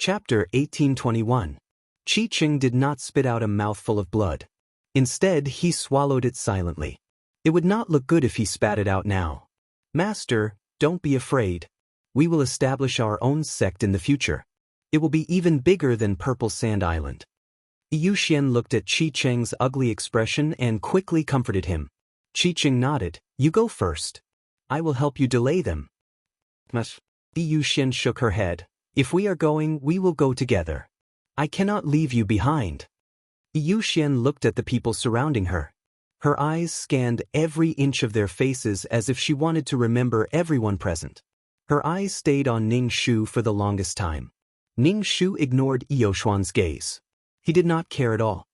Chapter 1821. Qi Cheng did not spit out a mouthful of blood. Instead, he swallowed it silently. It would not look good if he spat it out now. Master, don't be afraid. We will establish our own sect in the future. It will be even bigger than Purple Sand Island. Yu Xian looked at Qi Cheng's ugly expression and quickly comforted him. Qi Cheng nodded. You go first. I will help you delay them. Yu Xian shook her head. If we are going, we will go together. I cannot leave you behind. Yu Xian looked at the people surrounding her. Her eyes scanned every inch of their faces as if she wanted to remember everyone present. Her eyes stayed on Ning Shu for the longest time. Ning Shu ignored Yoshuan's gaze. He did not care at all.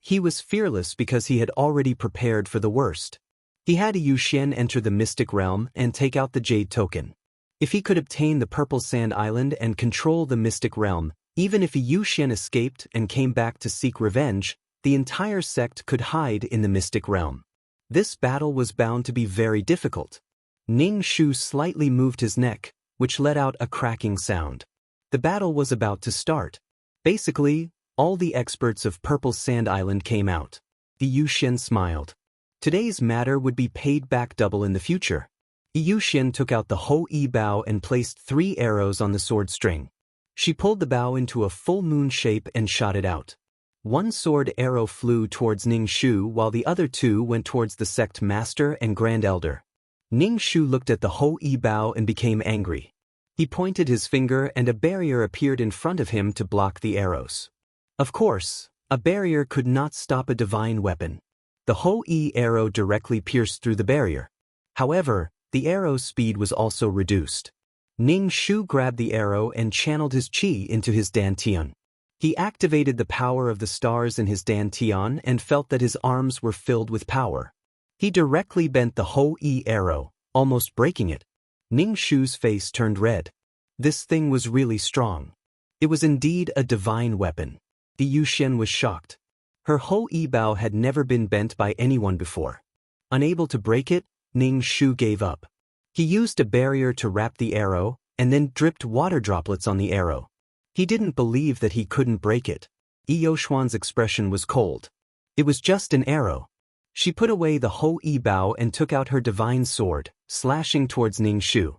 He was fearless because he had already prepared for the worst. He had Yu Xian enter the mystic realm and take out the jade token. If he could obtain the Purple Sand Island and control the mystic realm, even if Yu Xian escaped and came back to seek revenge, the entire sect could hide in the mystic realm. This battle was bound to be very difficult. Ning Shu slightly moved his neck, which let out a cracking sound. The battle was about to start. Basically, all the experts of Purple Sand Island came out. Yu Xian smiled. Today's matter would be paid back double in the future. Yu Xian took out the Hou-Yi bow and placed 3 arrows on the sword string. She pulled the bow into a full moon shape and shot it out. 1 sword arrow flew towards Ning Shu while the other 2 went towards the sect master and grand elder. Ning Shu looked at the Hou-Yi bow and became angry. He pointed his finger and a barrier appeared in front of him to block the arrows. Of course, a barrier could not stop a divine weapon. The Hou-Yi arrow directly pierced through the barrier. However, the arrow's speed was also reduced. Ning Shu grabbed the arrow and channeled his qi into his dantian. He activated the power of the stars in his dantian and felt that his arms were filled with power. He directly bent the Hou-Yi arrow, almost breaking it. Ning Shu's face turned red. This thing was really strong. It was indeed a divine weapon. Yu Xian was shocked. Her Hou-Yi bow had never been bent by anyone before. Unable to break it, Ning Shu gave up. He used a barrier to wrap the arrow, and then dripped water droplets on the arrow. He didn't believe that he couldn't break it. Yoshuan's expression was cold. It was just an arrow. She put away the Hou-Yi bow and took out her divine sword, slashing towards Ning Shu.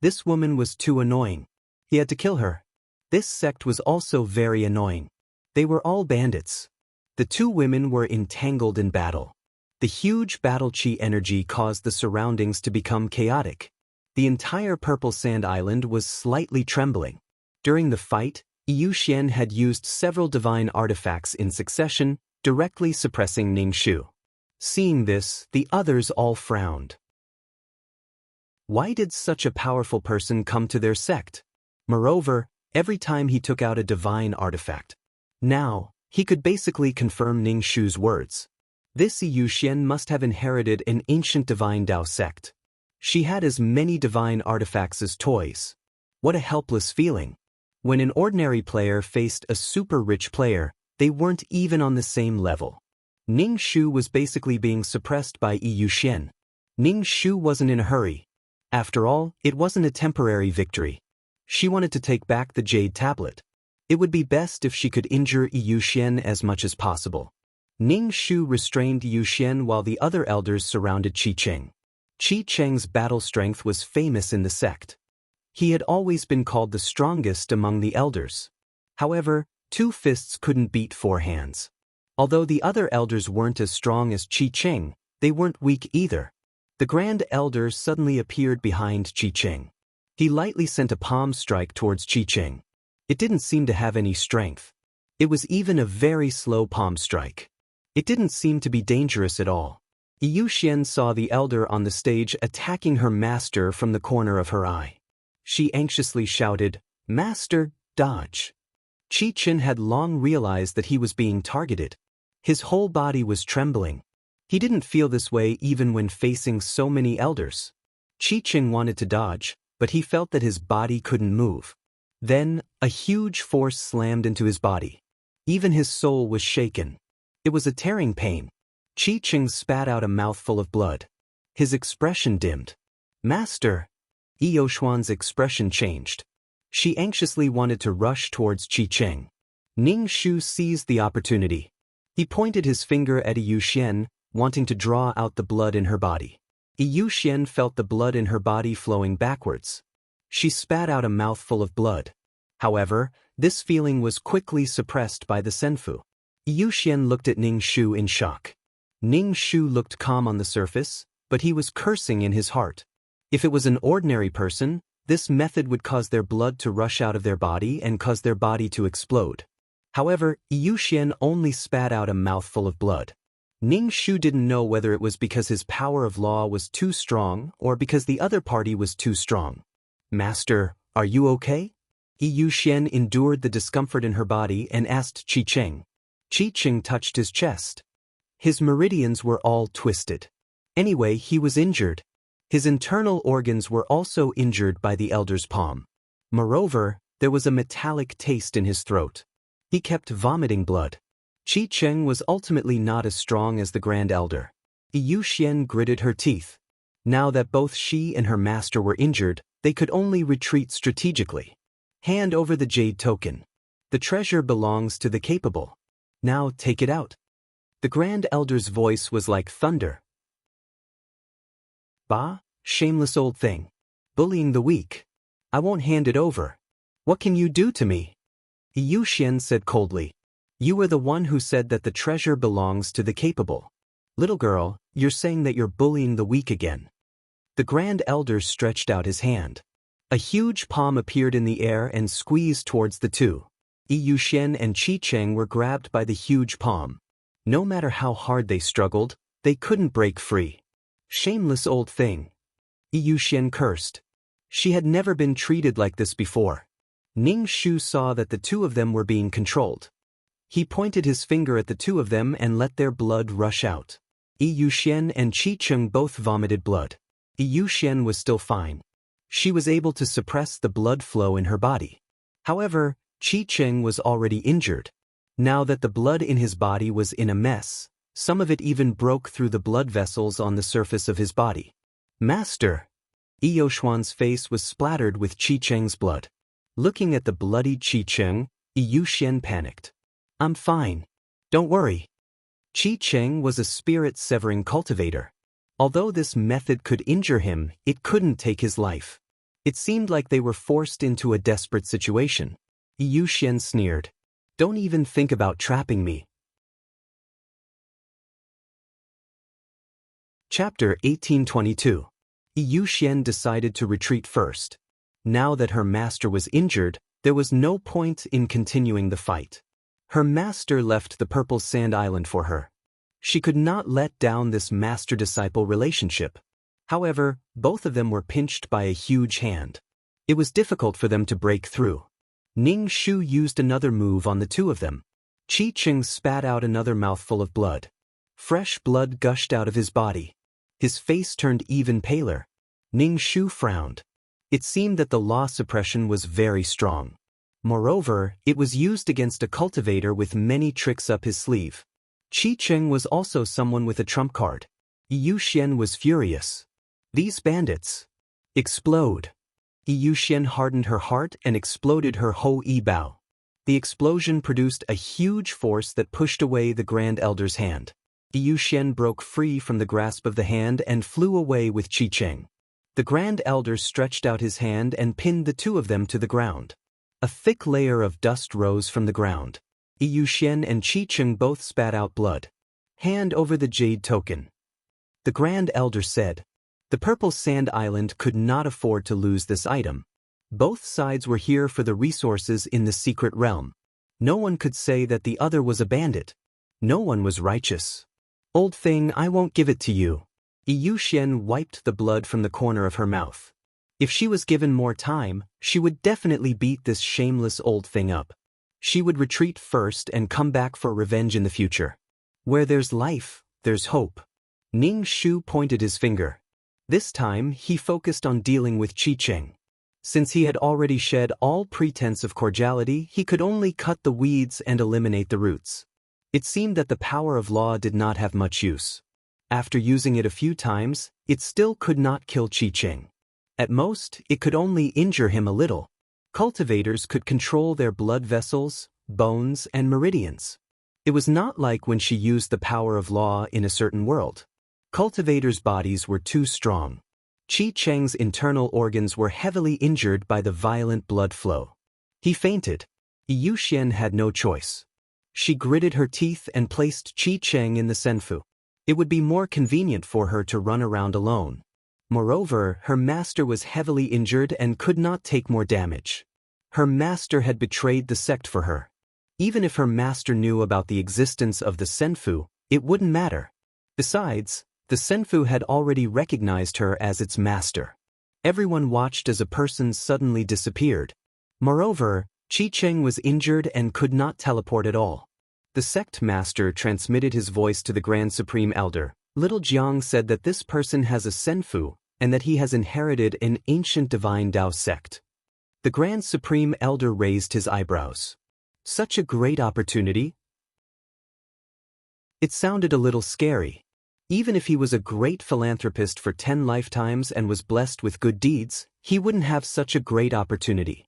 This woman was too annoying. He had to kill her. This sect was also very annoying. They were all bandits. The 2 women were entangled in battle. The huge battle chi energy caused the surroundings to become chaotic. The entire Purple Sand Island was slightly trembling. During the fight, Yu Xian had used several divine artifacts in succession, directly suppressing Ning Shu. Seeing this, the others all frowned. Why did such a powerful person come to their sect? Moreover, every time he took out a divine artifact. Now, he could basically confirm Ning Shu's words. This Yu Xian must have inherited an ancient divine Dao sect. She had as many divine artifacts as toys. What a helpless feeling. When an ordinary player faced a super rich player, they weren't even on the same level. Ning Shu was basically being suppressed by Yu Xian. Ning Shu wasn't in a hurry. After all, it wasn't a temporary victory. She wanted to take back the jade tablet. It would be best if she could injure Yu Xian as much as possible. Ning Shu restrained Yu Xian while the other elders surrounded Qi Cheng. Qi Cheng's battle strength was famous in the sect. He had always been called the strongest among the elders. However, 2 fists couldn't beat 4 hands. Although the other elders weren't as strong as Qi Cheng, they weren't weak either. The Grand Elder suddenly appeared behind Qi Cheng. He lightly sent a palm strike towards Qi Cheng. It didn't seem to have any strength. It was even a very slow palm strike. It didn't seem to be dangerous at all. Yu Xian saw the elder on the stage attacking her master from the corner of her eye. She anxiously shouted, "Master, dodge." Qi Cheng had long realized that he was being targeted. His whole body was trembling. He didn't feel this way even when facing so many elders. Qi Cheng wanted to dodge, but he felt that his body couldn't move. Then, a huge force slammed into his body. Even his soul was shaken. It was a tearing pain. Qi Cheng spat out a mouthful of blood. His expression dimmed. "Master!" Yoshuan's expression changed. She anxiously wanted to rush towards Qi-Cheng. Ning Shu seized the opportunity. He pointed his finger at Yu Xian, wanting to draw out the blood in her body. Yu Xian felt the blood in her body flowing backwards. She spat out a mouthful of blood. However, this feeling was quickly suppressed by the Senfu. Yu Xian looked at Ning Shu in shock. Ning Shu looked calm on the surface, but he was cursing in his heart. If it was an ordinary person, this method would cause their blood to rush out of their body and cause their body to explode. However, Yu Xian only spat out a mouthful of blood. Ning Shu didn't know whether it was because his power of law was too strong or because the other party was too strong. "Master, are you okay?" Yu Xian endured the discomfort in her body and asked Qi-Cheng. Qi-Cheng touched his chest. His meridians were all twisted. Anyway, he was injured. His internal organs were also injured by the elder's palm. Moreover, there was a metallic taste in his throat. He kept vomiting blood. Qi-Cheng was ultimately not as strong as the Grand Elder. Yu Xian gritted her teeth. Now that both she and her master were injured, they could only retreat strategically. "Hand over the jade token. The treasure belongs to the capable. Now take it out." The Grand Elder's voice was like thunder. "Bah, shameless old thing. Bullying the weak. I won't hand it over. What can you do to me?" Yu Xian said coldly. "You were the one who said that the treasure belongs to the capable. Little girl, you're saying that you're bullying the weak again." The Grand Elder stretched out his hand. A huge palm appeared in the air and squeezed towards the two. Yu Xian and Qi-Cheng were grabbed by the huge palm. No matter how hard they struggled, they couldn't break free. "Shameless old thing." Yu Xian cursed. She had never been treated like this before. Ning Shu saw that the two of them were being controlled. He pointed his finger at the two of them and let their blood rush out. Yu Xian and Qi-Cheng both vomited blood. Yu Xian was still fine. She was able to suppress the blood flow in her body. However, Qi-Cheng was already injured. Now that the blood in his body was in a mess, some of it even broke through the blood vessels on the surface of his body. "Master!" Eoshuan's face was splattered with Qi-Cheng's blood. Looking at the bloody Qi-Cheng, Yu Xian panicked. "I'm fine. Don't worry." Qi-Cheng was a spirit-severing cultivator. Although this method could injure him, it couldn't take his life. It seemed like they were forced into a desperate situation. Yu Xian sneered. "Don't even think about trapping me." Chapter 1822. Yu Xian decided to retreat first. Now that her master was injured, there was no point in continuing the fight. Her master left the Purple Sand Island for her. She could not let down this master-disciple relationship. However, both of them were pinched by a huge hand. It was difficult for them to break through. Ning Shu used another move on the two of them. Qi-Cheng spat out another mouthful of blood. Fresh blood gushed out of his body. His face turned even paler. Ning Shu frowned. It seemed that the law suppression was very strong. Moreover, it was used against a cultivator with many tricks up his sleeve. Qi-Cheng was also someone with a trump card. Yu Xian was furious. "These bandits! Explode!" Yu Xian hardened her heart and exploded her Ho-Yi Bao. The explosion produced a huge force that pushed away the Grand Elder's hand. Yu Xian broke free from the grasp of the hand and flew away with Qi-Cheng. The Grand Elder stretched out his hand and pinned the two of them to the ground. A thick layer of dust rose from the ground. Yu Xian and Qi-Cheng both spat out blood. "Hand over the jade token." The Grand Elder said. The Purple Sand Island could not afford to lose this item. Both sides were here for the resources in the secret realm. No one could say that the other was a bandit. No one was righteous. "Old thing, I won't give it to you." Yu Xian wiped the blood from the corner of her mouth. If she was given more time, she would definitely beat this shameless old thing up. She would retreat first and come back for revenge in the future. Where there's life, there's hope. Ning Shu pointed his finger. This time, he focused on dealing with Qi-Cheng. Since he had already shed all pretense of cordiality, he could only cut the weeds and eliminate the roots. It seemed that the power of law did not have much use. After using it a few times, it still could not kill Qi-Cheng. At most, it could only injure him a little. Cultivators could control their blood vessels, bones, and meridians. It was not like when she used the power of law in a certain world. Cultivators' bodies were too strong. Qi Cheng's internal organs were heavily injured by the violent blood flow. He fainted. Yu Xian had no choice. She gritted her teeth and placed Qi Cheng in the senfu. It would be more convenient for her to run around alone. Moreover, her master was heavily injured and could not take more damage. Her master had betrayed the sect for her. Even if her master knew about the existence of the senfu, it wouldn't matter. Besides, the senfu had already recognized her as its master. Everyone watched as a person suddenly disappeared. Moreover, Qi Cheng was injured and could not teleport at all. The sect master transmitted his voice to the Grand Supreme Elder. Little Jiang said that this person has a senfu, and that he has inherited an ancient divine Dao sect. The Grand Supreme Elder raised his eyebrows. Such a great opportunity? It sounded a little scary. Even if he was a great philanthropist for 10 lifetimes and was blessed with good deeds, he wouldn't have such a great opportunity.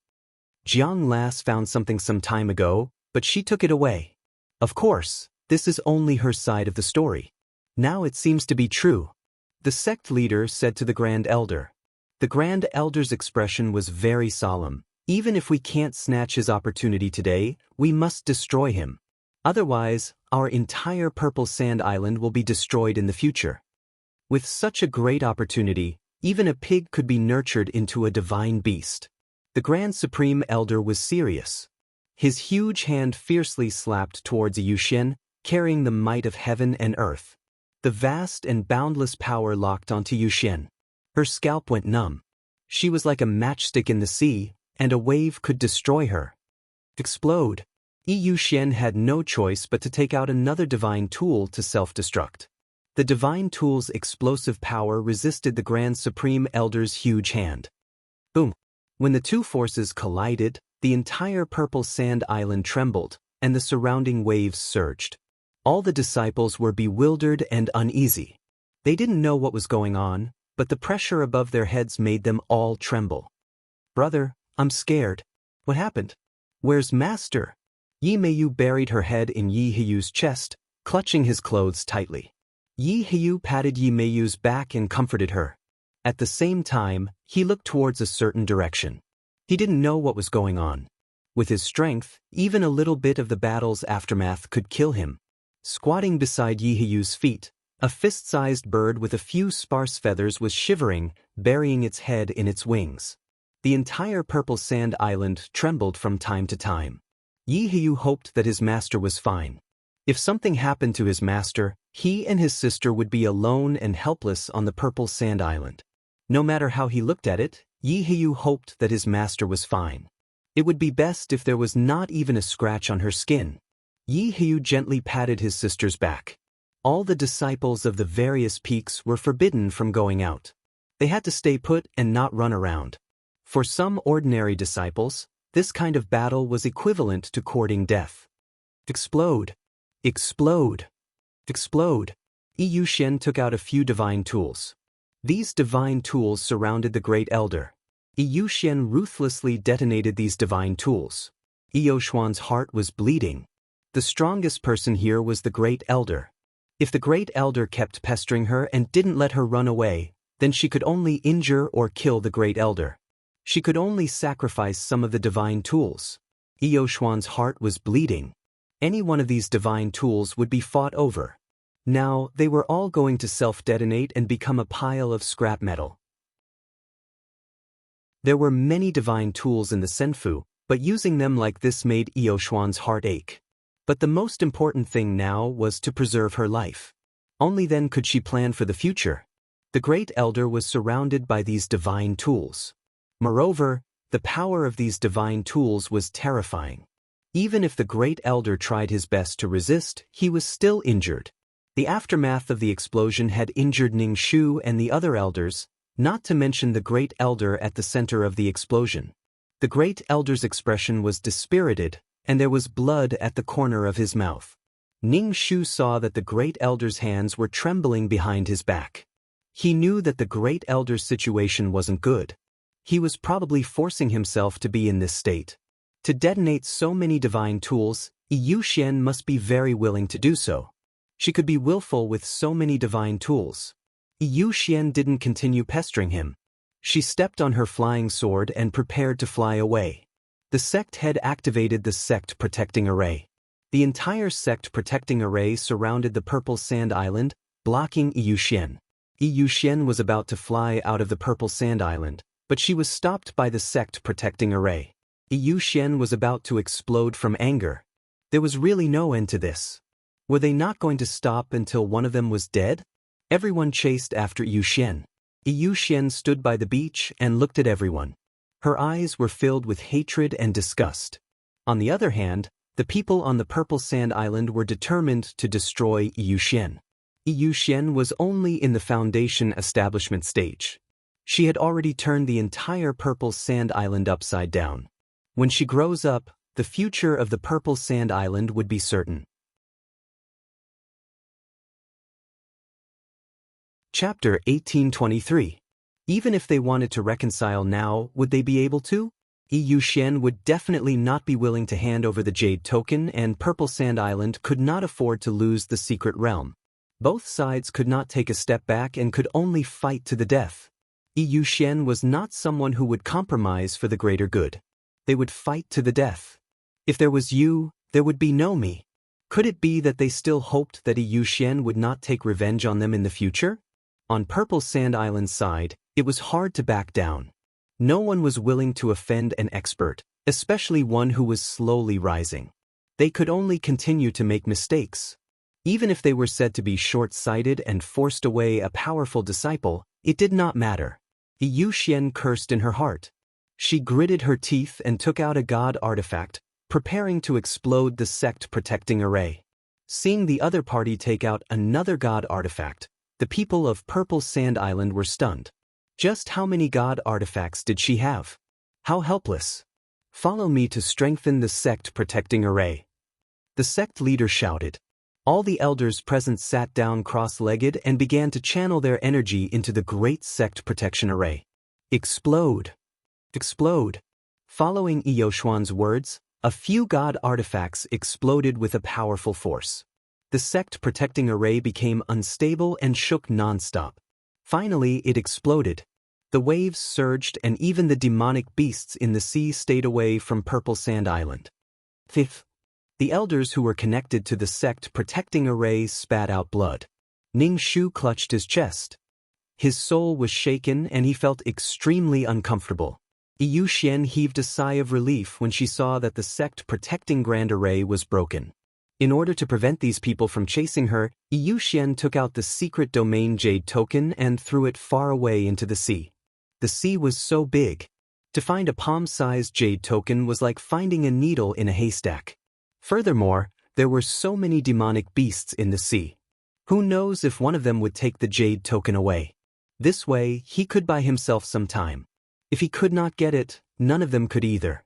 Jiang Lass found something some time ago, but she took it away. Of course, this is only her side of the story. Now it seems to be true. The sect leader said to the Grand Elder. The Grand Elder's expression was very solemn. Even if we can't snatch his opportunity today, we must destroy him. Otherwise, our entire Purple Sand Island will be destroyed in the future. With such a great opportunity, even a pig could be nurtured into a divine beast. The Grand Supreme Elder was serious. His huge hand fiercely slapped towards Yu Xian, carrying the might of heaven and earth. The vast and boundless power locked onto Yu Xian. Her scalp went numb. She was like a matchstick in the sea, and a wave could destroy her. Explode. Yu Xian had no choice but to take out another divine tool to self-destruct. The divine tool's explosive power resisted the Grand Supreme Elder's huge hand. Boom. When the two forces collided, the entire Purple Sand Island trembled, and the surrounding waves surged. All the disciples were bewildered and uneasy. They didn't know what was going on, but the pressure above their heads made them all tremble. Brother, I'm scared. What happened? Where's Master? Yi Meiyu buried her head in Yi Heyu's chest, clutching his clothes tightly. Yi Heyu patted Yi Meiyu's back and comforted her. At the same time, he looked towards a certain direction. He didn't know what was going on. With his strength, even a little bit of the battle's aftermath could kill him. Squatting beside Yi Heyu's feet, a fist-sized bird with a few sparse feathers was shivering, burying its head in its wings. The entire Purple Sand Island trembled from time to time. Yi Heyu hoped that his master was fine. If something happened to his master, he and his sister would be alone and helpless on the Purple Sand Island. No matter how he looked at it, Yi Heyu hoped that his master was fine. It would be best if there was not even a scratch on her skin. Yi Heyu gently patted his sister's back. All the disciples of the various peaks were forbidden from going out. They had to stay put and not run around. For some ordinary disciples, this kind of battle was equivalent to courting death. Explode! Explode! Explode! Yu Xian took out a few divine tools. These divine tools surrounded the Great Elder. Yu Xian ruthlessly detonated these divine tools. Io Xuan's heart was bleeding. The strongest person here was the Great Elder. If the Great Elder kept pestering her and didn't let her run away, then she could only injure or kill the Great Elder. She could only sacrifice some of the divine tools. Io Xuan's heart was bleeding. Any one of these divine tools would be fought over. Now, they were all going to self-detonate and become a pile of scrap metal. There were many divine tools in the senfu, but using them like this made Io Xuan's heart ache. But the most important thing now was to preserve her life. Only then could she plan for the future. The Great Elder was surrounded by these divine tools. Moreover, the power of these divine tools was terrifying. Even if the Great Elder tried his best to resist, he was still injured. The aftermath of the explosion had injured Ning Shu and the other elders, not to mention the Great Elder at the center of the explosion. The Great Elder's expression was dispirited, and there was blood at the corner of his mouth. Ning Shu saw that the Great Elder's hands were trembling behind his back. He knew that the Great Elder's situation wasn't good. He was probably forcing himself to be in this state. To detonate so many divine tools, Yu Xian must be very willing to do so. She could be willful with so many divine tools. Yu Xian didn't continue pestering him. She stepped on her flying sword and prepared to fly away. The sect head activated the sect protecting array. The entire sect protecting array surrounded the purple sand island, blocking Yu Xian. Yu Xian was about to fly out of the purple sand island, but she was stopped by the sect protecting array. Yu Xian was about to explode from anger. There was really no end to this. Were they not going to stop until one of them was dead? Everyone chased after Yu Xian. Yu Xian stood by the beach and looked at everyone. Her eyes were filled with hatred and disgust. On the other hand, the people on the purple sand island were determined to destroy Yu Xian. Yu Xian was only in the foundation establishment stage. She had already turned the entire purple sand island upside down. When she grows up, the future of the purple sand island would be certain. Chapter 1823. Even if they wanted to reconcile now, would they be able to? Yu Xian would definitely not be willing to hand over the Jade Token, and Purple Sand Island could not afford to lose the secret realm. Both sides could not take a step back and could only fight to the death. Yu Xian was not someone who would compromise for the greater good. They would fight to the death. If there was you, there would be no me. Could it be that they still hoped that Yu Xian would not take revenge on them in the future? On Purple Sand Island's side, it was hard to back down. No one was willing to offend an expert, especially one who was slowly rising. They could only continue to make mistakes. Even if they were said to be short-sighted and forced away a powerful disciple, it did not matter. Yu Xian cursed in her heart. She gritted her teeth and took out a god artifact, preparing to explode the sect-protecting array. Seeing the other party take out another god artifact, the people of Purple Sand Island were stunned. Just how many god artifacts did she have? How helpless. Follow me to strengthen the sect-protecting array. The sect leader shouted. All the elders present sat down cross-legged and began to channel their energy into the great sect protection array. Explode. Explode. Following Eoshuan's words, a few god artifacts exploded with a powerful force. The sect protecting array became unstable and shook non-stop. Finally, it exploded. The waves surged and even the demonic beasts in the sea stayed away from Purple Sand Island. Fifth. The elders who were connected to the sect protecting array spat out blood. Ning Shu clutched his chest. His soul was shaken and he felt extremely uncomfortable. Yu Xian heaved a sigh of relief when she saw that the sect protecting grand array was broken. In order to prevent these people from chasing her, Yu Xian took out the secret domain Jade Token and threw it far away into the sea. The sea was so big. To find a palm-sized Jade Token was like finding a needle in a haystack. Furthermore, there were so many demonic beasts in the sea. Who knows if one of them would take the Jade Token away? This way, he could buy himself some time. If he could not get it, none of them could either.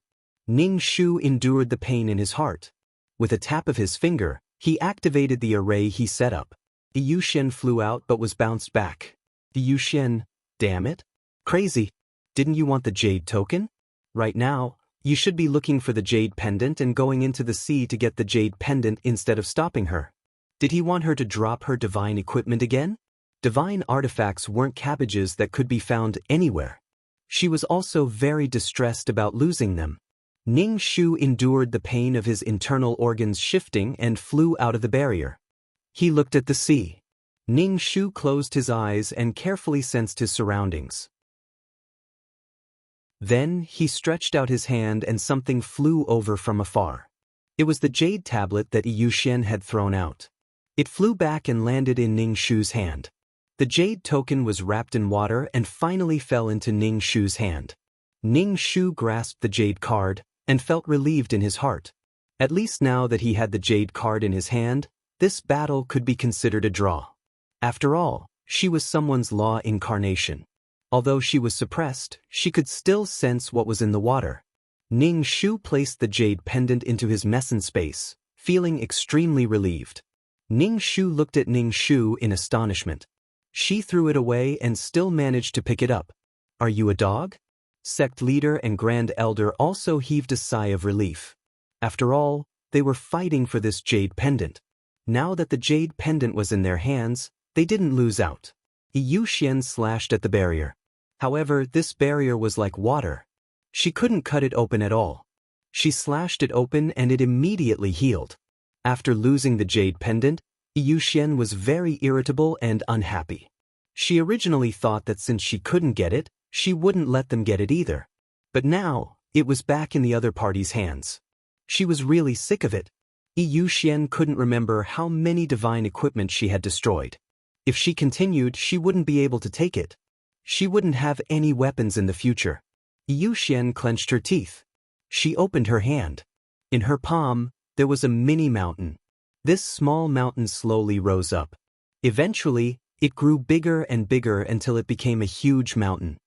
Ning Shu endured the pain in his heart. With a tap of his finger, he activated the array he set up. Yu Xian flew out but was bounced back. Yu Xian, damn it. Crazy. Didn't you want the Jade Token? Right now, you should be looking for the Jade Pendant and going into the sea to get the Jade Pendant instead of stopping her. Did he want her to drop her divine equipment again? Divine artifacts weren't cabbages that could be found anywhere. She was also very distressed about losing them. Ning Shu endured the pain of his internal organs shifting and flew out of the barrier. He looked at the sea. Ning Shu closed his eyes and carefully sensed his surroundings. Then he stretched out his hand and something flew over from afar. It was the jade tablet that Yu Xian had thrown out. It flew back and landed in Ning Shu's hand. The Jade Token was wrapped in water and finally fell into Ning Shu's hand. Ning Shu grasped the Jade card and felt relieved in his heart. At least now that he had the Jade card in his hand, this battle could be considered a draw. After all, she was someone's law incarnation. Although she was suppressed, she could still sense what was in the water. Ning Shu placed the Jade Pendant into his meson space, feeling extremely relieved. Ning Shu looked at Ning Shu in astonishment. She threw it away and still managed to pick it up. Are you a dog? Sect leader and Grand Elder also heaved a sigh of relief. After all, they were fighting for this jade pendant. Now that the jade pendant was in their hands, they didn't lose out. Yu Xian slashed at the barrier. However, this barrier was like water. She couldn't cut it open at all. She slashed it open and it immediately healed. After losing the jade pendant, Yu Xian was very irritable and unhappy. She originally thought that since she couldn't get it, she wouldn't let them get it either. But now, it was back in the other party's hands. She was really sick of it. Yu Xian couldn't remember how many divine equipment she had destroyed. If she continued, she wouldn't be able to take it. She wouldn't have any weapons in the future. Yu Xian clenched her teeth. She opened her hand. In her palm, there was a mini mountain. This small mountain slowly rose up. Eventually, it grew bigger and bigger until it became a huge mountain.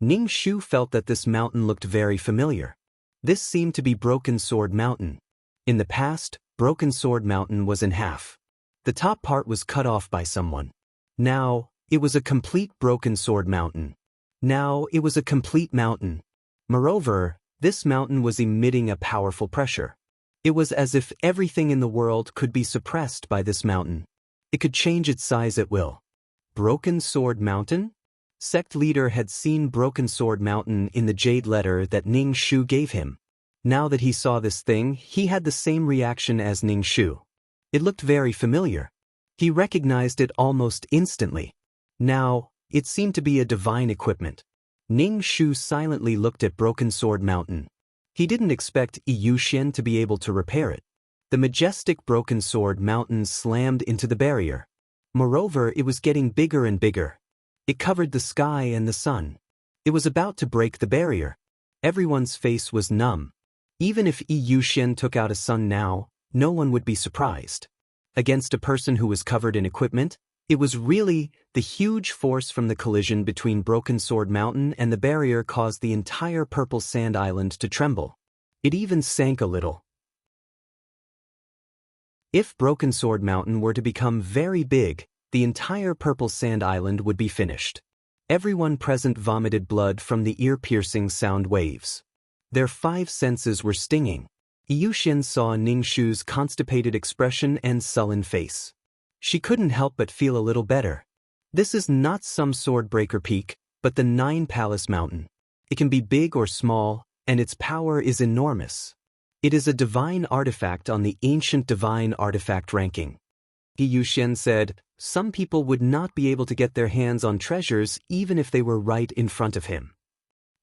Ning Shu felt that this mountain looked very familiar. This seemed to be Broken Sword Mountain. In the past, Broken Sword Mountain was in half. The top part was cut off by someone. Now, it was a complete Broken Sword Mountain. Now, it was a complete mountain. Moreover, this mountain was emitting a powerful pressure. It was as if everything in the world could be suppressed by this mountain. It could change its size at will. Broken Sword Mountain? Sect leader had seen Broken Sword Mountain in the jade letter that Ning Shu gave him. Now that he saw this thing, he had the same reaction as Ning Shu. It looked very familiar. He recognized it almost instantly. Now, it seemed to be a divine equipment. Ning Shu silently looked at Broken Sword Mountain. He didn't expect Yu Xian to be able to repair it. The majestic Broken Sword Mountain slammed into the barrier. Moreover, it was getting bigger and bigger. It covered the sky and the sun. It was about to break the barrier. Everyone's face was numb. Even if Yu Xian took out a sun now, no one would be surprised. Against a person who was covered in equipment, it was really the huge force from the collision between Broken Sword Mountain and the barrier caused the entire Purple Sand Island to tremble. It even sank a little. If Broken Sword Mountain were to become very big, the entire Purple Sand Island would be finished. Everyone present vomited blood from the ear-piercing sound waves. Their 5 senses were stinging. Yu Xian saw Ning Shu's constipated expression and sullen face. She couldn't help but feel a little better. This is not some sword-breaker peak, but the 9 Palace Mountain. It can be big or small, and its power is enormous. It is a divine artifact on the ancient divine artifact ranking. Yu Xian said, some people would not be able to get their hands on treasures even if they were right in front of him.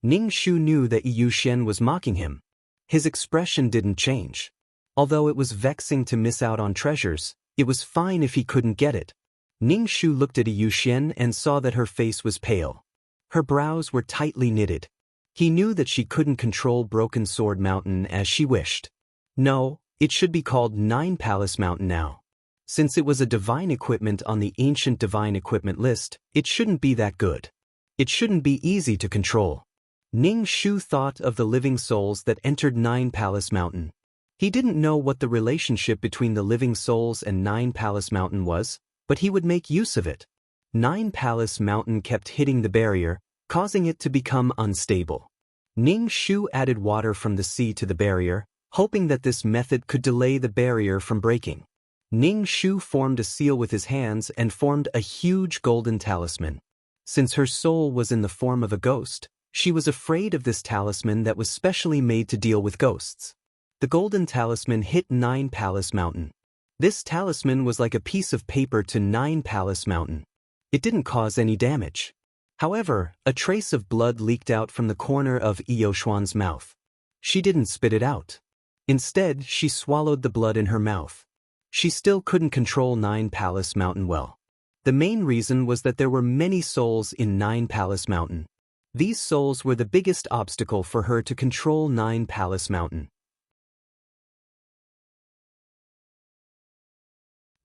Ning Shu knew that Yu Xian was mocking him. His expression didn't change. Although it was vexing to miss out on treasures, it was fine if he couldn't get it. Ning Shu looked at Yu Xian and saw that her face was pale. Her brows were tightly knitted. He knew that she couldn't control Broken Sword Mountain as she wished. No, it should be called 9 Palace Mountain now. Since it was a divine equipment on the ancient divine equipment list, it shouldn't be that good. It shouldn't be easy to control. Ning Shu thought of the living souls that entered 9 Palace Mountain. He didn't know what the relationship between the living souls and 9 Palace Mountain was, but he would make use of it. 9 Palace Mountain kept hitting the barrier, causing it to become unstable. Ning Shu added water from the sea to the barrier, hoping that this method could delay the barrier from breaking. Ning Shu formed a seal with his hands and formed a huge golden talisman. Since her soul was in the form of a ghost, she was afraid of this talisman that was specially made to deal with ghosts. The golden talisman hit 9 Palace Mountain. This talisman was like a piece of paper to 9 Palace Mountain. It didn't cause any damage. However, a trace of blood leaked out from the corner of Yu Xuan's mouth. She didn't spit it out. Instead, she swallowed the blood in her mouth. She still couldn't control 9 Palace Mountain well. The main reason was that there were many souls in 9 Palace Mountain. These souls were the biggest obstacle for her to control 9 Palace Mountain.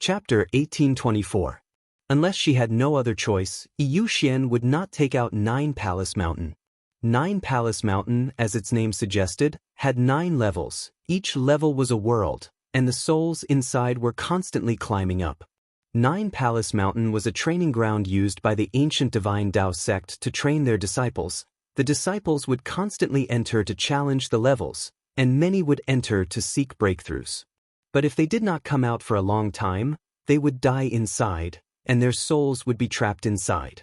Chapter 1824. Unless she had no other choice, Yu Xian would not take out 9 Palace Mountain. 9 Palace Mountain, as its name suggested, had 9 levels. Each level was a world, and the souls inside were constantly climbing up. 9 Palace Mountain was a training ground used by the ancient Divine Tao sect to train their disciples. The disciples would constantly enter to challenge the levels, and many would enter to seek breakthroughs. But if they did not come out for a long time, they would die inside, and their souls would be trapped inside.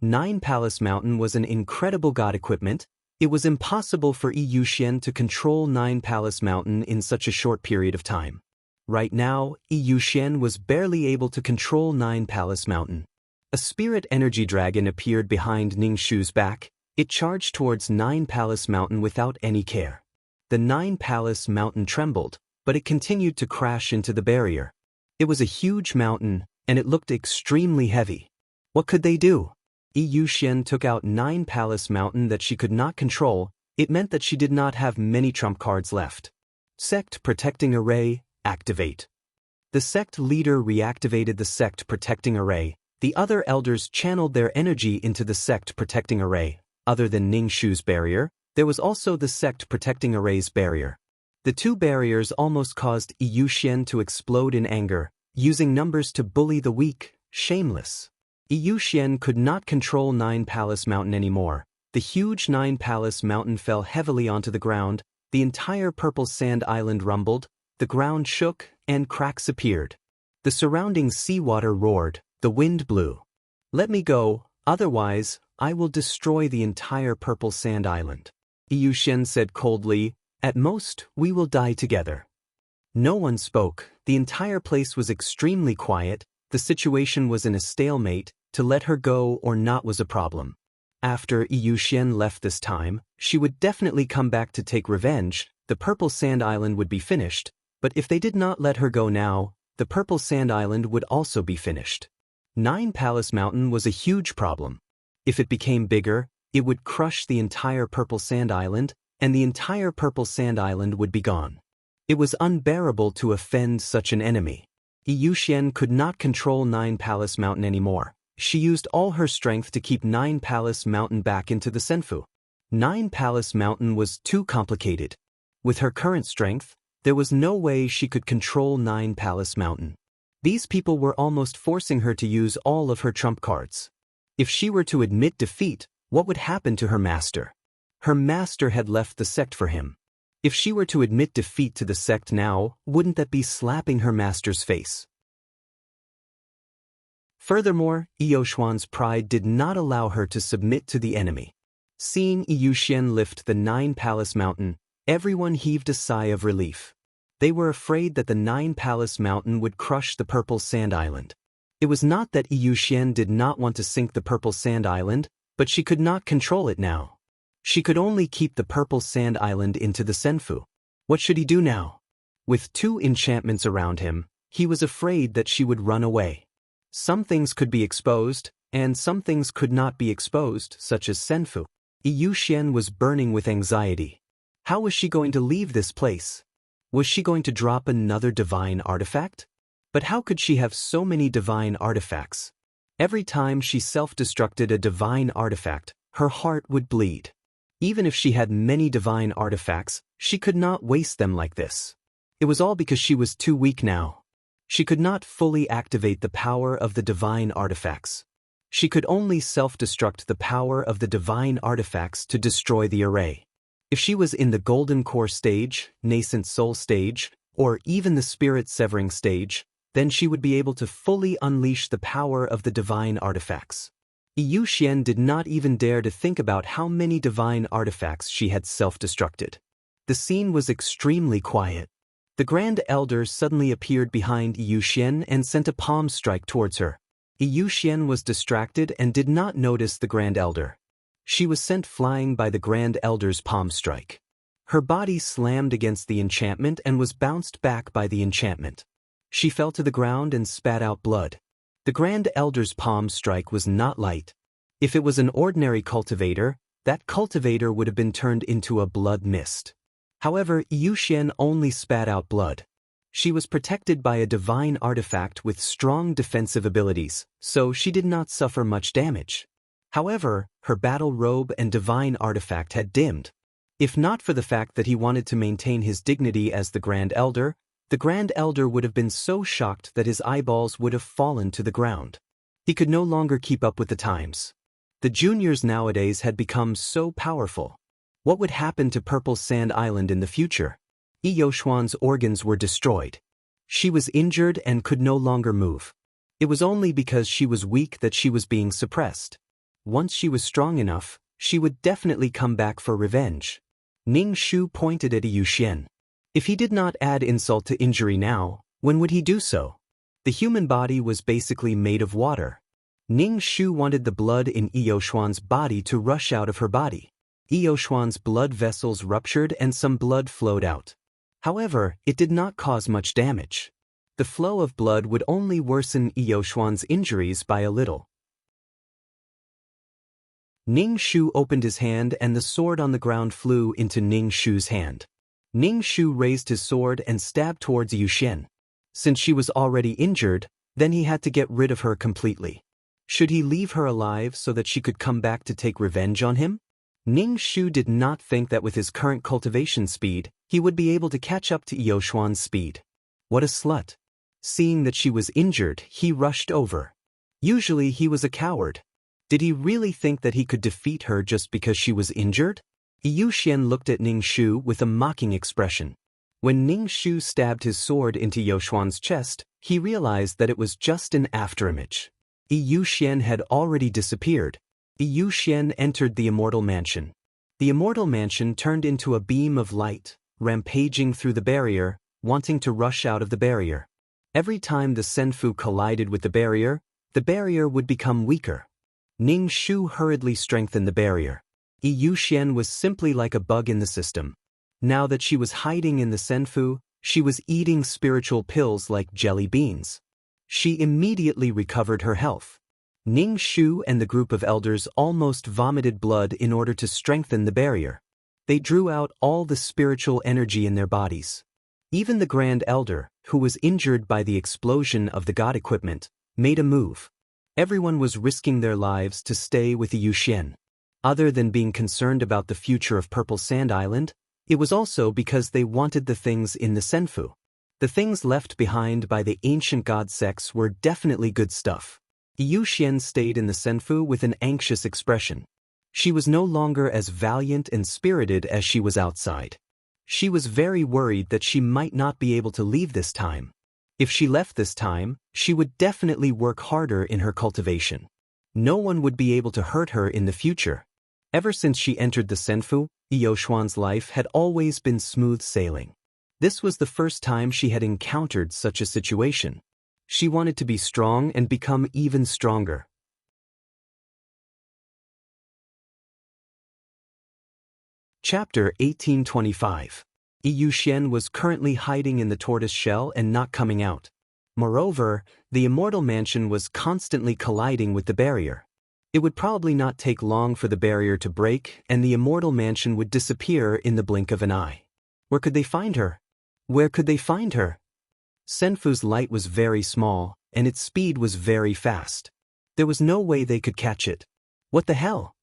Nine Palace Mountain was an incredible god equipment. It was impossible for Yi Yuxian to control Nine Palace Mountain in such a short period of time. Right now, Yi Yuxian was barely able to control Nine Palace Mountain. A spirit energy dragon appeared behind Ningxu's back. It charged towards Nine Palace Mountain without any care. The Nine Palace Mountain trembled, but it continued to crash into the barrier. It was a huge mountain, and it looked extremely heavy. What could they do? Yi Yuxian took out Nine Palace Mountain that she could not control. It meant that she did not have many trump cards left. Sect Protecting Array, activate. The sect leader reactivated the Sect Protecting Array. The other elders channeled their energy into the Sect Protecting Array. Other than Ningxu's barrier, there was also the Sect Protecting Array's barrier. The two barriers almost caused Yi Yuxian to explode in anger, using numbers to bully the weak, shameless. Yi Yuxian could not control Nine Palace Mountain anymore. The huge Nine Palace Mountain fell heavily onto the ground. The entire purple sand island rumbled, the ground shook, and cracks appeared. The surrounding seawater roared, the wind blew. Let me go, otherwise, I will destroy the entire purple sand island. Yi Yuxian said coldly, at most, we will die together. No one spoke. The entire place was extremely quiet. The situation was in a stalemate. To let her go or not was a problem. After Yi Yuxian left this time, she would definitely come back to take revenge. The purple sand island would be finished, but if they did not let her go now, the purple sand island would also be finished. Nine Palace Mountain was a huge problem. If it became bigger, it would crush the entire purple sand island, and the entire purple sand island would be gone. It was unbearable to offend such an enemy. Yi Yuxian could not control Nine Palace Mountain anymore. She used all her strength to keep Nine Palace Mountain back into the Senfu. Nine Palace Mountain was too complicated. With her current strength, there was no way she could control Nine Palace Mountain. These people were almost forcing her to use all of her trump cards. If she were to admit defeat, what would happen to her master? Her master had left the sect for him. If she were to admit defeat to the sect now, wouldn't that be slapping her master's face? Furthermore, Yi Yuxian's pride did not allow her to submit to the enemy. Seeing Yi Yuxian lift the Nine Palace Mountain, everyone heaved a sigh of relief. They were afraid that the Nine Palace Mountain would crush the purple sand island. It was not that Yi Yuxian did not want to sink the purple sand island, but she could not control it now. She could only keep the purple sand island into the Senfu. What should he do now? With two enchantments around him, he was afraid that she would run away. Some things could be exposed, and some things could not be exposed, such as Senfu. Yi Yuxian was burning with anxiety. How was she going to leave this place? Was she going to drop another divine artifact? But how could she have so many divine artifacts? Every time she self-destructed a divine artifact, her heart would bleed. Even if she had many divine artifacts, she could not waste them like this. It was all because she was too weak now. She could not fully activate the power of the divine artifacts. She could only self-destruct the power of the divine artifacts to destroy the array. If she was in the Golden Core stage, Nascent Soul stage, or even the Spirit Severing stage, then she would be able to fully unleash the power of the divine artifacts. Yi Yuxian did not even dare to think about how many divine artifacts she had self-destructed. The scene was extremely quiet. The Grand Elder suddenly appeared behind Yi Yuxian and sent a palm strike towards her. Yi Yuxian was distracted and did not notice the Grand Elder. She was sent flying by the Grand Elder's palm strike. Her body slammed against the enchantment and was bounced back by the enchantment. She fell to the ground and spat out blood. The Grand Elder's palm strike was not light. If it was an ordinary cultivator, that cultivator would have been turned into a blood mist. However, Yi Yuxian only spat out blood. She was protected by a divine artifact with strong defensive abilities, so she did not suffer much damage. However, her battle robe and divine artifact had dimmed. If not for the fact that he wanted to maintain his dignity as the Grand Elder would have been so shocked that his eyeballs would have fallen to the ground. He could no longer keep up with the times. The juniors nowadays had become so powerful. What would happen to Purple Sand Island in the future? Yoshuan's organs were destroyed. She was injured and could no longer move. It was only because she was weak that she was being suppressed. Once she was strong enough, she would definitely come back for revenge. Ning Shu pointed at Yuxian. If he did not add insult to injury now, when would he do so? The human body was basically made of water. Ning Shu wanted the blood in Yoshuan's body to rush out of her body. Yoshuan's blood vessels ruptured and some blood flowed out. However, it did not cause much damage. The flow of blood would only worsen Yoshuan's injuries by a little. Ning Shu opened his hand and the sword on the ground flew into Ning Shu's hand. Ning Shu raised his sword and stabbed towards Yuxian. Since she was already injured, then he had to get rid of her completely. Should he leave her alive so that she could come back to take revenge on him? Ning Shu did not think that with his current cultivation speed, he would be able to catch up to Yoshuan's speed. What a slut. Seeing that she was injured, he rushed over. Usually he was a coward. Did he really think that he could defeat her just because she was injured? Yuxian looked at Ning Shu with a mocking expression. When Ning Shu stabbed his sword into Yoshuan's chest, he realized that it was just an afterimage. Yuxian had already disappeared. Yuxian entered the Immortal Mansion. The Immortal Mansion turned into a beam of light, rampaging through the barrier, wanting to rush out of the barrier. Every time the Senfu collided with the barrier would become weaker. Ning Shu hurriedly strengthened the barrier. Yuxian was simply like a bug in the system. Now that she was hiding in the Senfu, she was eating spiritual pills like jelly beans. She immediately recovered her health. Ning Shu and the group of elders almost vomited blood in order to strengthen the barrier. They drew out all the spiritual energy in their bodies. Even the Grand Elder, who was injured by the explosion of the god equipment, made a move. Everyone was risking their lives to stay with the Yuxian. Other than being concerned about the future of Purple Sand Island, it was also because they wanted the things in the Senfu. The things left behind by the ancient god sects were definitely good stuff. Yuxian stayed in the Senfu with an anxious expression. She was no longer as valiant and spirited as she was outside. She was very worried that she might not be able to leave this time. If she left this time, she would definitely work harder in her cultivation. No one would be able to hurt her in the future. Ever since she entered the Senfu, Yoshuan's life had always been smooth sailing. This was the first time she had encountered such a situation. She wanted to be strong and become even stronger. Chapter 1825. Yuxian was currently hiding in the tortoise shell and not coming out. Moreover, the Immortal Mansion was constantly colliding with the barrier. It would probably not take long for the barrier to break and the Immortal Mansion would disappear in the blink of an eye. Where could they find her? Where could they find her? Senfu's light was very small, and its speed was very fast. There was no way they could catch it. What the hell?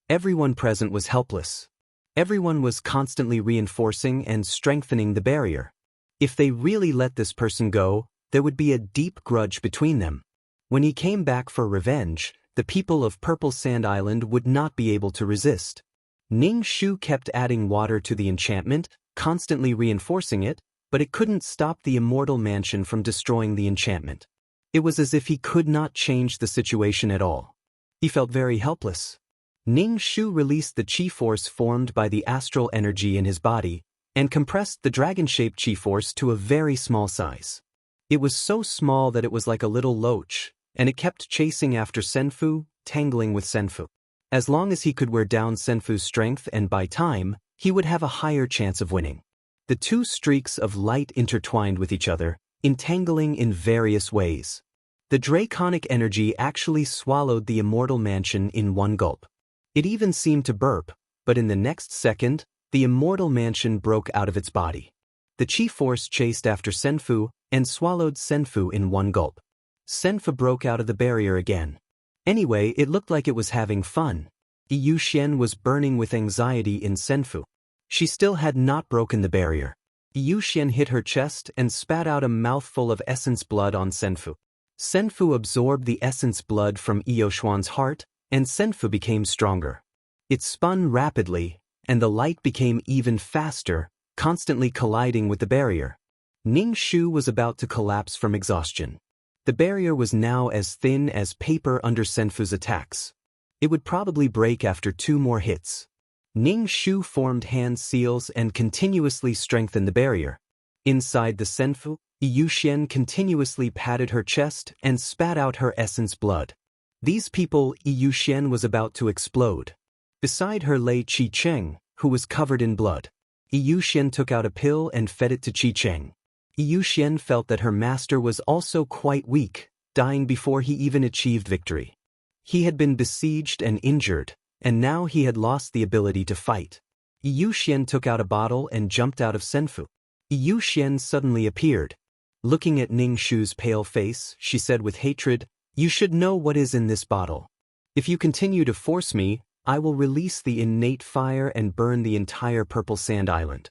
Everyone present was helpless. Everyone was constantly reinforcing and strengthening the barrier. If they really let this person go, there would be a deep grudge between them. When he came back for revenge, the people of Purple Sand Island would not be able to resist. Ning Shu kept adding water to the enchantment, constantly reinforcing it, but it couldn't stop the Immortal Mansion from destroying the enchantment. It was as if he could not change the situation at all. He felt very helpless. Ning Shu released the chi force formed by the astral energy in his body, and compressed the dragon-shaped chi force to a very small size. It was so small that it was like a little loach, and it kept chasing after Senfu, tangling with Senfu. As long as he could wear down Senfu's strength and by time, he would have a higher chance of winning. The two streaks of light intertwined with each other, entangling in various ways. The draconic energy actually swallowed the Immortal Mansion in one gulp. It even seemed to burp, but in the next second, the Immortal Mansion broke out of its body. The chi force chased after Senfu and swallowed Senfu in one gulp. Senfu broke out of the barrier again. Anyway, it looked like it was having fun. Yuxian was burning with anxiety in Senfu. She still had not broken the barrier. Yuxian hit her chest and spat out a mouthful of essence blood on Senfu. Senfu absorbed the essence blood from Yoshuan's heart, and Senfu became stronger. It spun rapidly, and the light became even faster, constantly colliding with the barrier. Ning Shu was about to collapse from exhaustion. The barrier was now as thin as paper under Senfu's attacks. It would probably break after 2 more hits. Ning Shu formed hand seals and continuously strengthened the barrier. Inside the Senfu, Yushen continuously patted her chest and spat out her essence blood. These people, Yushen was about to explode. Beside her lay Qi Cheng, who was covered in blood. Yushen took out a pill and fed it to Qi Cheng. Yushen felt that her master was also quite weak, dying before he even achieved victory. He had been besieged and injured, and now he had lost the ability to fight. Yushen took out a bottle and jumped out of Senfu. Yushen suddenly appeared. Looking at Ning Shu's pale face, she said with hatred, "You should know what is in this bottle. If you continue to force me, I will release the innate fire and burn the entire Purple Sand Island."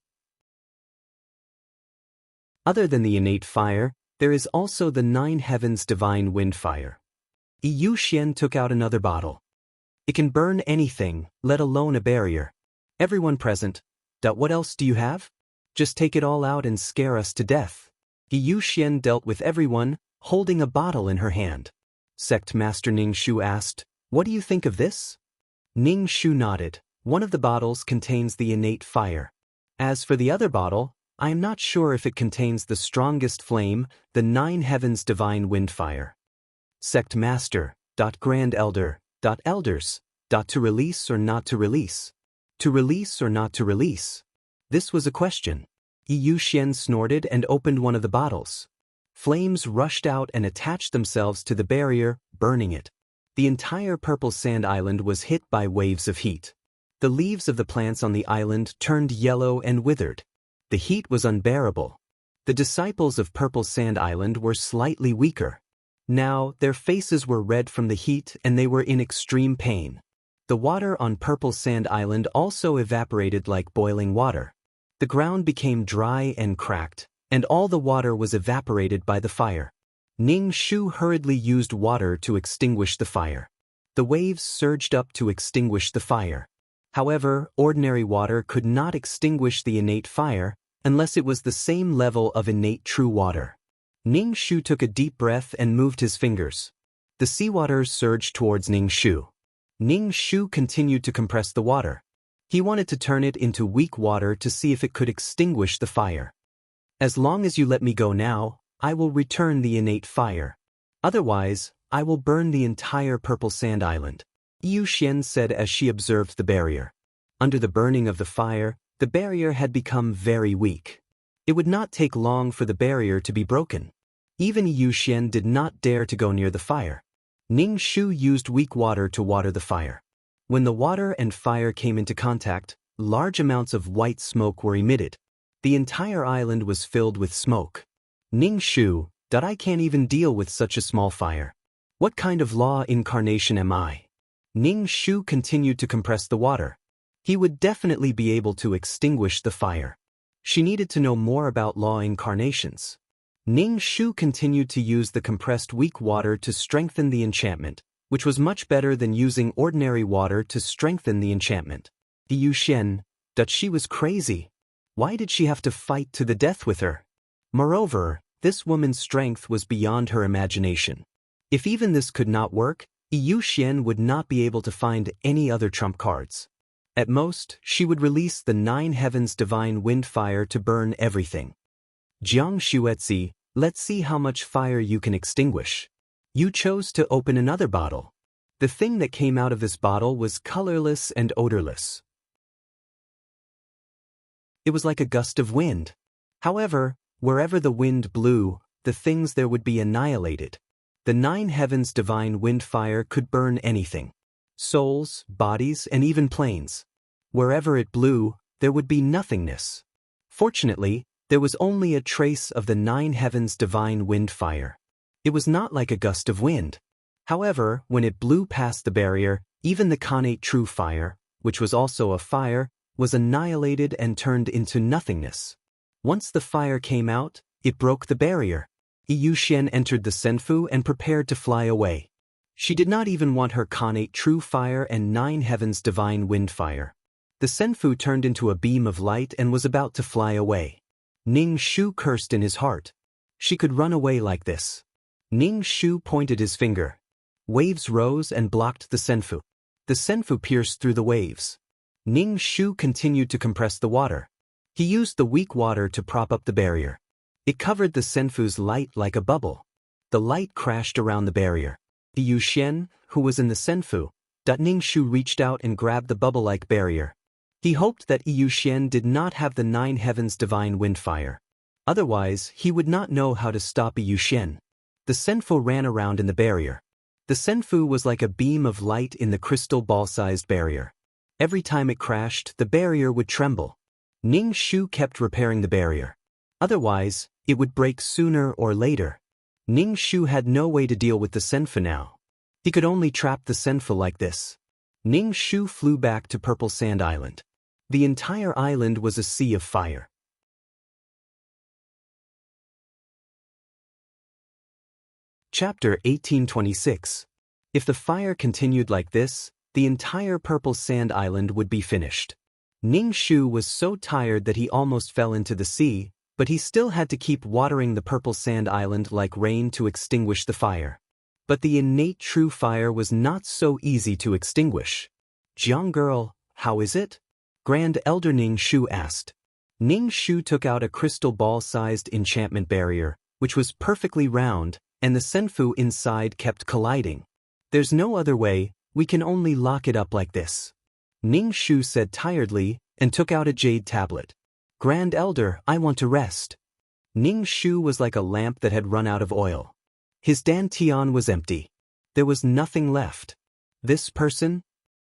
Other than the innate fire, there is also the 9 heavens divine wind fire. Yushen took out another bottle. It can burn anything, let alone a barrier. Everyone present, what else do you have? Just take it all out and scare us to death. Yushen dealt with everyone, holding a bottle in her hand. Sect Master Ning Shu asked, "What do you think of this?" Ning Shu nodded. One of the bottles contains the innate fire. As for the other bottle, I am not sure if it contains the strongest flame, the 9 heavens divine wind fire. Sect Master, Grand Elder, Elders, to release or not to release? To release or not to release? This was a question. Yushen snorted and opened one of the bottles. Flames rushed out and attached themselves to the barrier, burning it. The entire Purple Sand Island was hit by waves of heat. The leaves of the plants on the island turned yellow and withered. The heat was unbearable. The disciples of Purple Sand Island were slightly weaker. Now, their faces were red from the heat and they were in extreme pain. The water on Purple Sand Island also evaporated like boiling water. The ground became dry and cracked, and all the water was evaporated by the fire. Ning Shu hurriedly used water to extinguish the fire. The waves surged up to extinguish the fire. However, ordinary water could not extinguish the innate fire unless it was the same level of innate true water. Ning Shu took a deep breath and moved his fingers. The seawater surged towards Ning Shu. Ning Shu continued to compress the water. He wanted to turn it into weak water to see if it could extinguish the fire. "As long as you let me go now, I will return the innate fire. Otherwise, I will burn the entire Purple Sand Island," Yushen said as she observed the barrier. Under the burning of the fire, the barrier had become very weak. It would not take long for the barrier to be broken. Even Yushen did not dare to go near the fire. Ning Shu used weak water to water the fire. When the water and fire came into contact, large amounts of white smoke were emitted. The entire island was filled with smoke. Ning Shu, I can't even deal with such a small fire. What kind of law incarnation am I? Ning Shu continued to compress the water. He would definitely be able to extinguish the fire. She needed to know more about law incarnations. Ning Shu continued to use the compressed weak water to strengthen the enchantment, which was much better than using ordinary water to strengthen the enchantment. Yushen, she was crazy. Why did she have to fight to the death with her? Moreover, this woman's strength was beyond her imagination. If even this could not work, Yushen would not be able to find any other trump cards. At most, she would release the 9 heavens divine wind fire to burn everything. Jiang Shuetzi, let's see how much fire you can extinguish. You chose to open another bottle. The thing that came out of this bottle was colorless and odorless. It was like a gust of wind. However, wherever the wind blew, the things there would be annihilated. The 9 heavens divine wind fire could burn anything. Souls, bodies, and even planes. Wherever it blew, there would be nothingness. Fortunately, there was only a trace of the 9 heavens divine wind fire. It was not like a gust of wind. However, when it blew past the barrier, even the connate true fire, which was also a fire, was annihilated and turned into nothingness. Once the fire came out, it broke the barrier. Yushen entered the Senfu and prepared to fly away. She did not even want her Khanate true fire and 9 heavens divine wind fire. The Senfu turned into a beam of light and was about to fly away. Ning Shu cursed in his heart. She could run away like this. Ning Shu pointed his finger. Waves rose and blocked the Senfu. The Senfu pierced through the waves. Ning Shu continued to compress the water. He used the weak water to prop up the barrier. It covered the Senfu's light like a bubble. The light crashed around the barrier. Yu Xian, who was in the Senfu, Ning Shu reached out and grabbed the bubble-like barrier. He hoped that Yu Xian did not have the 9 heavens divine wind fire. Otherwise, he would not know how to stop Yu Xian. The Senfu ran around in the barrier. The Senfu was like a beam of light in the crystal ball-sized barrier. Every time it crashed, the barrier would tremble. Ning Shu kept repairing the barrier. Otherwise, it would break sooner or later. Ning Shu had no way to deal with the Senfu now. He could only trap the Senfu like this. Ning Shu flew back to Purple Sand Island. The entire island was a sea of fire. Chapter 1826. If the fire continued like this, the entire Purple Sand Island would be finished. Ning Shu was so tired that he almost fell into the sea, but he still had to keep watering the Purple Sand Island like rain to extinguish the fire. But the innate true fire was not so easy to extinguish. "Jiang girl, how is it?" Grand Elder Ning Shu asked. Ning Shu took out a crystal ball-sized enchantment barrier, which was perfectly round, and the Senfu inside kept colliding. "There's no other way, we can only lock it up like this," Ning Shu said tiredly, and took out a jade tablet. "Grand Elder, I want to rest." Ning Shu was like a lamp that had run out of oil. His dantian was empty. There was nothing left. This person?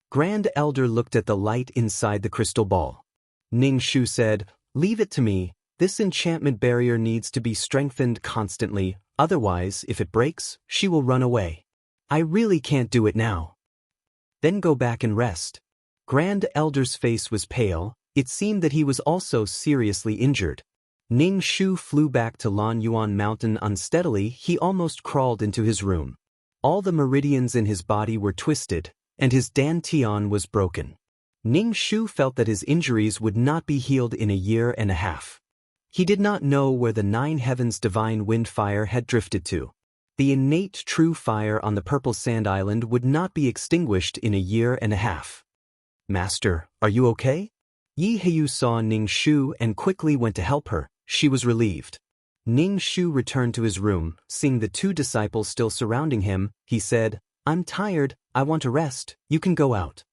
Grand Elder looked at the light inside the crystal ball. Ning Shu said, "Leave it to me. This enchantment barrier needs to be strengthened constantly, otherwise, if it breaks, she will run away. I really can't do it now." "Then go back and rest." Grand Elder's face was pale. It seemed that he was also seriously injured. Ning Shu flew back to Lan Yuan Mountain unsteadily. He almost crawled into his room. All the meridians in his body were twisted, and his dantian was broken. Ning Shu felt that his injuries would not be healed in a year and a half. He did not know where the 9 heavens divine wind fire had drifted to. The innate true fire on the Purple Sand Island would not be extinguished in a year and a half. "Master, are you okay?" Yi Heiyu saw Ning Shu and quickly went to help her. She was relieved. Ning Shu returned to his room. Seeing the 2 disciples still surrounding him, he said, "I'm tired, I want to rest, you can go out."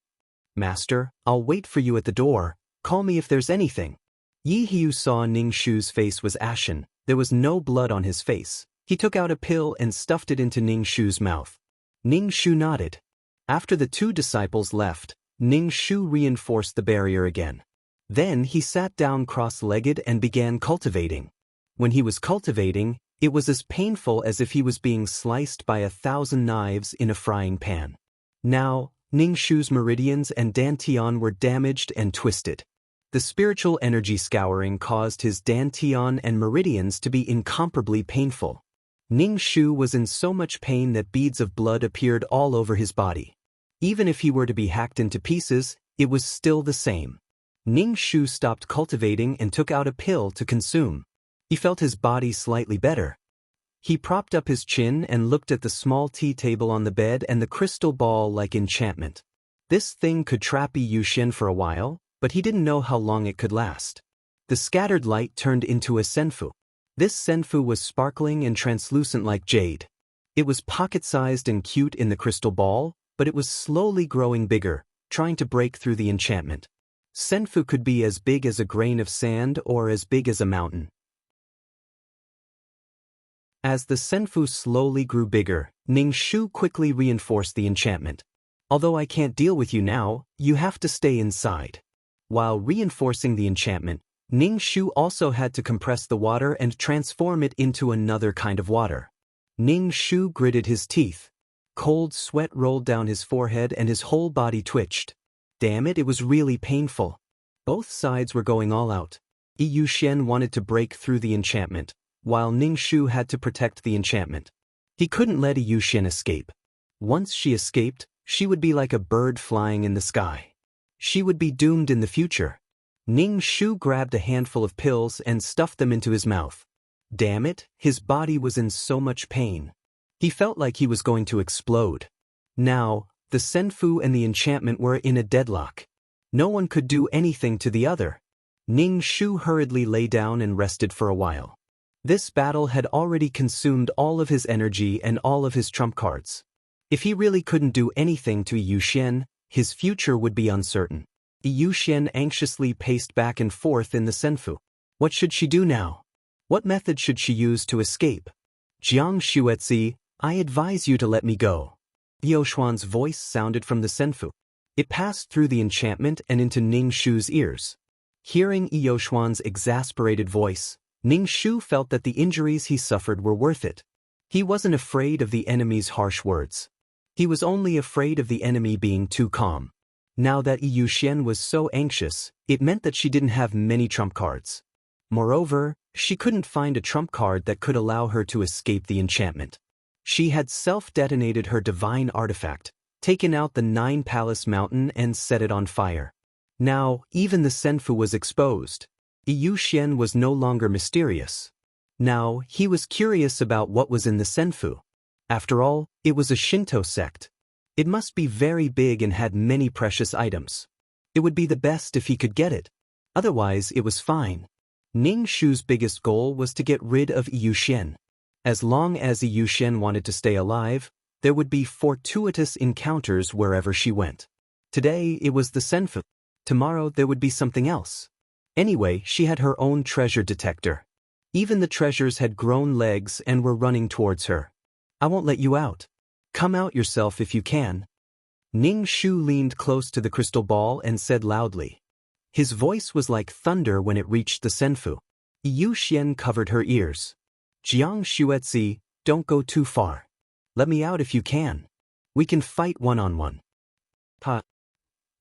"Master, I'll wait for you at the door, call me if there's anything." Yi Heiyu saw Ning Shu's face was ashen. There was no blood on his face. He took out a pill and stuffed it into Ning Shu's mouth. Ning Shu nodded. After the 2 disciples left, Ning Shu reinforced the barrier again. Then he sat down cross-legged and began cultivating. When he was cultivating, it was as painful as if he was being sliced by 1,000 knives in a frying pan. Now, Ning Shu's meridians and dantian were damaged and twisted. The spiritual energy scouring caused his dantian and meridians to be incomparably painful. Ning Shu was in so much pain that beads of blood appeared all over his body. Even if he were to be hacked into pieces, it was still the same. Ning Shu stopped cultivating and took out a pill to consume. He felt his body slightly better. He propped up his chin and looked at the small tea table on the bed and the crystal ball like enchantment. This thing could trap Yu Xian for a while, but he didn't know how long it could last. The scattered light turned into a Senfu. This Senfu was sparkling and translucent like jade. It was pocket-sized and cute in the crystal ball, but it was slowly growing bigger, trying to break through the enchantment. Senfu could be as big as a grain of sand or as big as a mountain. As the Senfu slowly grew bigger, Ning Shu quickly reinforced the enchantment. "Although I can't deal with you now, you have to stay inside." While reinforcing the enchantment, Ning Shu also had to compress the water and transform it into another kind of water. Ning Shu gritted his teeth. Cold sweat rolled down his forehead and his whole body twitched. Damn it, it was really painful. Both sides were going all out. Yu Xian wanted to break through the enchantment, while Ning Shu had to protect the enchantment. He couldn't let Yu Xian escape. Once she escaped, she would be like a bird flying in the sky. She would be doomed in the future. Ning Shu grabbed a handful of pills and stuffed them into his mouth. Damn it, his body was in so much pain. He felt like he was going to explode. Now, the Senfu and the enchantment were in a deadlock. No one could do anything to the other. Ning Shu hurriedly lay down and rested for a while. This battle had already consumed all of his energy and all of his trump cards. If he really couldn't do anything to Yu Xian, his future would be uncertain. Yu Xian anxiously paced back and forth in the Senfu. What should she do now? What method should she use to escape? Jiang Xuetzi, I advise you to let me go. Yaoshuan's voice sounded from the Senfu. It passed through the enchantment and into Ning Shu's ears. Hearing Yaoshuan's exasperated voice, Ning Shu felt that the injuries he suffered were worth it. He wasn't afraid of the enemy's harsh words. He was only afraid of the enemy being too calm. Now that Yu Xian was so anxious, it meant that she didn't have many trump cards. Moreover, she couldn't find a trump card that could allow her to escape the enchantment. She had self-detonated her divine artifact, taken out the 9-palace mountain and set it on fire. Now, even the Senfu was exposed. Yu Xian was no longer mysterious. Now, he was curious about what was in the Senfu. After all, it was a Shinto sect. It must be very big and had many precious items. It would be the best if he could get it. Otherwise, it was fine. Ning Shu's biggest goal was to get rid of Yu Xian. As long as Yu Xian wanted to stay alive, there would be fortuitous encounters wherever she went. Today, it was the Senfu. Tomorrow, there would be something else. Anyway, she had her own treasure detector. Even the treasures had grown legs and were running towards her. I won't let you out. Come out yourself if you can. Ning Shu leaned close to the crystal ball and said loudly. His voice was like thunder when it reached the Senfu. Yu Xian covered her ears. Jiang Xuetzi, don't go too far. Let me out if you can. We can fight one-on-one. Ha!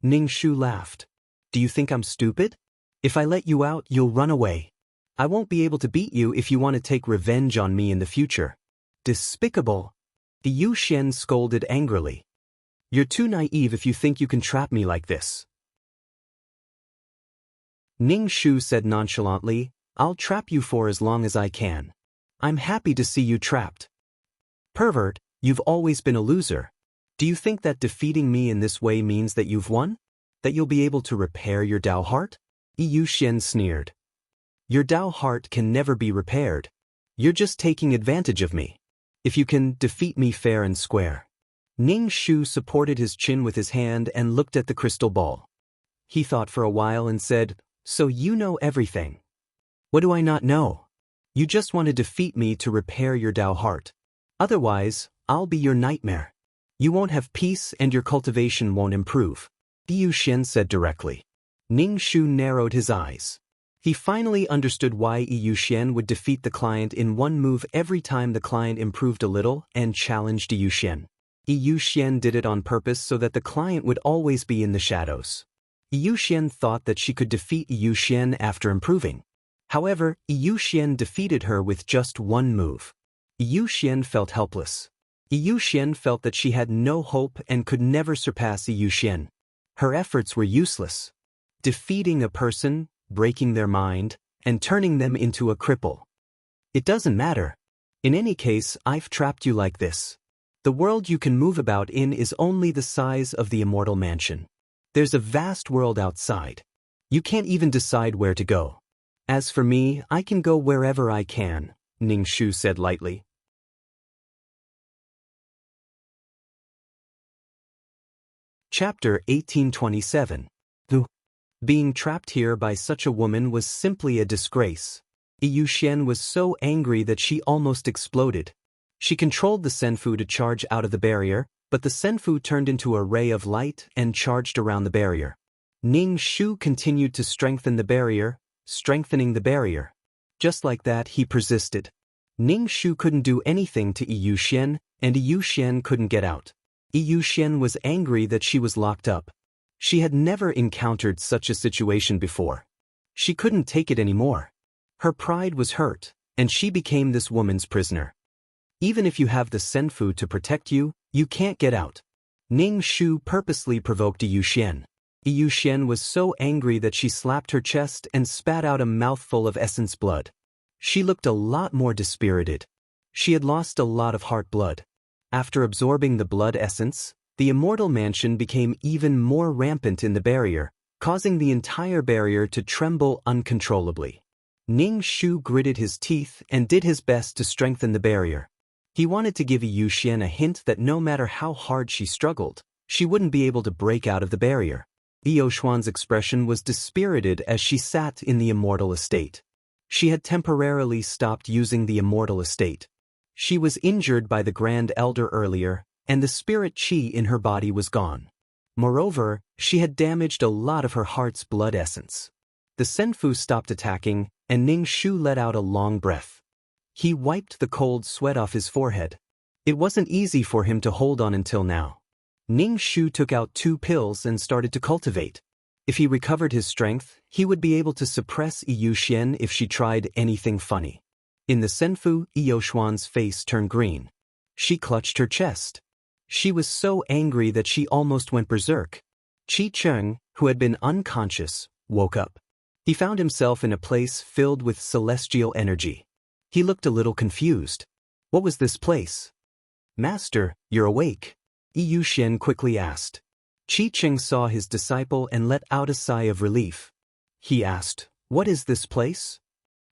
Ning Shu laughed. Do you think I'm stupid? If I let you out, you'll run away. I won't be able to beat you if you want to take revenge on me in the future. Despicable! Yu Xian scolded angrily. You're too naive if you think you can trap me like this. Ning Shu said nonchalantly, I'll trap you for as long as I can. I'm happy to see you trapped. Pervert, you've always been a loser. Do you think that defeating me in this way means that you've won? That you'll be able to repair your Dao heart? Yu Xian sneered. Your Dao heart can never be repaired. You're just taking advantage of me. If you can defeat me fair and square. Ning Shu supported his chin with his hand and looked at the crystal ball. He thought for a while and said, So you know everything. What do I not know? You just want to defeat me to repair your Dao heart. Otherwise, I'll be your nightmare. You won't have peace and your cultivation won't improve. Yu Xian said directly. Ning Shu narrowed his eyes. He finally understood why Yu Xian would defeat the client in one move every time the client improved a little and challenged Yu Xian. Yu Xian did it on purpose so that the client would always be in the shadows. Yu Xian thought that she could defeat Yu Xian after improving. However, Yu Xian defeated her with just one move. Yu Xian felt helpless. Yu Xian felt that she had no hope and could never surpass Yu Xian. Her efforts were useless. Defeating a person, breaking their mind, and turning them into a cripple. It doesn't matter. In any case, I've trapped you like this. The world you can move about in is only the size of the immortal mansion. There's a vast world outside. You can't even decide where to go. As for me, I can go wherever I can, Ning Shu said lightly. Chapter 1827. Being trapped here by such a woman was simply a disgrace. Yu Xian was so angry that she almost exploded. She controlled the Senfu to charge out of the barrier, but the Senfu turned into a ray of light and charged around the barrier. Ning Shu continued to strengthen the barrier, strengthening the barrier. Just like that, he persisted. Ning Shu couldn't do anything to Yu Xian, and Yu Xian couldn't get out. Yu Xian was angry that she was locked up. She had never encountered such a situation before. She couldn't take it anymore. Her pride was hurt, and she became this woman's prisoner. Even if you have the Senfu to protect you, You can't get out. Ning Shu purposely provoked Yu Xian. Yu Xian was so angry that she slapped her chest and spat out a mouthful of essence blood. She looked a lot more dispirited. She had lost a lot of heart blood. After absorbing the blood essence, the immortal mansion became even more rampant in the barrier, causing the entire barrier to tremble uncontrollably. Ning Shu gritted his teeth and did his best to strengthen the barrier. He wanted to give Yu Xian a hint that no matter how hard she struggled, she wouldn't be able to break out of the barrier. Yu Xuan's expression was dispirited as she sat in the immortal estate. She had temporarily stopped using the immortal estate. She was injured by the Grand Elder earlier, and the spirit qi in her body was gone. Moreover, she had damaged a lot of her heart's blood essence. The Senfu stopped attacking, and Ning Shu let out a long breath. He wiped the cold sweat off his forehead. It wasn't easy for him to hold on until now. Ning Shu took out 2 pills and started to cultivate. If he recovered his strength, he would be able to suppress Yu Xian if she tried anything funny. In the Senfu, Yu Xuan's face turned green. She clutched her chest. She was so angry that she almost went berserk. Qi Cheng, who had been unconscious, woke up. He found himself in a place filled with celestial energy. He looked a little confused. What was this place? Master, you're awake? Yu Xian quickly asked. Qi Cheng saw his disciple and let out a sigh of relief. He asked, what is this place?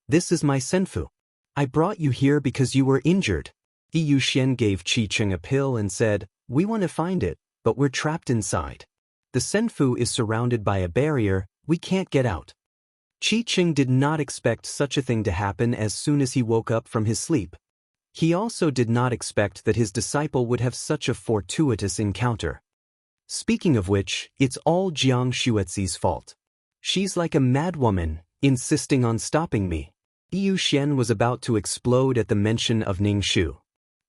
This is my Senfu. I brought you here because you were injured. Yu Xian gave Qi Cheng a pill and said, we want to find it, but we're trapped inside. The Senfu is surrounded by a barrier, we can't get out. Qi Cheng did not expect such a thing to happen as soon as he woke up from his sleep. He also did not expect that his disciple would have such a fortuitous encounter. Speaking of which, it's all Jiang Xuezi's fault. She's like a madwoman, insisting on stopping me. Yu Xian was about to explode at the mention of Ning Shu.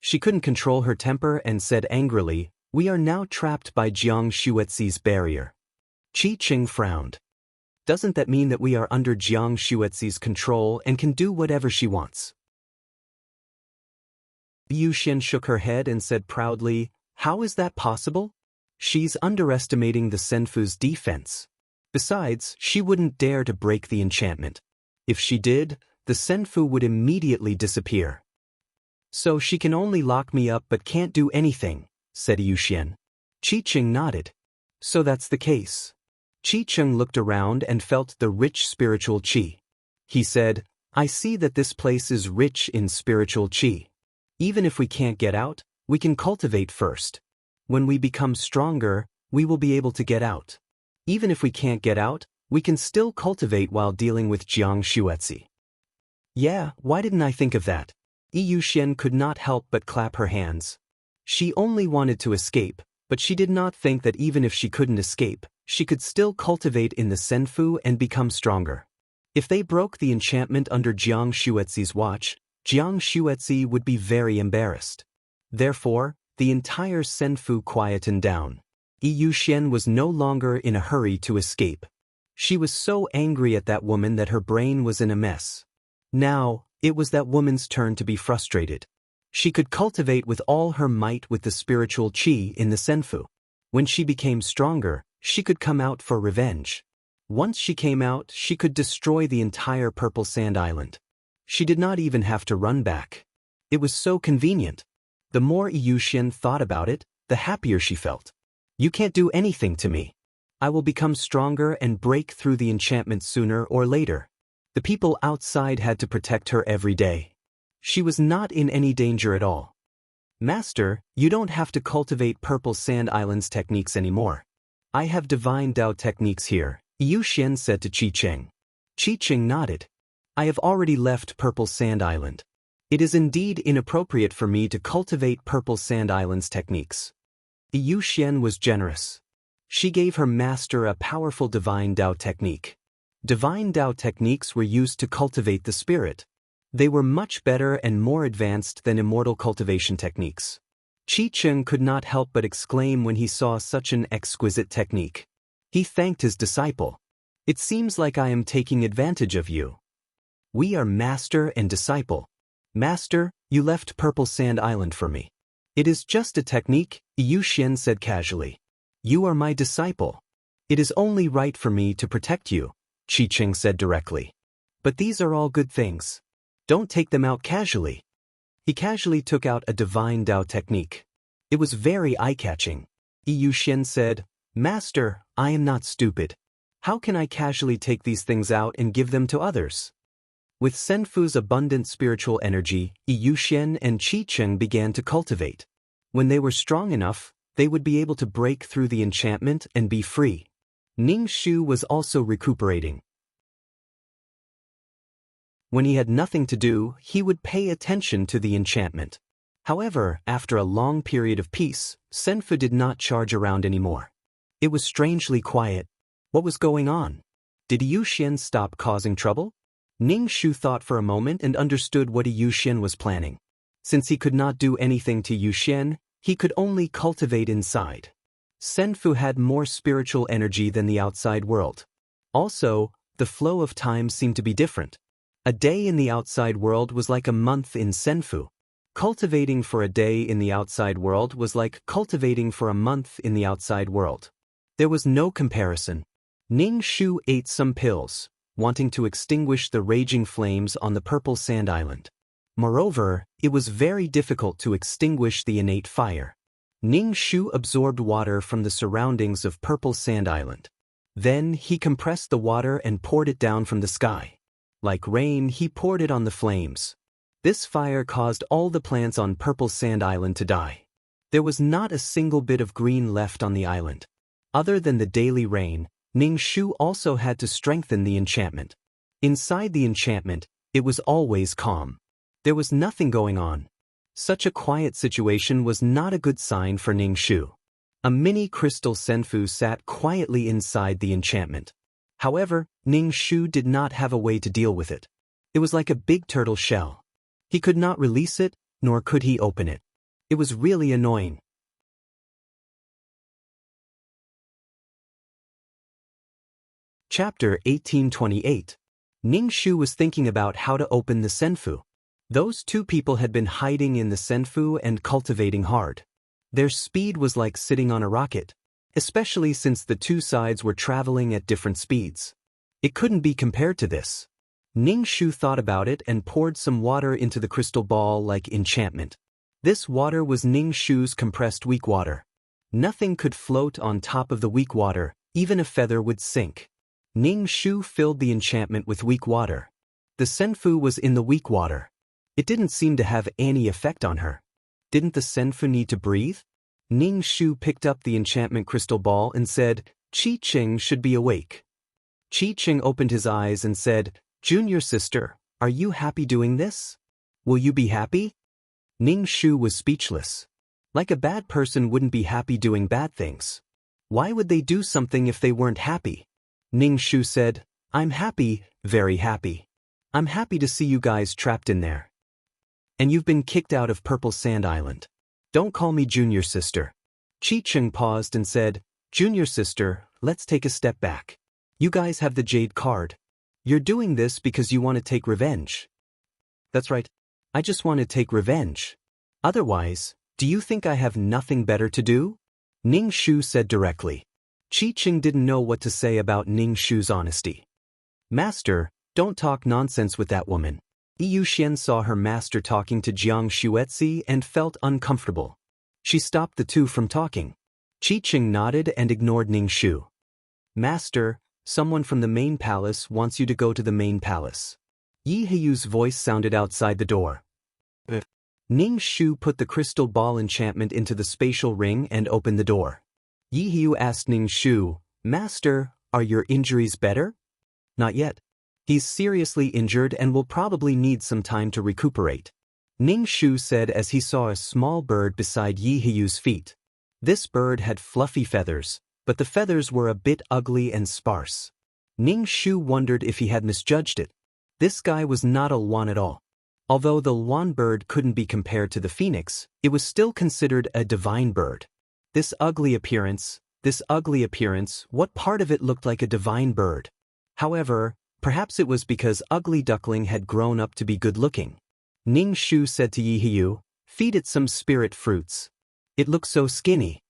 She couldn't control her temper and said angrily, we are now trapped by Jiang Xuezi's barrier. Qi Cheng frowned. Doesn't that mean that we are under Jiang Xuezi's control and can do whatever she wants? Yu Xian shook her head and said proudly, how is that possible? She's underestimating the Senfu's defense. Besides, she wouldn't dare to break the enchantment. If she did, the Senfu would immediately disappear. So she can only lock me up but can't do anything, said Yu Xian. Qi Cheng nodded. So that's the case. Qi Cheng looked around and felt the rich spiritual qi. He said, I see that this place is rich in spiritual qi. Even if we can't get out, we can cultivate first. When we become stronger, we will be able to get out. Even if we can't get out, we can still cultivate while dealing with Jiang Xuezi. Yeah, why didn't I think of that? Yu Xian could not help but clap her hands. She only wanted to escape, but she did not think that even if she couldn't escape, she could still cultivate in the Senfu and become stronger. If they broke the enchantment under Jiang Xuezi's watch, Jiang Xuezi would be very embarrassed. Therefore, the entire Senfu quietened down. Yu Xian was no longer in a hurry to escape. She was so angry at that woman that her brain was in a mess. Now, it was that woman's turn to be frustrated. She could cultivate with all her might with the spiritual qi in the Senfu. When she became stronger, she could come out for revenge. Once she came out, she could destroy the entire Purple Sand Island. She did not even have to run back. It was so convenient. The more Yu Xian thought about it, the happier she felt. You can't do anything to me. I will become stronger and break through the enchantment sooner or later. The people outside had to protect her every day. She was not in any danger at all. Master, you don't have to cultivate Purple Sand Island's techniques anymore. I have divine Dao techniques here, Yu Xian said to Qi Cheng. Qi Cheng nodded. I have already left Purple Sand Island. It is indeed inappropriate for me to cultivate Purple Sand Island's techniques. Yu Xian was generous. She gave her master a powerful divine Dao technique. Divine Dao techniques were used to cultivate the spirit. They were much better and more advanced than immortal cultivation techniques. Qi Cheng could not help but exclaim when he saw such an exquisite technique. He thanked his disciple. It seems like I am taking advantage of you. We are master and disciple. Master, you left Purple Sand Island for me. It is just a technique, Yu Xian said casually. You are my disciple. It is only right for me to protect you, Qi Qing said directly. But these are all good things. Don't take them out casually. He casually took out a divine Dao technique. It was very eye-catching. Yu Xian said, Master, I am not stupid. How can I casually take these things out and give them to others? With Senfu's abundant spiritual energy, Yu Xian and Qi Qing began to cultivate. When they were strong enough, they would be able to break through the enchantment and be free. Ning Shu was also recuperating. When he had nothing to do, he would pay attention to the enchantment. However, after a long period of peace, Senfu did not charge around anymore. It was strangely quiet. What was going on? Did Yu Xian stop causing trouble? Ning Shu thought for a moment and understood what Yu Xian was planning. Since he could not do anything to Yu Xian, he could only cultivate inside. Senfu had more spiritual energy than the outside world. Also, the flow of time seemed to be different. A day in the outside world was like a month in Senfu. Cultivating for a day in the outside world was like cultivating for a month in the outside world. There was no comparison. Ning Shu ate some pills, wanting to extinguish the raging flames on the Purple Sand Island. Moreover, it was very difficult to extinguish the innate fire. Ning Shu absorbed water from the surroundings of Purple Sand Island. Then he compressed the water and poured it down from the sky. Like rain, he poured it on the flames. This fire caused all the plants on Purple Sand Island to die. There was not a single bit of green left on the island. Other than the daily rain, Ning Shu also had to strengthen the enchantment. Inside the enchantment, it was always calm. There was nothing going on. Such a quiet situation was not a good sign for Ning Shu. A mini crystal Senfu sat quietly inside the enchantment. However, Ning Shu did not have a way to deal with it. It was like a big turtle shell. He could not release it, nor could he open it. It was really annoying. Chapter 1828. Ning Shu was thinking about how to open the Senfu. Those two people had been hiding in the Senfu and cultivating hard. Their speed was like sitting on a rocket, especially since the two sides were traveling at different speeds. It couldn't be compared to this. Ning Shu thought about it and poured some water into the crystal ball like enchantment. This water was Ning Shu's compressed weak water. Nothing could float on top of the weak water, even a feather would sink. Ning Shu filled the enchantment with weak water. The Senfu was in the weak water. It didn't seem to have any effect on her. Didn't the Senfu need to breathe? Ning Shu picked up the enchantment crystal ball and said, Qi Qing should be awake. Qi Qing opened his eyes and said, Junior sister, are you happy doing this? Will you be happy? Ning Shu was speechless. Like a bad person wouldn't be happy doing bad things. Why would they do something if they weren't happy? Ning Shu said, I'm happy, very happy. I'm happy to see you guys trapped in there. And you've been kicked out of Purple Sand Island. Don't call me junior sister. Qi Qing paused and said, Junior sister, let's take a step back. You guys have the Jade card. You're doing this because you want to take revenge. That's right. I just want to take revenge. Otherwise, do you think I have nothing better to do? Ning Shu said directly. Qi Qing didn't know what to say about Ning Shu's honesty. Master, don't talk nonsense with that woman. Yu Xian saw her master talking to Jiang Xuetzi and felt uncomfortable. She stopped the two from talking. Qi Qing nodded and ignored Ning Shu. Master, someone from the main palace wants you to go to the main palace. Yi Heyu's voice sounded outside the door. Ning Shu put the crystal ball enchantment into the spatial ring and opened the door. Yi Heyu asked Ning Shu, Master, are your injuries better? Not yet. He's seriously injured and will probably need some time to recuperate. Ning Shu said as he saw a small bird beside Yi Heyu's feet. This bird had fluffy feathers, but the feathers were a bit ugly and sparse. Ning Shu wondered if he had misjudged it. This guy was not a Luan at all. Although the Luan bird couldn't be compared to the phoenix, it was still considered a divine bird. This ugly appearance, what part of it looked like a divine bird? However, perhaps it was because Ugly Duckling had grown up to be good-looking. Ning Shu said to Yi Heyu, Feed it some spirit fruits. It looks so skinny.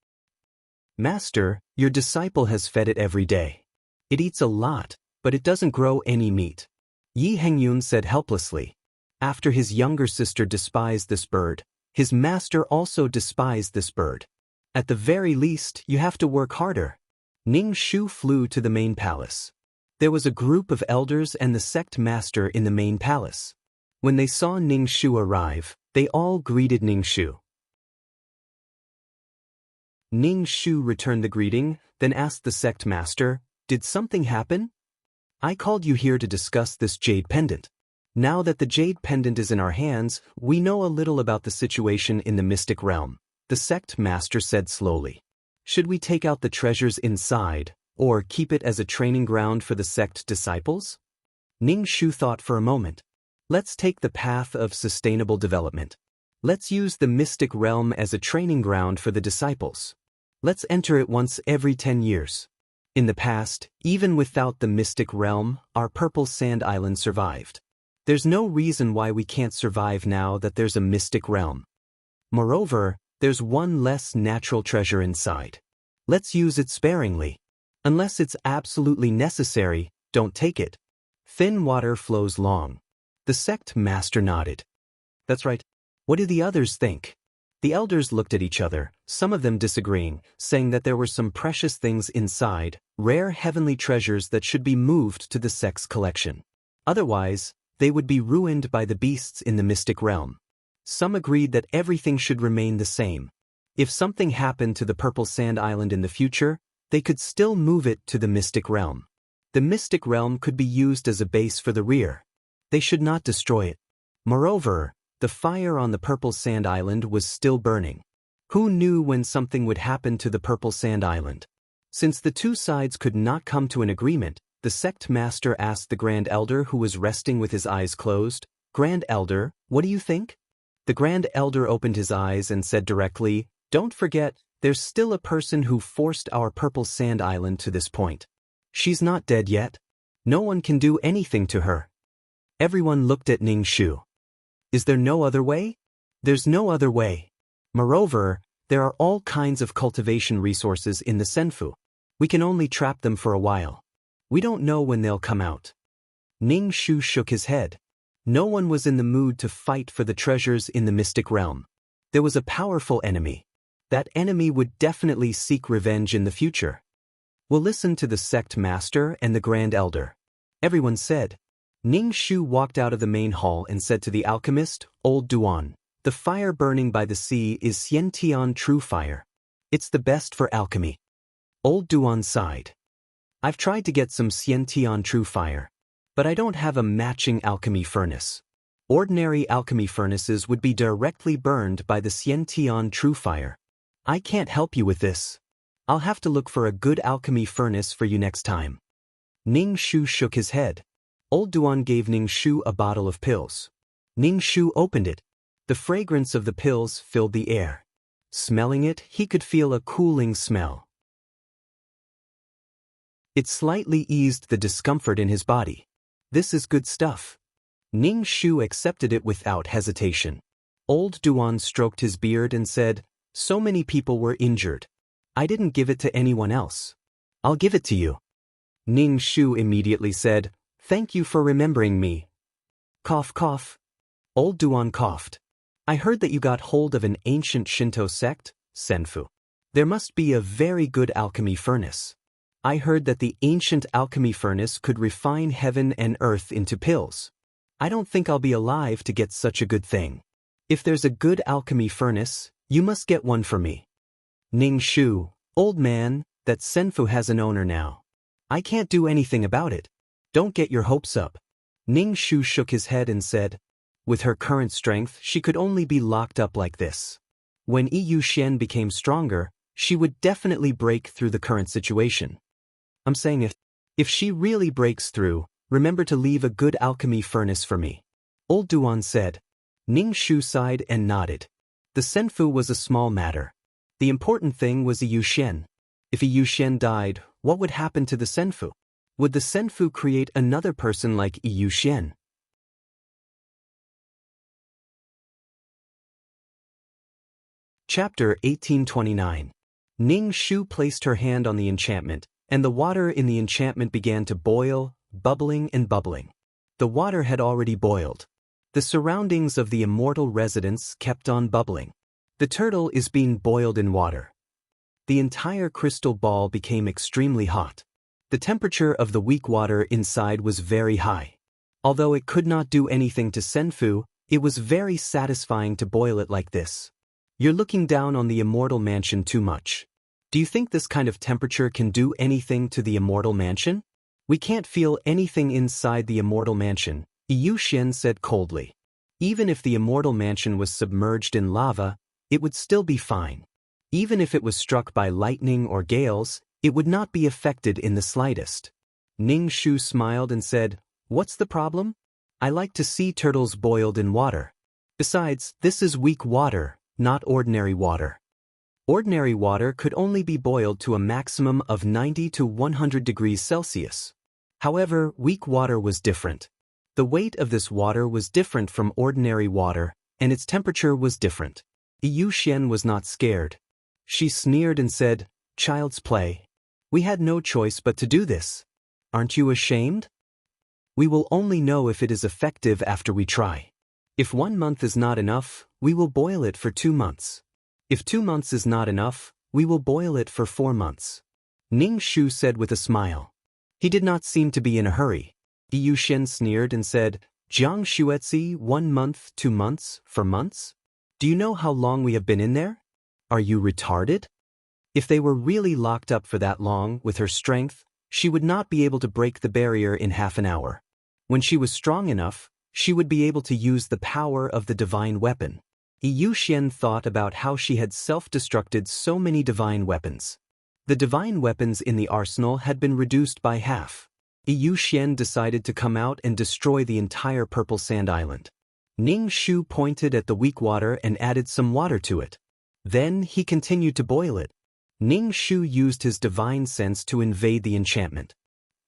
Master, your disciple has fed it every day. It eats a lot, but it doesn't grow any meat. Yi Hengyun said helplessly. After his younger sister despised this bird, his master also despised this bird. At the very least, you have to work harder. Ning Shu flew to the main palace. There was a group of elders and the sect master in the main palace. When they saw Ning Shu arrive, they all greeted Ning Shu. Ning Shu returned the greeting, then asked the sect master, "Did something happen? I called you here to discuss this jade pendant. Now that the jade pendant is in our hands, we know a little about the situation in the mystic realm," the sect master said slowly. "Should we take out the treasures inside, or keep it as a training ground for the sect disciples?" Ning Shu thought for a moment. "Let's take the path of sustainable development. Let's use the mystic realm as a training ground for the disciples. Let's enter it once every 10 years. In the past, even without the mystic realm, our Purple Sand Island survived. There's no reason why we can't survive now that there's a mystic realm. Moreover, there's one less natural treasure inside. Let's use it sparingly. Unless it's absolutely necessary, don't take it. Thin water flows long." The sect master nodded. "That's right. What do the others think?" The elders looked at each other, some of them disagreeing, saying that there were some precious things inside, rare heavenly treasures that should be moved to the sect's collection. Otherwise, they would be ruined by the beasts in the mystic realm. Some agreed that everything should remain the same. If something happened to the Purple Sand Island in the future, they could still move it to the mystic realm. The mystic realm could be used as a base for the rear. They should not destroy it. Moreover, the fire on the Purple Sand Island was still burning. Who knew when something would happen to the Purple Sand Island? Since the two sides could not come to an agreement, the sect master asked the Grand Elder, who was resting with his eyes closed, "Grand Elder, what do you think?" The Grand Elder opened his eyes and said directly, "Don't forget, there's still a person who forced our Purple Sand Island to this point. She's not dead yet. No one can do anything to her." Everyone looked at Ning Shu. "Is there no other way?" "There's no other way. Moreover, there are all kinds of cultivation resources in the Senfu. We can only trap them for a while. We don't know when they'll come out." Ning Shu shook his head. No one was in the mood to fight for the treasures in the mystic realm. There was a powerful enemy. That enemy would definitely seek revenge in the future. "We'll listen to the sect master and the Grand Elder," everyone said. Ning Shu walked out of the main hall and said to the alchemist, "Old Duan, the fire burning by the sea is Xiantian true fire. It's the best for alchemy." Old Duan sighed. "I've tried to get some Xiantian true fire, but I don't have a matching alchemy furnace. Ordinary alchemy furnaces would be directly burned by the Xiantian true fire. I can't help you with this. I'll have to look for a good alchemy furnace for you next time." Ning Shu shook his head. Old Duan gave Ning Shu a bottle of pills. Ning Shu opened it. The fragrance of the pills filled the air. Smelling it, he could feel a cooling smell. It slightly eased the discomfort in his body. "This is good stuff." Ning Shu accepted it without hesitation. Old Duan stroked his beard and said, "So many people were injured. I didn't give it to anyone else. I'll give it to you." Ning Shu immediately said, "Thank you for remembering me." Cough, cough. Old Duan coughed. "I heard that you got hold of an ancient Shinto sect, Senfu. There must be a very good alchemy furnace. I heard that the ancient alchemy furnace could refine heaven and earth into pills. I don't think I'll be alive to get such a good thing. If there's a good alchemy furnace, you must get one for me." Ning Shu, "Old man, that Senfu has an owner now. I can't do anything about it. Don't get your hopes up." Ning Shu shook his head and said, "With her current strength, she could only be locked up like this. When Yu Xian became stronger, she would definitely break through the current situation. I'm saying if she really breaks through, remember to leave a good alchemy furnace for me." Old Duan said. Ning Shu sighed and nodded. The Senfu was a small matter. The important thing was Yu Xian. If Yu Xian died, what would happen to the Senfu? Would the Senfu create another person like Yu Xian? Chapter 1829. Ning Shu placed her hand on the enchantment, and the water in the enchantment began to boil, bubbling and bubbling. The water had already boiled. The surroundings of the immortal residence kept on bubbling. The turtle is being boiled in water. The entire crystal ball became extremely hot. The temperature of the weak water inside was very high. Although it could not do anything to Senfu, it was very satisfying to boil it like this. You're looking down on the immortal mansion too much. Do you think this kind of temperature can do anything to the immortal mansion? We can't feel anything inside the immortal mansion, Yu Xian said coldly. Even if the immortal mansion was submerged in lava, it would still be fine. Even if it was struck by lightning or gales, it would not be affected in the slightest. Ning Shu smiled and said, "What's the problem? I like to see turtles boiled in water. Besides, this is weak water, not ordinary water. Ordinary water could only be boiled to a maximum of 90 to 100 degrees Celsius. However, weak water was different. The weight of this water was different from ordinary water, and its temperature was different." Yu Xian was not scared. She sneered and said, "Child's play. We had no choice but to do this. Aren't you ashamed? We will only know if it is effective after we try. If 1 month is not enough, we will boil it for 2 months. If 2 months is not enough, we will boil it for 4 months." Ning Shu said with a smile. He did not seem to be in a hurry. Yu Xian sneered and said, "Jiang Shuetzi, 1 month, 2 months, for months? Do you know how long we have been in there? Are you retarded?" If they were really locked up for that long, with her strength, she would not be able to break the barrier in half an hour. When she was strong enough, she would be able to use the power of the divine weapon. Yu Xian thought about how she had self-destructed so many divine weapons. The divine weapons in the arsenal had been reduced by half. Yu Xian decided to come out and destroy the entire Purple Sand Island. Ning Shu pointed at the weak water and added some water to it. Then he continued to boil it. Ning Shu used his divine sense to invade the enchantment.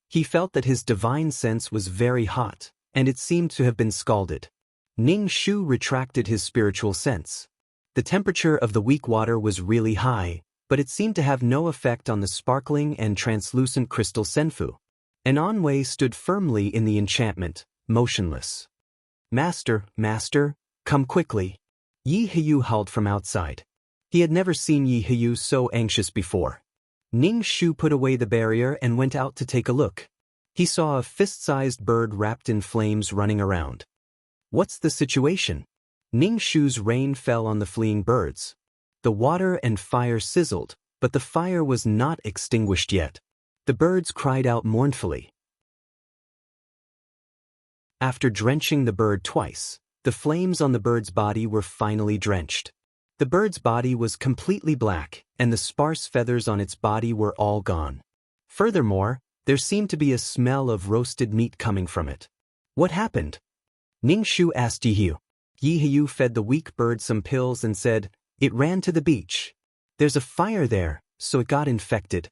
He felt that his divine sense was very hot, and it seemed to have been scalded. Ning Shu retracted his spiritual sense. The temperature of the weak water was really high, but it seemed to have no effect on the sparkling and translucent crystal Senfu. An Anwei stood firmly in the enchantment, motionless. "Master, master, come quickly." Yi Heyu howled from outside. He had never seen Yi Heyu so anxious before. Ning Shu put away the barrier and went out to take a look. He saw a fist-sized bird wrapped in flames running around. What's the situation? Ning Shu's rain fell on the fleeing birds. The water and fire sizzled, but the fire was not extinguished yet. The birds cried out mournfully. After drenching the bird twice, the flames on the bird's body were finally drenched. The bird's body was completely black, and the sparse feathers on its body were all gone. Furthermore, there seemed to be a smell of roasted meat coming from it. What happened? Ning Shu asked Yi Heyu. Yi Heyu fed the weak bird some pills and said, "It ran to the beach. There's a fire there, so it got infected."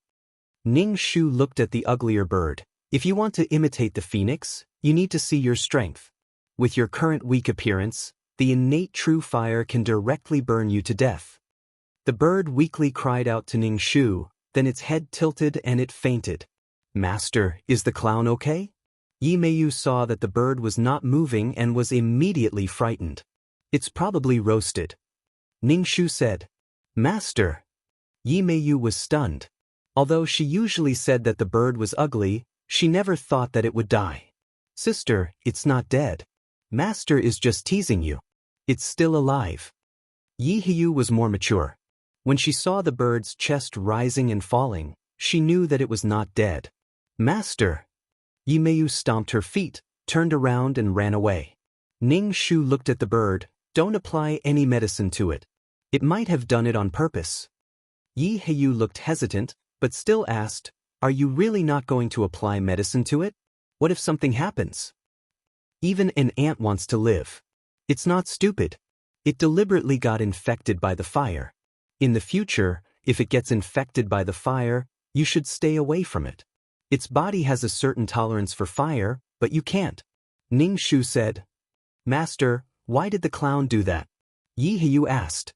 Ning Shu looked at the uglier bird. "If you want to imitate the phoenix, you need to see your strength. With your current weak appearance, the innate true fire can directly burn you to death." The bird weakly cried out to Ning Shu, then its head tilted and it fainted. "Master, is the clown okay?" Yi Meiyu saw that the bird was not moving and was immediately frightened. "It's probably roasted," Ning Shu said. "Master!" Yi Meiyu was stunned. Although she usually said that the bird was ugly, she never thought that it would die. "Sister, it's not dead. Master is just teasing you. It's still alive." Yi Heyu was more mature. When she saw the bird's chest rising and falling, she knew that it was not dead. "Master!" Yi Meiyu stomped her feet, turned around and ran away. Ning Shu looked at the bird. "Don't apply any medicine to it. It might have done it on purpose." Yi Heyu looked hesitant, but still asked, "Are you really not going to apply medicine to it? What if something happens? Even an ant wants to live. It's not stupid. It deliberately got infected by the fire. In the future, if it gets infected by the fire, you should stay away from it. Its body has a certain tolerance for fire, but you can't." Ning Shu said. "Master, why did the clown do that?" Yi Heyu asked.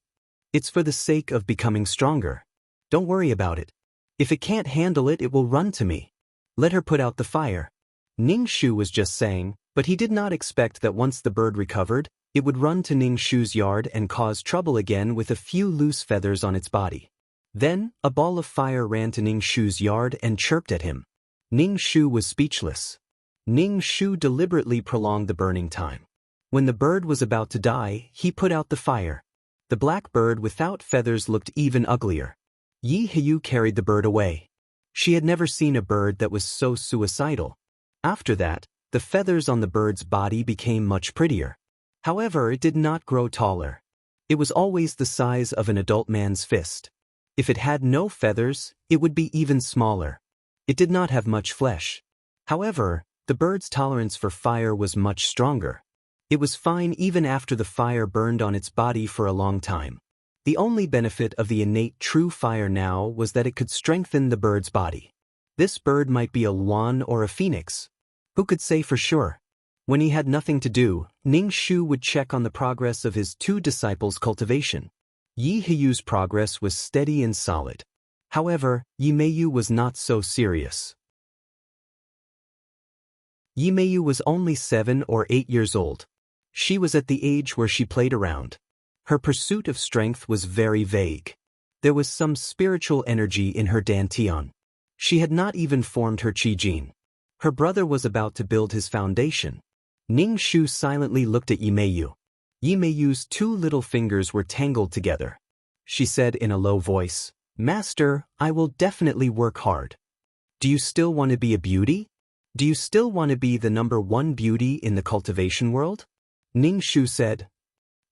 It's for the sake of becoming stronger. Don't worry about it. If it can't handle it, it will run to me. Let her put out the fire. Ning Shu was just saying, but he did not expect that once the bird recovered, it would run to Ning Shu's yard and cause trouble again with a few loose feathers on its body. Then, a ball of fire ran to Ning Shu's yard and chirped at him. Ning Shu was speechless. Ning Shu deliberately prolonged the burning time. When the bird was about to die, he put out the fire. The black bird without feathers looked even uglier. Yi Hiyu carried the bird away. She had never seen a bird that was so suicidal. After that, the feathers on the bird's body became much prettier. However, it did not grow taller. It was always the size of an adult man's fist. If it had no feathers, it would be even smaller. It did not have much flesh. However, the bird's tolerance for fire was much stronger. It was fine even after the fire burned on its body for a long time. The only benefit of the innate true fire now was that it could strengthen the bird's body. This bird might be a swan or a phoenix. Who could say for sure? When he had nothing to do, Ning Shu would check on the progress of his two disciples' cultivation. Yi Hiyu's progress was steady and solid. However, Yi Meiyu was not so serious. Yi Meiyu was only 7 or 8 years old. She was at the age where she played around. Her pursuit of strength was very vague. There was some spiritual energy in her dantian. She had not even formed her qi jin. Her brother was about to build his foundation. Ning Shu silently looked at Yi Meiyu. Yi Meiyu's 2 little fingers were tangled together. She said in a low voice, "Master, I will definitely work hard." "Do you still want to be a beauty? Do you still want to be the #1 beauty in the cultivation world?" Ning Shu said,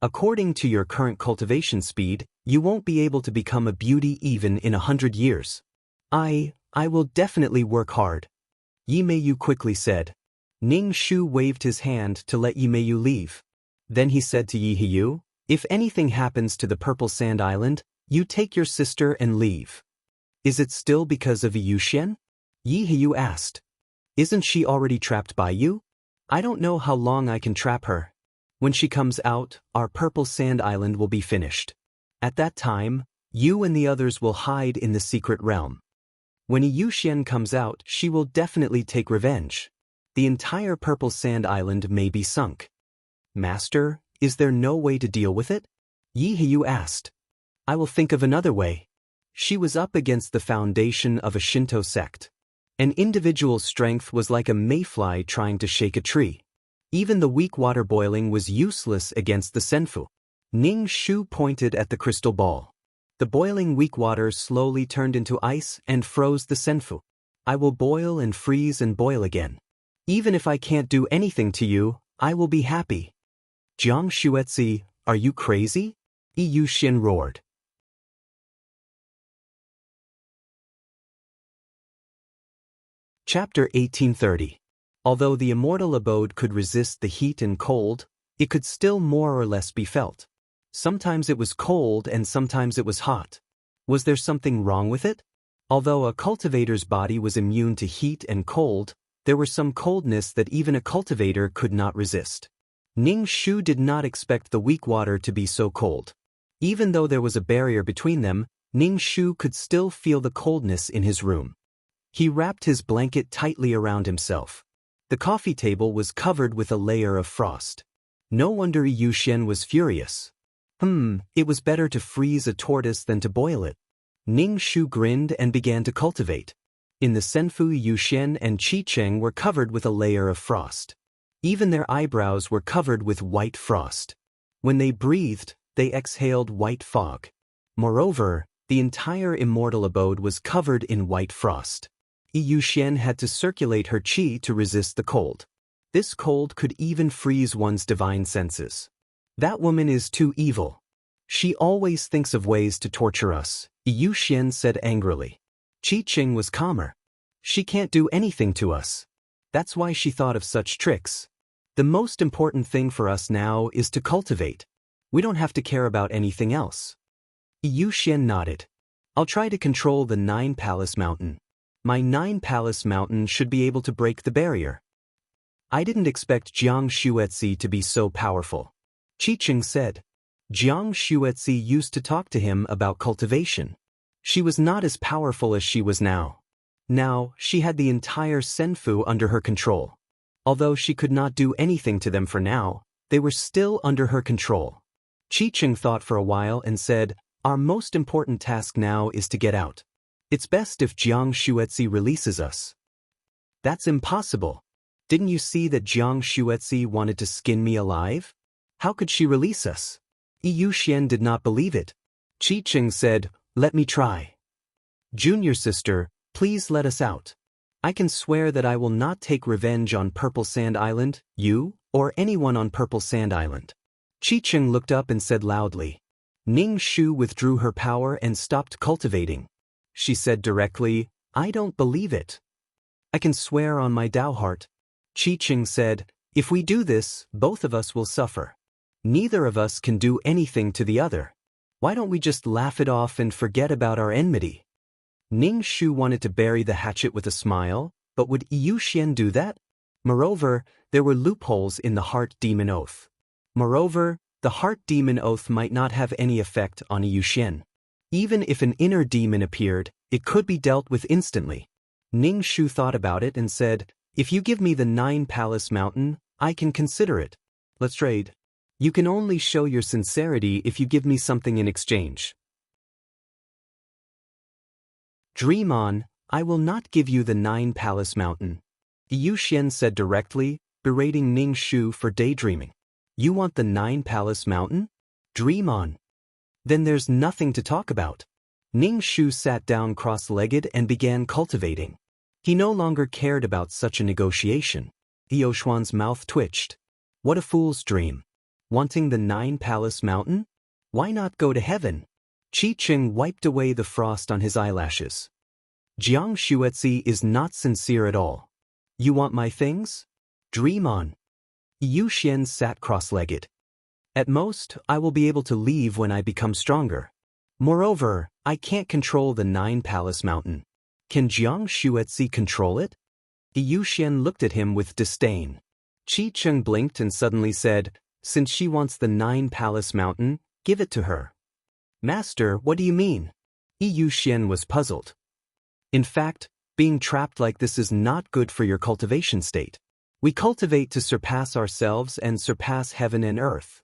"According to your current cultivation speed, you won't be able to become a beauty even in 100 years. I will definitely work hard." Yi Meiyu quickly said. Ning Shu waved his hand to let Yi Meiyu leave. Then he said to Yi Hiyu, "If anything happens to the Purple Sand Island, you take your sister and leave." "Is it still because of Yushen?" Yi Hiyu asked. "Isn't she already trapped by you?" "I don't know how long I can trap her. When she comes out, our Purple Sand Island will be finished. At that time, you and the others will hide in the secret realm. When Yushen comes out, she will definitely take revenge. The entire Purple Sand Island may be sunk." "Master, is there no way to deal with it?" Yi Hiyu asked. "I will think of another way." She was up against the foundation of a Shinto sect. An individual's strength was like a mayfly trying to shake a tree. Even the weak water boiling was useless against the senfu. Ning Shu pointed at the crystal ball. The boiling weak water slowly turned into ice and froze the senfu. "I will boil and freeze and boil again. Even if I can't do anything to you, I will be happy." "Jiang Shuetzi, are you crazy?" Yushin roared. Chapter 1830. Although the immortal abode could resist the heat and cold, it could still more or less be felt. Sometimes it was cold and sometimes it was hot. Was there something wrong with it? Although a cultivator's body was immune to heat and cold, there was some coldness that even a cultivator could not resist. Ning Shu did not expect the weak water to be so cold. Even though there was a barrier between them, Ning Shu could still feel the coldness in his room. He wrapped his blanket tightly around himself. The coffee table was covered with a layer of frost. No wonder Yushen was furious. It was better to freeze a tortoise than to boil it. Ning Shu grinned and began to cultivate. In the senfu, Yushen and Qicheng were covered with a layer of frost. Even their eyebrows were covered with white frost. When they breathed, they exhaled white fog. Moreover, the entire immortal abode was covered in white frost. Yushen had to circulate her qi to resist the cold. This cold could even freeze one's divine senses. "That woman is too evil. She always thinks of ways to torture us," Yushen said angrily. Qicheng was calmer. "She can't do anything to us. That's why she thought of such tricks. The most important thing for us now is to cultivate. We don't have to care about anything else." Yushen nodded. "I'll try to control the 9-Palace Mountain. My 9-Palace Mountain should be able to break the barrier." "I didn't expect Jiang Shuetzi to be so powerful," Qicheng said. Jiang Xuetzi used to talk to him about cultivation. She was not as powerful as she was now. Now, she had the entire Senfu under her control. Although she could not do anything to them for now, they were still under her control. Qiqing thought for a while and said, "Our most important task now is to get out. It's best if Jiang Xuetzi releases us." "That's impossible. Didn't you see that Jiang Xuetzi wanted to skin me alive? How could she release us?" Yu Xian did not believe it. Qiqing said, "Let me try. Junior sister, please let us out. I can swear that I will not take revenge on Purple Sand Island, you, or anyone on Purple Sand Island." Qiqing looked up and said loudly. Ning Shu withdrew her power and stopped cultivating. She said directly, "I don't believe it. I can swear on my Tao heart." Qiqing said, "If we do this, both of us will suffer. Neither of us can do anything to the other. Why don't we just laugh it off and forget about our enmity?" Ning Shu wanted to bury the hatchet with a smile, but would Yu Xian do that? Moreover, there were loopholes in the Heart Demon Oath. Moreover, the Heart Demon Oath might not have any effect on Yu Xian. Even if an inner demon appeared, it could be dealt with instantly. Ning Shu thought about it and said, "If you give me the 9 Palace Mountain, I can consider it. Let's trade. You can only show your sincerity if you give me something in exchange." "Dream on, I will not give you the 9 Palace Mountain," Yu Xian said directly, berating Ning Shu for daydreaming. "You want the 9 Palace Mountain? Dream on. Then there's nothing to talk about." Ning Shu sat down cross-legged and began cultivating. He no longer cared about such a negotiation. Yu Xuan's mouth twitched. What a fool's dream. Wanting the 9 Palace Mountain? Why not go to heaven? Qiqing wiped away the frost on his eyelashes. Jiang Xuetzi is not sincere at all. "You want my things? Dream on." Yu Xian sat cross-legged. "At most, I will be able to leave when I become stronger. Moreover, I can't control the 9 Palace Mountain. Can Jiang Xuetzi control it?" Yu Xian looked at him with disdain. Qiqing blinked and suddenly said, "Since she wants the 9 Palace Mountain, give it to her." "Master, what do you mean?" Yu Xian was puzzled. "In fact, being trapped like this is not good for your cultivation state. We cultivate to surpass ourselves and surpass heaven and earth.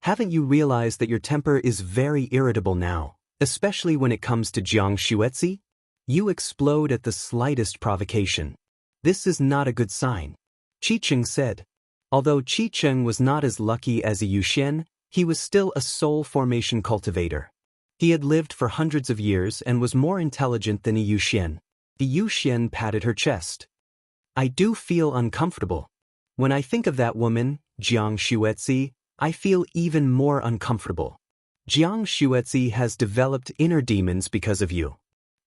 Haven't you realized that your temper is very irritable now, especially when it comes to Jiang Xuetzi? You explode at the slightest provocation. This is not a good sign," Qiqing said. Although Qiqing was not as lucky as Yu Xian, he was still a soul formation cultivator. He had lived for hundreds of years and was more intelligent than Yu Xian. Yu Xian patted her chest. "I do feel uncomfortable. When I think of that woman, Jiang Xuetzi, I feel even more uncomfortable. Jiang Xuetzi has developed inner demons because of you.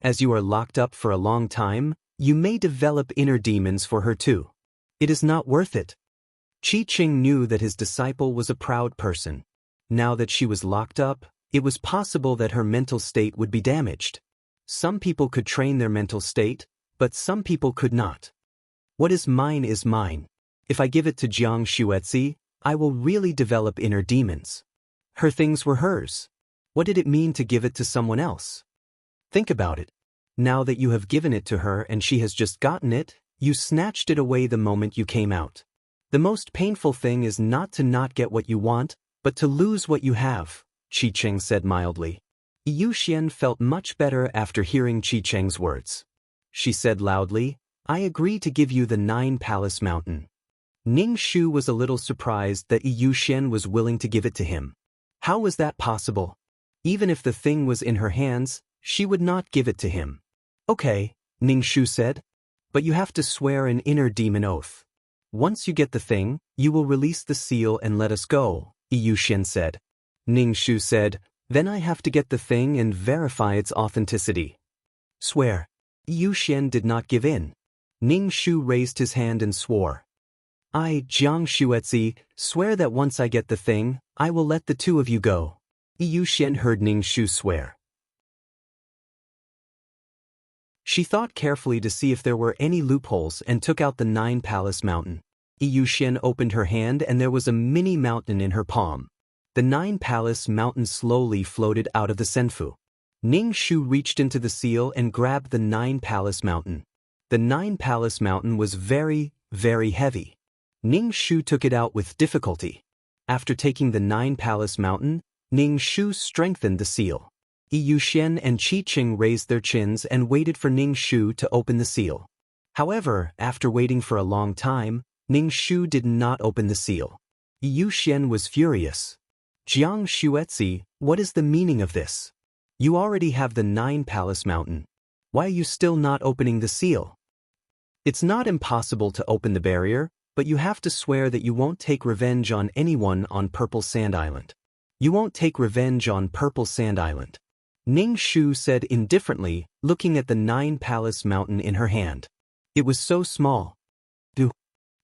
As you are locked up for a long time, you may develop inner demons for her too. It is not worth it." Qiqing knew that his disciple was a proud person. Now that she was locked up, it was possible that her mental state would be damaged. Some people could train their mental state, but some people could not. What is mine is mine. If I give it to Jiang Xuetzi, I will really develop inner demons. Her things were hers. What did it mean to give it to someone else? Think about it. Now that you have given it to her and she has just gotten it, you snatched it away the moment you came out. The most painful thing is not to not get what you want, but to lose what you have, Qiqing said mildly. Yu Xian felt much better after hearing Qiqing's words. She said loudly, "I agree to give you the 9 Palace Mountain." Ning Shu was a little surprised that Yu Xian was willing to give it to him. How was that possible? Even if the thing was in her hands, she would not give it to him. "Okay," Ning Shu said, "but you have to swear an inner demon oath. Once you get the thing, you will release the seal and let us go," Yu Xian said. Ning Shu said, "Then I have to get the thing and verify its authenticity." "Swear." Yu Xian did not give in. Ning Shu raised his hand and swore. "I, Jiang Xuetzi, swear that once I get the thing, I will let the two of you go." Yu Xian heard Ning Shu swear. She thought carefully to see if there were any loopholes and took out the 9 Palace Mountain. Yu Xian opened her hand and there was a mini mountain in her palm. The 9-palace mountain slowly floated out of the senfu. Ning Shu reached into the seal and grabbed the 9-palace mountain. The 9-palace mountain was very, very heavy. Ning Shu took it out with difficulty. After taking the 9-palace mountain, Ning Shu strengthened the seal. Yu Xian and Qi Qing raised their chins and waited for Ning Shu to open the seal. However, after waiting for a long time, Ning Shu did not open the seal. Yu Xian was furious. Jiang Xuetzi, what is the meaning of this? You already have the 9-palace mountain. Why are you still not opening the seal? It's not impossible to open the barrier, but you have to swear that you won't take revenge on anyone on Purple Sand Island. You won't take revenge on Purple Sand Island. Ning Shu said indifferently, looking at the 9-palace mountain in her hand. It was so small.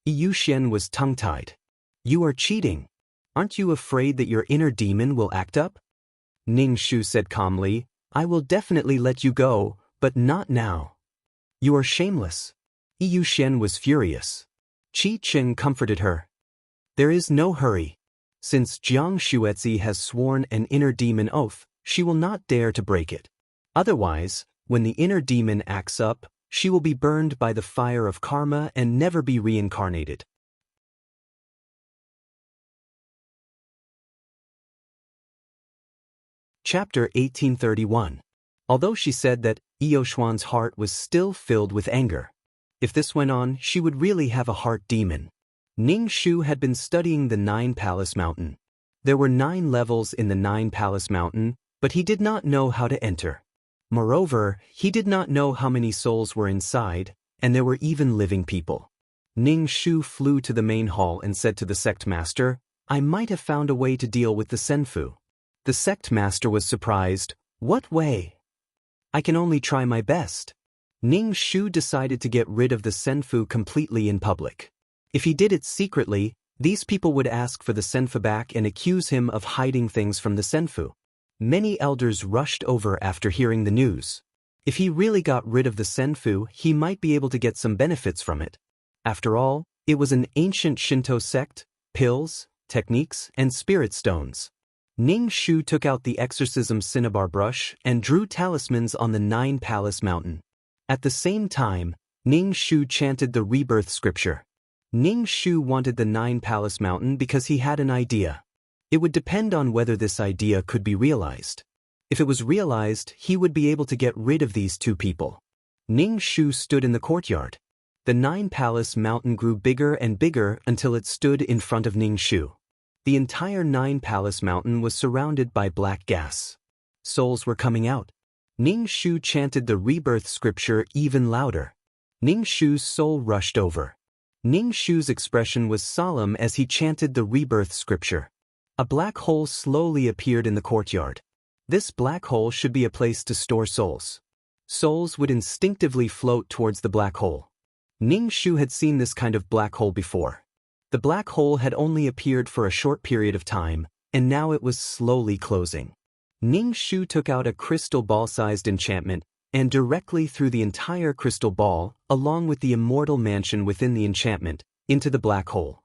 Yu Xian was tongue-tied. You are cheating. Aren't you afraid that your inner demon will act up? Ning Shu said calmly, I will definitely let you go, but not now. You are shameless. Yu Xian was furious. Qi Qing comforted her. There is no hurry. Since Jiang Xuetzi has sworn an inner demon oath, she will not dare to break it. Otherwise, when the inner demon acts up, she will be burned by the fire of karma and never be reincarnated. Chapter 1831. Although she said that Eoshuan's heart was still filled with anger. If this went on, she would really have a heart demon. Ning Shu had been studying the 9-palace mountain. There were 9 levels in the 9-palace mountain, but he did not know how to enter. Moreover, he did not know how many souls were inside, and there were even living people. Ning Shu flew to the main hall and said to the sect master, I might have found a way to deal with the senfu. The sect master was surprised. What way? I can only try my best. Ning Shu decided to get rid of the senfu completely in public. If he did it secretly, these people would ask for the senfu back and accuse him of hiding things from the senfu. Many elders rushed over after hearing the news. If he really got rid of the senfu, he might be able to get some benefits from it. After all, it was an ancient Shinto sect, pills, techniques, and spirit stones. Ning Shu took out the exorcism cinnabar brush and drew talismans on the 9-palace mountain. At the same time, Ning Shu chanted the rebirth scripture. Ning Shu wanted the 9-palace mountain because he had an idea. It would depend on whether this idea could be realized. If it was realized, he would be able to get rid of these 2 people. Ning Shu stood in the courtyard. The 9-palace mountain grew bigger and bigger until it stood in front of Ning Shu. The entire 9-palace mountain was surrounded by black gas. Souls were coming out. Ning Shu chanted the rebirth scripture even louder. Ning Shu's soul rushed over. Ning Shu's expression was solemn as he chanted the rebirth scripture. A black hole slowly appeared in the courtyard. This black hole should be a place to store souls. Souls would instinctively float towards the black hole. Ning Shu had seen this kind of black hole before. The black hole had only appeared for a short period of time, and now it was slowly closing. Ning Shu took out a crystal ball-sized enchantment and directly threw the entire crystal ball, along with the immortal mansion within the enchantment, into the black hole.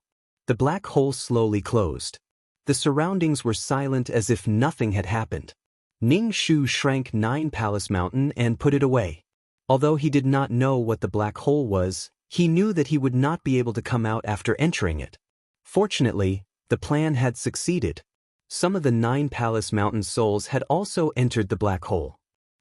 The black hole slowly closed. The surroundings were silent as if nothing had happened. Ning Shu shrank 9-palace mountain and put it away. Although he did not know what the black hole was, he knew that he would not be able to come out after entering it. Fortunately, the plan had succeeded. Some of the 9-palace mountain souls had also entered the black hole.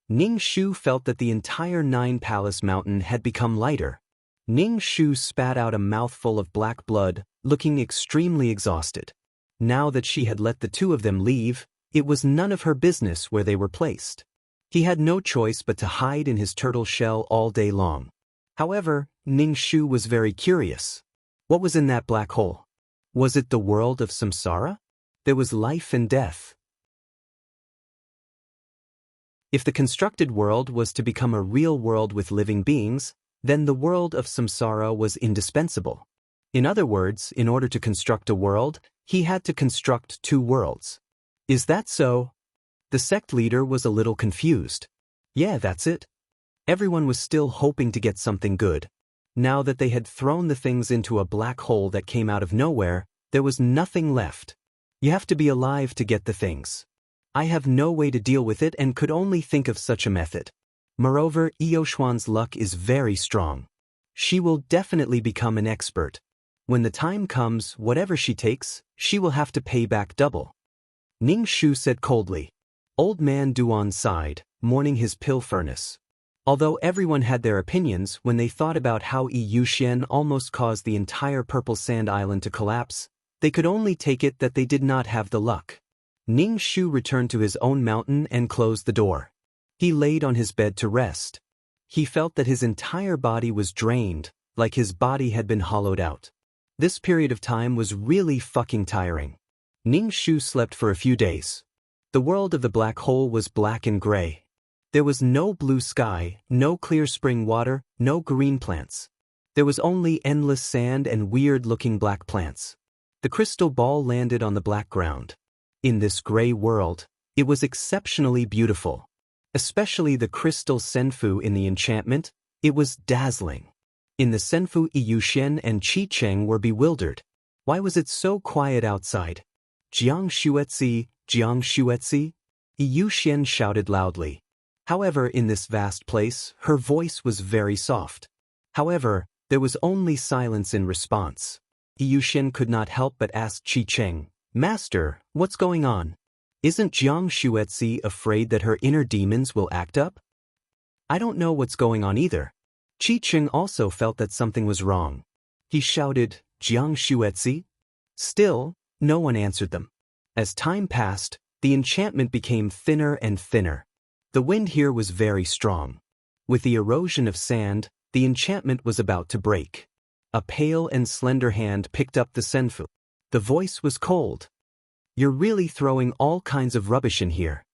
Ning Shu felt that the entire 9-palace mountain had become lighter. Ning Shu spat out a mouthful of black blood, looking extremely exhausted. Now that she had let the 2 of them leave, it was none of her business where they were placed. He had no choice but to hide in his turtle shell all day long. However, Ning Shu was very curious. What was in that black hole? Was it the world of samsara? There was life and death. If the constructed world was to become a real world with living beings, then the world of samsara was indispensable. In other words, in order to construct a world, he had to construct 2 worlds. Is that so? The sect leader was a little confused. Yeah, that's it. Everyone was still hoping to get something good. Now that they had thrown the things into a black hole that came out of nowhere, there was nothing left. You have to be alive to get the things. I have no way to deal with it and could only think of such a method. Moreover, Eoshuan's luck is very strong. She will definitely become an expert. When the time comes, whatever she takes, she will have to pay back double. Ning Shu said coldly. Old man Duan sighed, mourning his pill furnace. Although everyone had their opinions when they thought about how Yushen almost caused the entire Purple Sand Island to collapse, they could only take it that they did not have the luck. Ning Shu returned to his own mountain and closed the door. He laid on his bed to rest. He felt that his entire body was drained, like his body had been hollowed out. This period of time was really fucking tiring. Ning Shu slept for a few days. The world of the black hole was black and gray. There was no blue sky, no clear spring water, no green plants. There was only endless sand and weird-looking black plants. The crystal ball landed on the black ground. In this gray world, it was exceptionally beautiful. Especially the crystal senfu in the enchantment, it was dazzling. In the senfu, Yushen and Qi Cheng were bewildered. Why was it so quiet outside? Jiang Shuetzi, Jiang Shuetzi? Yushen shouted loudly. However, in this vast place, her voice was very soft. However, there was only silence in response. Yushen could not help but ask Qi Cheng, Master, what's going on? Isn't Jiang Shuetzi afraid that her inner demons will act up? I don't know what's going on either. Qi Cheng also felt that something was wrong. He shouted, Jiang Shuetzi? Still, no one answered them. As time passed, the enchantment became thinner and thinner. The wind here was very strong. With the erosion of sand, the enchantment was about to break. A pale and slender hand picked up the senfu. The voice was cold. You're really throwing all kinds of rubbish in here.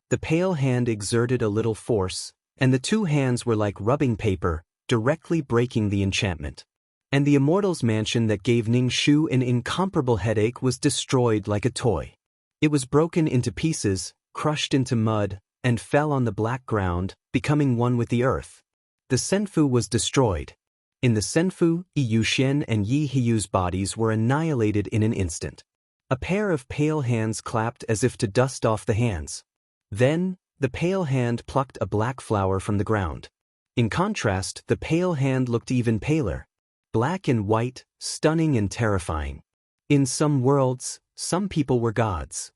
The pale hand exerted a little force, and the two hands were like rubbing paper, directly breaking the enchantment. And the immortal's mansion that gave Ning Shu an incomparable headache was destroyed like a toy. It was broken into pieces, crushed into mud, and fell on the black ground, becoming one with the earth. The senfu was destroyed. In the senfu, Yushen and Yi Hiyu's bodies were annihilated in an instant. A pair of pale hands clapped as if to dust off the hands. Then, the pale hand plucked a black flower from the ground. In contrast, the pale hand looked even paler. Black and white, stunning and terrifying. In some worlds, some people were gods.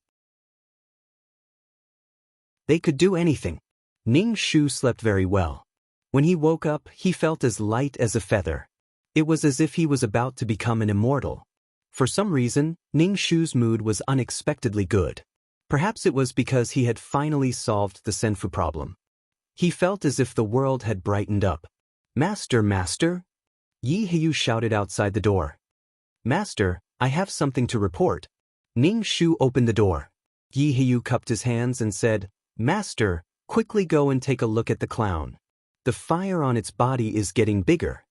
They could do anything. Ning Shu slept very well. When he woke up, he felt as light as a feather. It was as if he was about to become an immortal. For some reason, Ning Shu's mood was unexpectedly good. Perhaps it was because he had finally solved the senfu problem. He felt as if the world had brightened up. Master, Master? Yi Hiyu shouted outside the door. Master, I have something to report. Ning Shu opened the door. Yi Hiyu cupped his hands and said, Master, quickly go and take a look at the clown. The fire on its body is getting bigger.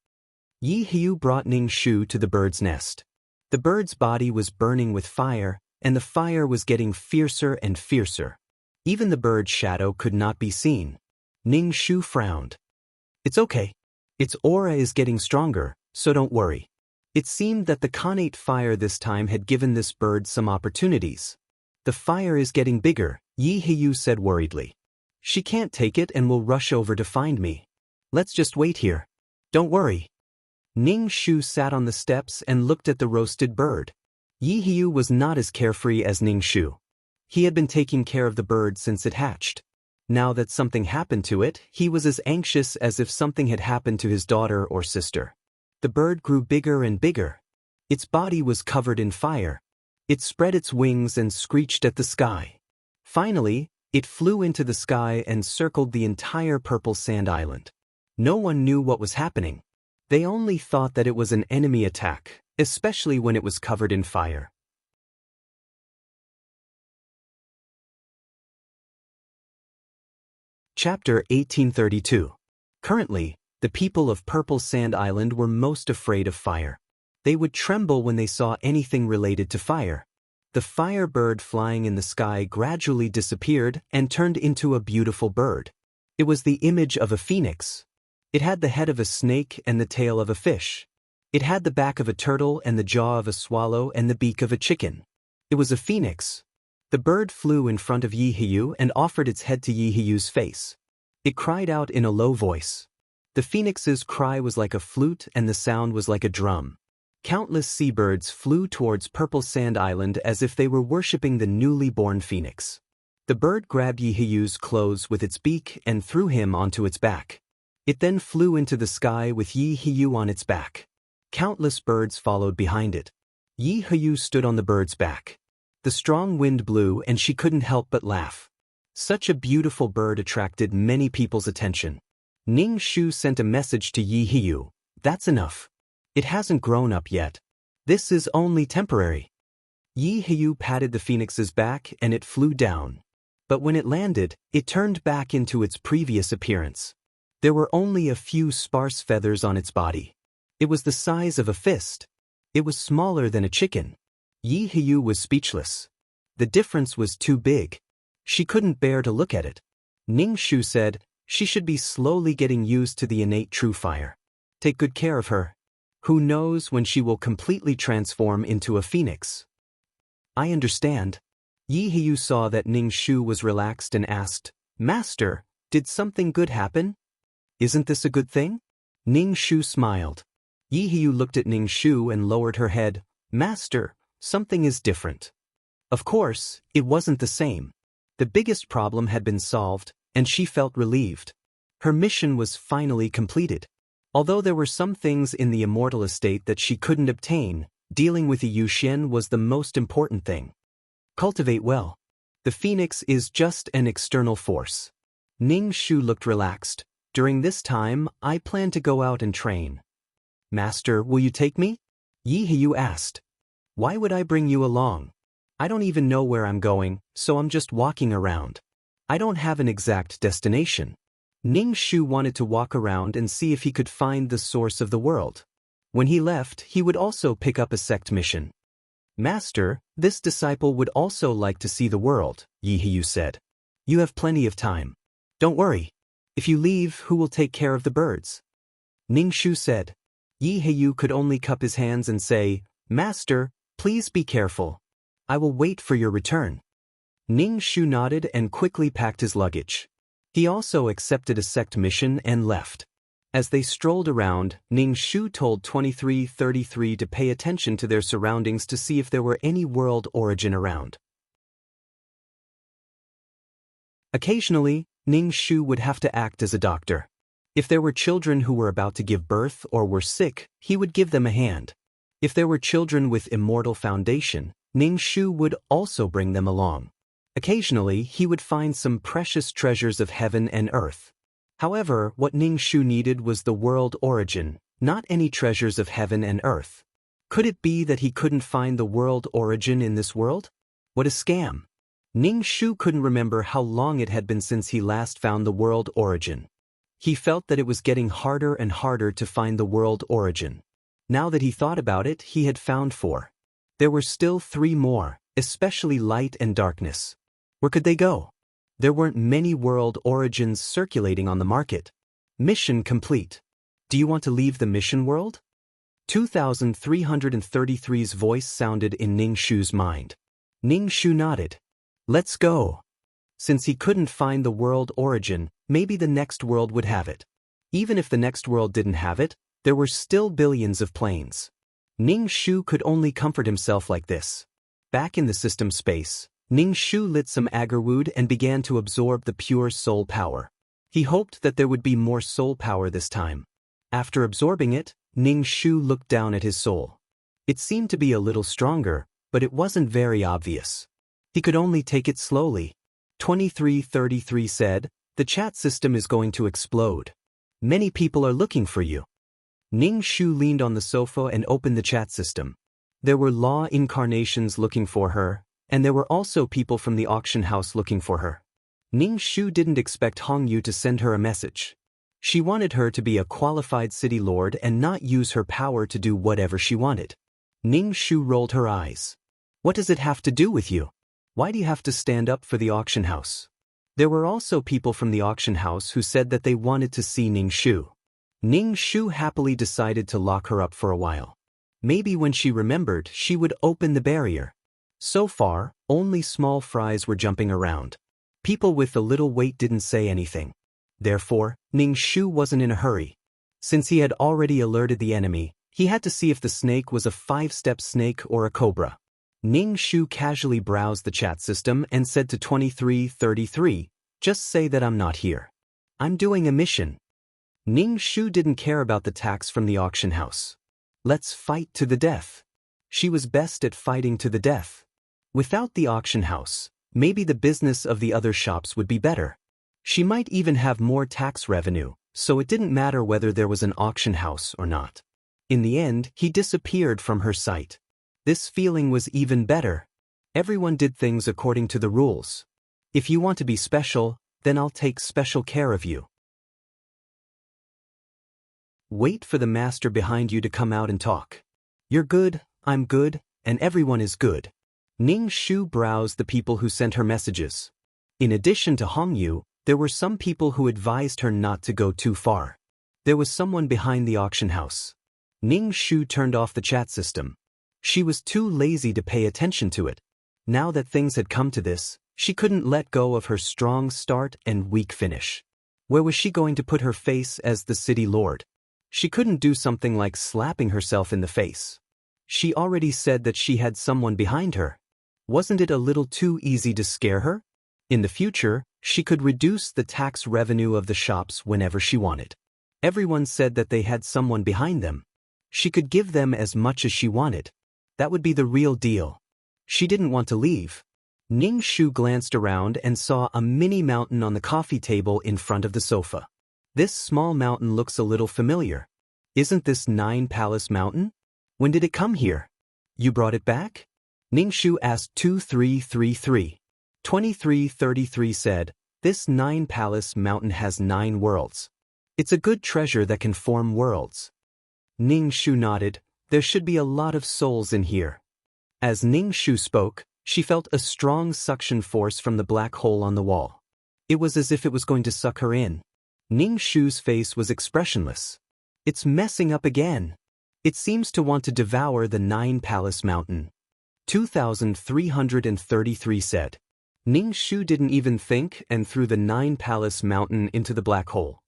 Yi Hiyu brought Ning Shu to the bird's nest. The bird's body was burning with fire, and the fire was getting fiercer and fiercer. Even the bird's shadow could not be seen. Ning Shu frowned. It's okay. Its aura is getting stronger, so don't worry. It seemed that the connate fire this time had given this bird some opportunities. The fire is getting bigger, Yi Hiyu said worriedly. She can't take it and will rush over to find me. Let's just wait here. Don't worry. Ning Shu sat on the steps and looked at the roasted bird. Yi Hiyu was not as carefree as Ning Shu. He had been taking care of the bird since it hatched. Now that something happened to it, he was as anxious as if something had happened to his daughter or sister. The bird grew bigger and bigger. Its body was covered in fire. It spread its wings and screeched at the sky. Finally, it flew into the sky and circled the entire Purple Sand Island. No one knew what was happening. They only thought that it was an enemy attack, especially when it was covered in fire. Chapter 1832. Currently, the people of Purple Sand Island were most afraid of fire. They would tremble when they saw anything related to fire. The fire bird flying in the sky gradually disappeared and turned into a beautiful bird. It was the image of a phoenix. It had the head of a snake and the tail of a fish. It had the back of a turtle and the jaw of a swallow and the beak of a chicken. It was a phoenix. The bird flew in front of Yi Hiyu and offered its head to Yi Hiyu's face. It cried out in a low voice. The phoenix's cry was like a flute and the sound was like a drum. Countless seabirds flew towards Purple Sand Island as if they were worshipping the newly born phoenix. The bird grabbed Yi Hiyu's clothes with its beak and threw him onto its back. It then flew into the sky with Yi Hiyu on its back. Countless birds followed behind it. Yi Hiyu stood on the bird's back. The strong wind blew and she couldn't help but laugh. Such a beautiful bird attracted many people's attention. Ning Shu sent a message to Yi Hiyu. That's enough. It hasn't grown up yet. This is only temporary. Yi Hiyu patted the phoenix's back and it flew down. But when it landed, it turned back into its previous appearance. There were only a few sparse feathers on its body. It was the size of a fist. It was smaller than a chicken. Yi Hiyu was speechless. The difference was too big. She couldn't bear to look at it. Ning Shu said, she should be slowly getting used to the innate true fire. Take good care of her. Who knows when she will completely transform into a phoenix? I understand. Yi Hiyu saw that Ning Shu was relaxed and asked, Master, did something good happen? Isn't this a good thing? Ning Shu smiled. Yi Hiyu looked at Ning Shu and lowered her head. Master, something is different. Of course, it wasn't the same. The biggest problem had been solved, and she felt relieved. Her mission was finally completed. Although there were some things in the immortal estate that she couldn't obtain, dealing with the Yuxian was the most important thing. Cultivate well. The phoenix is just an external force. Ning Shu looked relaxed. During this time, I plan to go out and train. Master, will you take me? Yi Hiyu asked. Why would I bring you along? I don't even know where I'm going, so I'm just walking around. I don't have an exact destination. Ning Shu wanted to walk around and see if he could find the source of the world. When he left, he would also pick up a sect mission. Master, this disciple would also like to see the world, Yi Hiyu said. You have plenty of time. Don't worry. If you leave, who will take care of the birds? Ning Shu said. Yi Hiyu could only cup his hands and say, Master, please be careful. I will wait for your return. Ning Shu nodded and quickly packed his luggage. He also accepted a sect mission and left. As they strolled around, Ning Shu told 2333 to pay attention to their surroundings to see if there were any world origin around. Occasionally, Ning Shu would have to act as a doctor. If there were children who were about to give birth or were sick, he would give them a hand. If there were children with immortal foundation, Ning Shu would also bring them along. Occasionally, he would find some precious treasures of heaven and earth. However, what Ning Shu needed was the world origin, not any treasures of heaven and earth. Could it be that he couldn't find the world origin in this world? What a scam! Ning Shu couldn't remember how long it had been since he last found the world origin. He felt that it was getting harder and harder to find the world origin. Now that he thought about it, he had found 4. There were still 3 more, especially light and darkness. Where could they go? There weren't many world origins circulating on the market. Mission complete. Do you want to leave the mission world? 2333's voice sounded in Ning Shu's mind. Ning Shu nodded. Let's go. Since he couldn't find the world origin, maybe the next world would have it. Even if the next world didn't have it, there were still billions of planes. Ning Shu could only comfort himself like this. Back in the system space, Ning Shu lit some agarwood and began to absorb the pure soul power. He hoped that there would be more soul power this time. After absorbing it, Ning Shu looked down at his soul. It seemed to be a little stronger, but it wasn't very obvious. He could only take it slowly. 2333 said, the chat system is going to explode. Many people are looking for you. Ning Shu leaned on the sofa and opened the chat system. There were law incarnations looking for her, and there were also people from the auction house looking for her. Ning Shu didn't expect Hong Yu to send her a message. She wanted her to be a qualified city lord and not use her power to do whatever she wanted. Ning Shu rolled her eyes. What does it have to do with you? Why do you have to stand up for the auction house? There were also people from the auction house who said that they wanted to see Ning Shu. Ning Shu happily decided to lock her up for a while. Maybe when she remembered, she would open the barrier. So far, only small fries were jumping around. People with a little weight didn't say anything. Therefore, Ning Shu wasn't in a hurry. Since he had already alerted the enemy, he had to see if the snake was a 5-step snake or a cobra. Ning Shu casually browsed the chat system and said to 2333, "Just say that I'm not here. I'm doing a mission." Ning Shu didn't care about the tax from the auction house. Let's fight to the death. She was best at fighting to the death. Without the auction house, maybe the business of the other shops would be better. She might even have more tax revenue, so it didn't matter whether there was an auction house or not. In the end, he disappeared from her sight. This feeling was even better. Everyone did things according to the rules. If you want to be special, then I'll take special care of you. Wait for the master behind you to come out and talk. You're good, I'm good, and everyone is good. Ning Shu browsed the people who sent her messages. In addition to Hongyu, there were some people who advised her not to go too far. There was someone behind the auction house. Ning Shu turned off the chat system. She was too lazy to pay attention to it. Now that things had come to this, she couldn't let go of her strong start and weak finish. Where was she going to put her face as the city lord? She couldn't do something like slapping herself in the face. She already said that she had someone behind her. Wasn't it a little too easy to scare her? In the future, she could reduce the tax revenue of the shops whenever she wanted. Everyone said that they had someone behind them. She could give them as much as she wanted. That would be the real deal. She didn't want to leave. Ning Shu glanced around and saw a mini mountain on the coffee table in front of the sofa. This small mountain looks a little familiar. Isn't this 9 Palace Mountain? When did it come here? You brought it back? Ning Shu asked 2333. 2333 said, "This 9 Palace Mountain has 9 worlds. It's a good treasure that can form worlds." Ning Shu nodded. There should be a lot of souls in here. As Ning Shu spoke, she felt a strong suction force from the black hole on the wall. It was as if it was going to suck her in. Ning Shu's face was expressionless. It's messing up again. It seems to want to devour the 9 Palace Mountain. 2333 said. Ning Shu didn't even think and threw the 9 Palace Mountain into the black hole.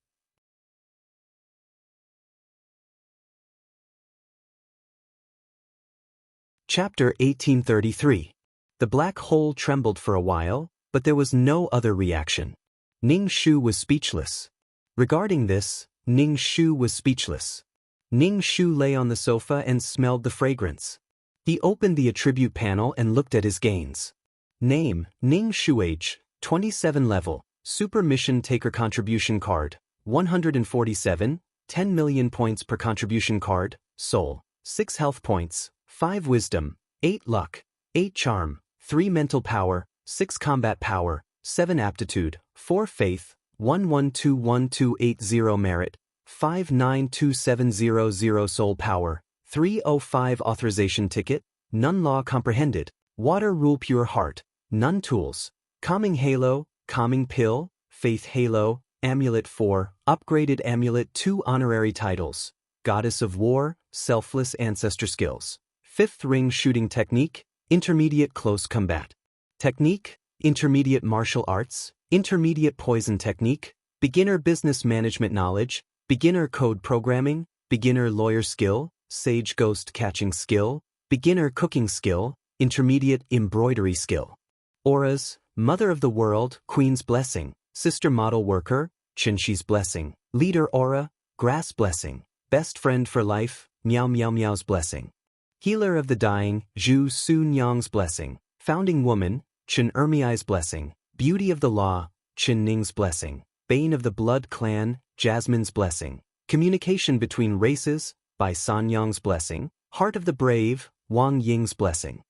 Chapter 1833. The black hole trembled for a while, but there was no other reaction. Ning Shu was speechless. Regarding this, Ning Shu was speechless. Ning Shu lay on the sofa and smelled the fragrance. He opened the attribute panel and looked at his gains. Name, Ning Shu. Age, 27 level, Super Mission Taker Contribution Card, 147, 10 million points per contribution card, Soul, 6 health points, 5 wisdom, 8 luck, 8 charm, 3 mental power, 6 combat power, 7 aptitude, 4 faith, 112180 merit, 592700 soul power, 305 authorization ticket, none law comprehended, water rule pure heart, none tools, calming halo, calming pill, faith halo, amulet 4, upgraded amulet 2 honorary titles, goddess of war, selfless ancestor skills. 5th ring shooting technique, intermediate close combat. Technique, intermediate martial arts, intermediate poison technique, beginner business management knowledge, beginner code programming, beginner lawyer skill, sage ghost catching skill, beginner cooking skill, intermediate embroidery skill. Auras, mother of the world, queen's blessing, sister model worker, Qinshi's blessing, leader aura, grass blessing, best friend for life, Miao Miao Miao's blessing. Healer of the dying, Zhu Su Nyang's blessing, founding woman, Chen Ermiai's blessing, beauty of the law, Chen Ning's blessing, bane of the blood clan, Jasmine's blessing, communication between races, by San Yang's blessing, heart of the brave, Wang Ying's blessing.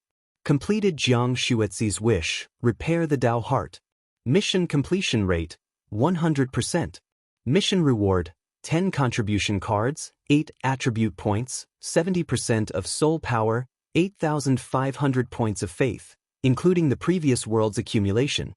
Completed Jiang Shuetzi's wish, repair the Dao heart. Mission completion rate, 100%. Mission reward, 10 contribution cards, 8 attribute points, 70% of soul power, 8,500 points of faith, including the previous world's accumulation.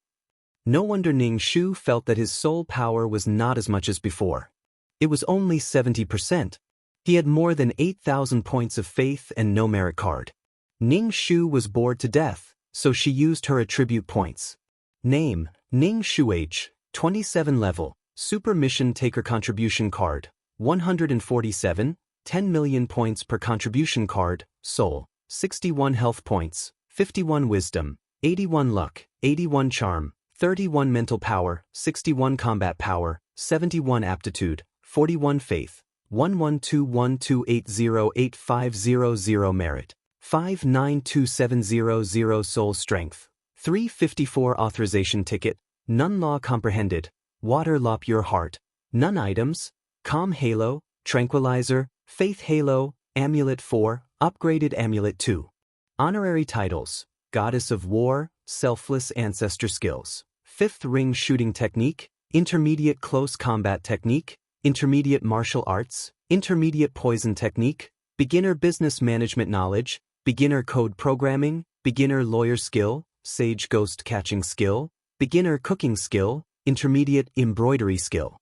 No wonder Ning Shu felt that his soul power was not as much as before. It was only 70%. He had more than 8,000 points of faith and no merit card. Ning Shu was bored to death. so she used her attribute points. Name, Ning Shu. Age, 27 level, Super Mission Taker Contribution Card, 147, 10 million points per contribution card, Soul, 61 health points, 51 wisdom, 81 luck, 81 charm, 31 mental power, 61 combat power, 71 aptitude, 41 faith, 11212808500 merit, 592700 soul strength, 354 authorization ticket, none law comprehended, water lop your heart, none items, calm halo, tranquilizer, faith halo, amulet 4, upgraded amulet 2. Honorary titles, goddess of war, selfless ancestor skills, 5th ring shooting technique, intermediate close combat technique, intermediate martial arts, intermediate poison technique, beginner business management knowledge, beginner code programming, beginner lawyer skill, sage ghost catching skill, beginner cooking skill, intermediate embroidery skill.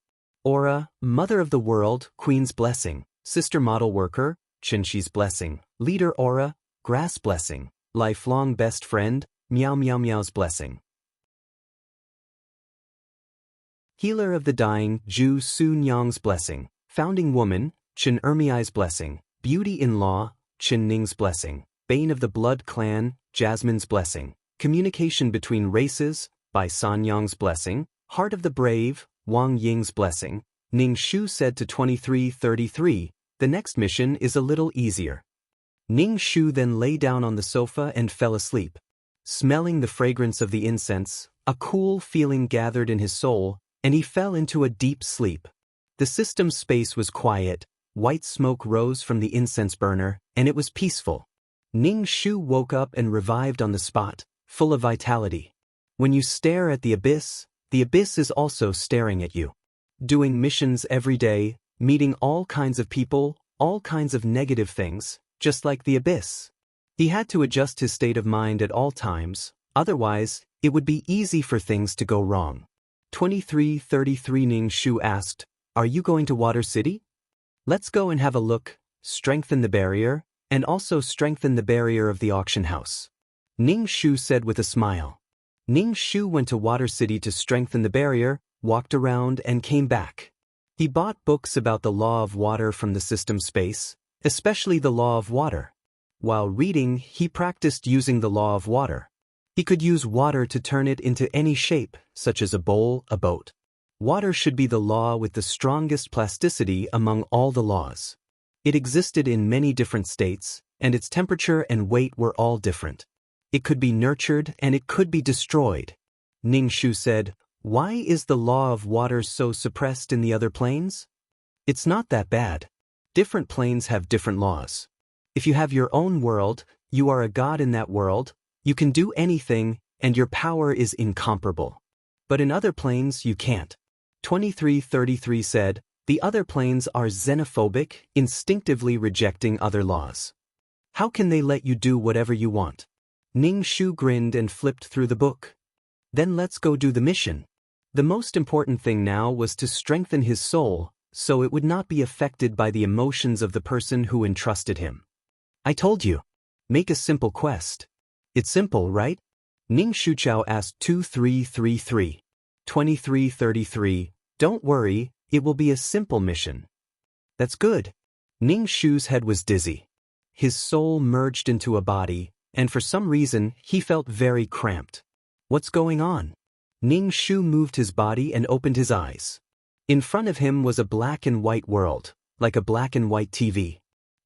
Aura, mother of the world, queen's blessing, sister model worker, Chinshi's blessing, leader aura, grass blessing, lifelong best friend, Meow Meow Meow's blessing. Healer of the dying, Ju Su Nyang's blessing, founding woman, Chen Ermiai's blessing, beauty-in-law, Chen Ning's blessing, bane of the blood clan, Jasmine's blessing, communication between races, by San Yang's blessing, heart of the brave, Wang Ying's blessing. Ning Shu said to 2333, the next mission is a little easier. Ning Shu then lay down on the sofa and fell asleep. Smelling the fragrance of the incense, a cool feeling gathered in his soul, and he fell into a deep sleep. The system's space was quiet, white smoke rose from the incense burner, and it was peaceful. Ning Shu woke up and revived on the spot, full of vitality. When you stare at the abyss is also staring at you. Doing missions every day, meeting all kinds of people, all kinds of negative things, just like the abyss. He had to adjust his state of mind at all times, otherwise, it would be easy for things to go wrong. 2333 Ning Shu asked, are you going to Water City? Let's go and have a look, strengthen the barrier, and also strengthen the barrier of the auction house. Ning Shu said with a smile. Ning Shu went to Water City to strengthen the barrier, walked around and came back. He bought books about the law of water from the system space, especially the law of water. While reading, he practiced using the law of water. He could use water to turn it into any shape, such as a bowl, a boat. Water should be the law with the strongest plasticity among all the laws. It existed in many different states, and its temperature and weight were all different. It could be nurtured and it could be destroyed. Ning Shu said, why is the law of water so suppressed in the other planes? It's not that bad. Different planes have different laws. If you have your own world, you are a god in that world, you can do anything, and your power is incomparable. But in other planes you can't. 2333 said, the other planes are xenophobic, instinctively rejecting other laws. How can they let you do whatever you want? Ning Shu grinned and flipped through the book. Then let's go do the mission. The most important thing now was to strengthen his soul, so it would not be affected by the emotions of the person who entrusted him. I told you. Make a simple quest. It's simple, right? Ning Shuchao asked 2333. 2333, don't worry, it will be a simple mission. That's good. Ning Shu's head was dizzy. His soul merged into a body, and for some reason, he felt very cramped. What's going on? Ning Shu moved his body and opened his eyes. In front of him was a black and white world, like a black and white TV.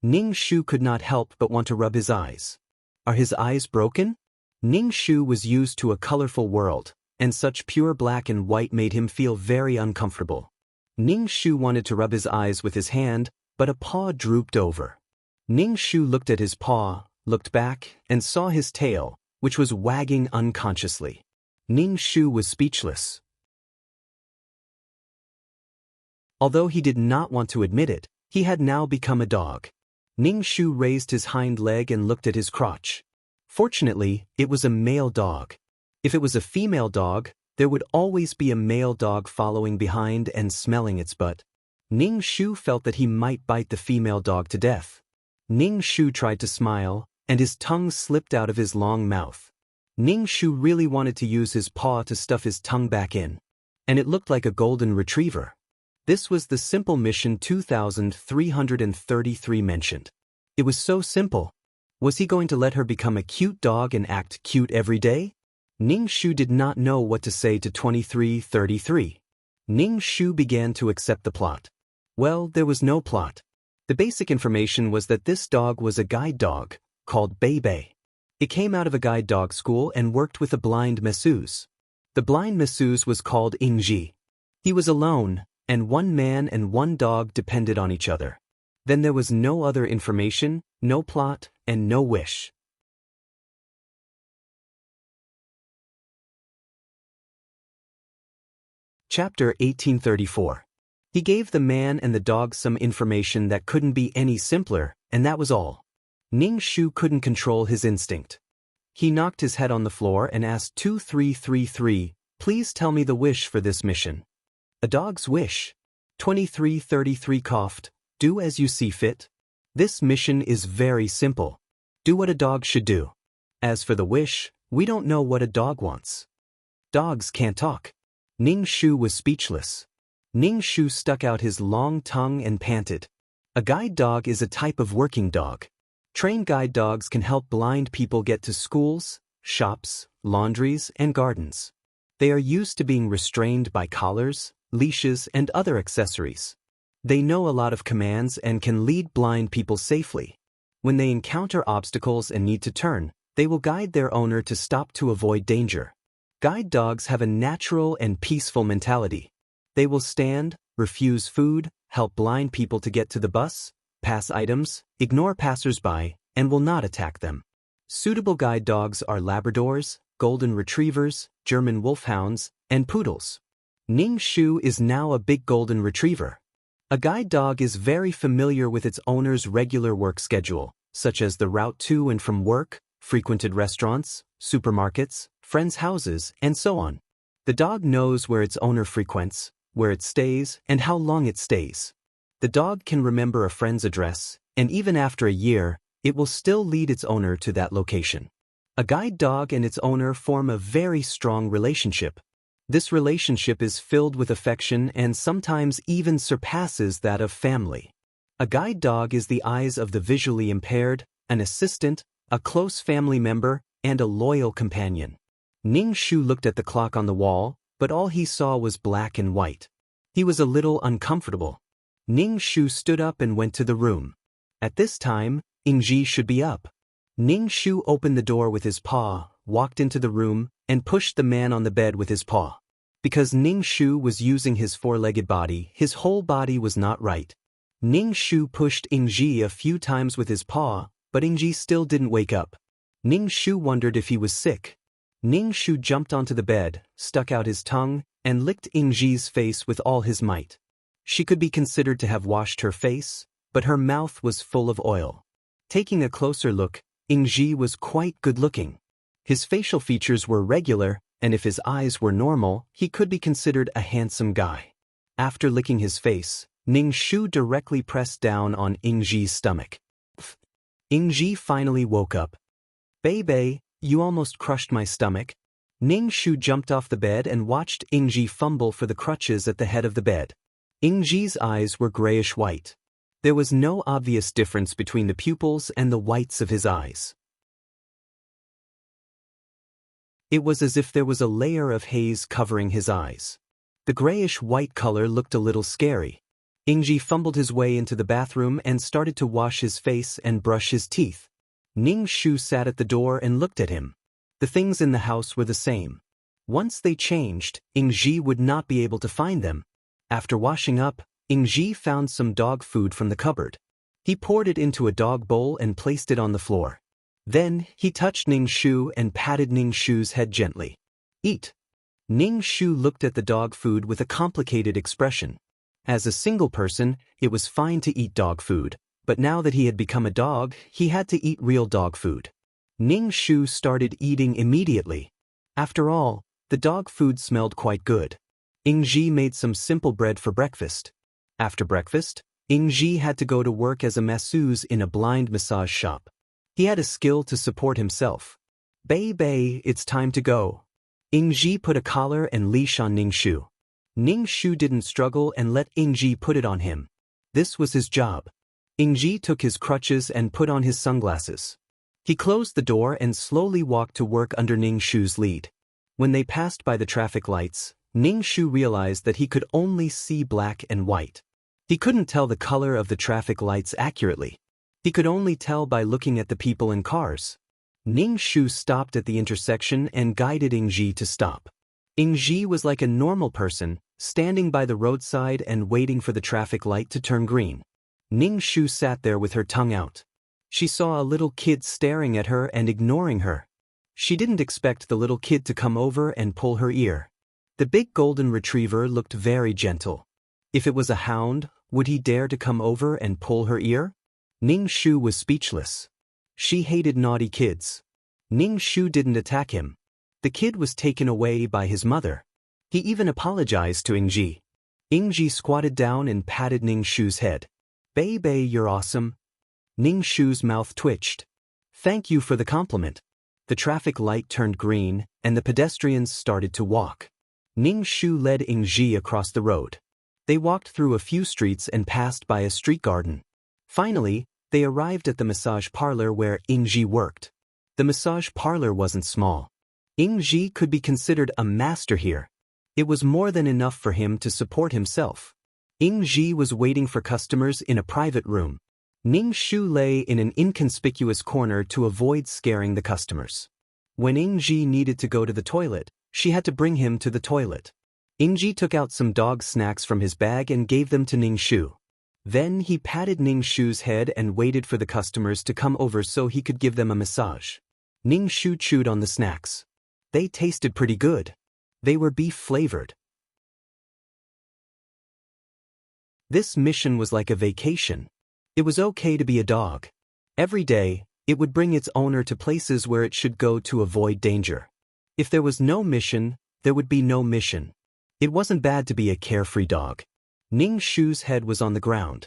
Ning Shu could not help but want to rub his eyes. Are his eyes broken? Ning Shu was used to a colorful world, and such pure black and white made him feel very uncomfortable. Ning Shu wanted to rub his eyes with his hand, but a paw drooped over. Ning Shu looked at his paw, looked back, and saw his tail, which was wagging unconsciously. Ning Shu was speechless. Although he did not want to admit it, he had now become a dog. Ning Shu raised his hind leg and looked at his crotch. Fortunately, it was a male dog. If it was a female dog, there would always be a male dog following behind and smelling its butt. Ning Shu felt that he might bite the female dog to death. Ning Shu tried to smile, and his tongue slipped out of his long mouth. Ning Shu really wanted to use his paw to stuff his tongue back in. And it looked like a golden retriever. This was the simple mission 2333 mentioned. It was so simple. Was he going to let her become a cute dog and act cute every day? Ning Shu did not know what to say to 2333. Ning Shu began to accept the plot. Well, there was no plot. The basic information was that this dog was a guide dog, called Bei. It came out of a guide dog school and worked with a blind masseuse. The blind masseuse was called Ingji. He was alone, and one man and one dog depended on each other. Then there was no other information, no plot, and no wish. Chapter 1834. He gave the man and the dog some information that couldn't be any simpler, and that was all. Ning Shu couldn't control his instinct. He knocked his head on the floor and asked 2333, "Please tell me the wish for this mission." "A dog's wish." 2333 coughed. "Do as you see fit. This mission is very simple. Do what a dog should do. As for the wish, we don't know what a dog wants. Dogs can't talk." Ning Shu was speechless. Ning Shu stuck out his long tongue and panted. A guide dog is a type of working dog. Trained guide dogs can help blind people get to schools, shops, laundries, and gardens. They are used to being restrained by collars, leashes, and other accessories. They know a lot of commands and can lead blind people safely. When they encounter obstacles and need to turn, they will guide their owner to stop to avoid danger. Guide dogs have a natural and peaceful mentality. They will stand, refuse food, help blind people to get to the bus, pass items, ignore passers-by, and will not attack them. Suitable guide dogs are Labradors, Golden Retrievers, German Wolfhounds, and Poodles. Ning Shu is now a big Golden Retriever. A guide dog is very familiar with its owner's regular work schedule, such as the route to and from work, frequented restaurants, supermarkets, friends' houses, and so on. The dog knows where its owner frequents, where it stays, and how long it stays. The dog can remember a friend's address, and even after a year, it will still lead its owner to that location. A guide dog and its owner form a very strong relationship. This relationship is filled with affection and sometimes even surpasses that of family. A guide dog is the eyes of the visually impaired, an assistant, a close family member, and a loyal companion. Ning Shu looked at the clock on the wall, but all he saw was black and white. He was a little uncomfortable. Ning Shu stood up and went to the room. At this time, Ingji should be up. Ning Shu opened the door with his paw, walked into the room, and pushed the man on the bed with his paw. Because Ning Shu was using his four-legged body, his whole body was not right. Ning Shu pushed Ingji a few times with his paw, but Ingji still didn't wake up. Ning Shu wondered if he was sick. Ning Shu jumped onto the bed, stuck out his tongue, and licked Ingji's face with all his might. She could be considered to have washed her face, but her mouth was full of oil. Taking a closer look, Ingji was quite good-looking. His facial features were regular, and if his eyes were normal, he could be considered a handsome guy. After licking his face, Ning Shu directly pressed down on Ingji's stomach. Ingji finally woke up. "Bei, you almost crushed my stomach." Ning Shu jumped off the bed and watched Ingji fumble for the crutches at the head of the bed. Ingji's eyes were grayish-white. There was no obvious difference between the pupils and the whites of his eyes. It was as if there was a layer of haze covering his eyes. The grayish-white color looked a little scary. Ingji fumbled his way into the bathroom and started to wash his face and brush his teeth. Ning Shu sat at the door and looked at him. The things in the house were the same. Once they changed, Ingji would not be able to find them. After washing up, Ingji found some dog food from the cupboard. He poured it into a dog bowl and placed it on the floor. Then, he touched Ning Shu and patted Ning Shu's head gently. "Eat." Ning Shu looked at the dog food with a complicated expression. As a single person, it was fine to eat dog food, but now that he had become a dog, he had to eat real dog food. Ning Shu started eating immediately. After all, the dog food smelled quite good. Ingji made some simple bread for breakfast. After breakfast, Ingji had to go to work as a masseuse in a blind massage shop. He had a skill to support himself. Bei Bei, it's time to go. Ingji put a collar and leash on Ningshu. Ningshu didn't struggle and let Ingji put it on him. This was his job. Ingji took his crutches and put on his sunglasses. He closed the door and slowly walked to work under Ningshu's lead. When they passed by the traffic lights, Ningshu realized that he could only see black and white. He couldn't tell the color of the traffic lights accurately. He could only tell by looking at the people and cars. Ningshu stopped at the intersection and guided Ingji to stop. Ingji was like a normal person, standing by the roadside and waiting for the traffic light to turn green. Ningshu sat there with her tongue out. She saw a little kid staring at her and ignoring her. She didn't expect the little kid to come over and pull her ear. The big golden retriever looked very gentle. If it was a hound, would he dare to come over and pull her ear? Ningshu was speechless. She hated naughty kids. Ningshu didn't attack him. The kid was taken away by his mother. He even apologized to Ingji. Ingji squatted down and patted Ningshu's head. Bei Bei, you're awesome. Ningshu's mouth twitched. Thank you for the compliment. The traffic light turned green, and the pedestrians started to walk. Ningshu led Ingji across the road. They walked through a few streets and passed by a street garden. Finally, they arrived at the massage parlor where Ingji worked. The massage parlor wasn't small. Ingji could be considered a master here. It was more than enough for him to support himself. Ingji was waiting for customers in a private room. Ningshu lay in an inconspicuous corner to avoid scaring the customers. When Ingji needed to go to the toilet, she had to bring him to the toilet. Ingji took out some dog snacks from his bag and gave them to Ningshu. Then he patted Ningshu's head and waited for the customers to come over so he could give them a massage. Ningshu chewed on the snacks. They tasted pretty good. They were beef-flavored. This mission was like a vacation. It was okay to be a dog. Every day, it would bring its owner to places where it should go to avoid danger. If there was no mission, there would be no mission. It wasn't bad to be a carefree dog. Ningshu's head was on the ground.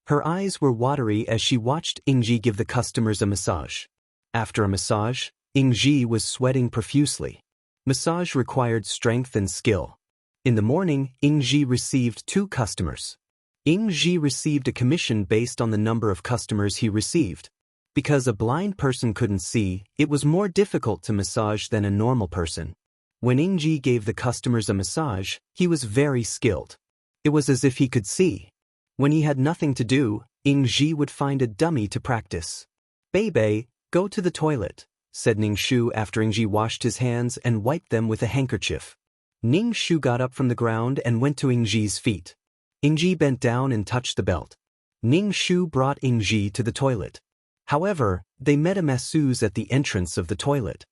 Her eyes were watery as she watched Ingji give the customers a massage. After a massage, Ingji was sweating profusely. Massage required strength and skill. In the morning, Ingji received 2 customers. Ingji received a commission based on the number of customers he received. Because a blind person couldn't see, it was more difficult to massage than a normal person. When Ingji gave the customers a massage, he was very skilled. It was as if he could see. When he had nothing to do, Ingji would find a dummy to practice. Bei Bei, go to the toilet, said Ningshu after Ingji washed his hands and wiped them with a handkerchief. Ningshu got up from the ground and went to Ingji's feet. Ingji bent down and touched the belt. Ningshu brought Ingji to the toilet. However, they met a masseuse at the entrance of the toilet.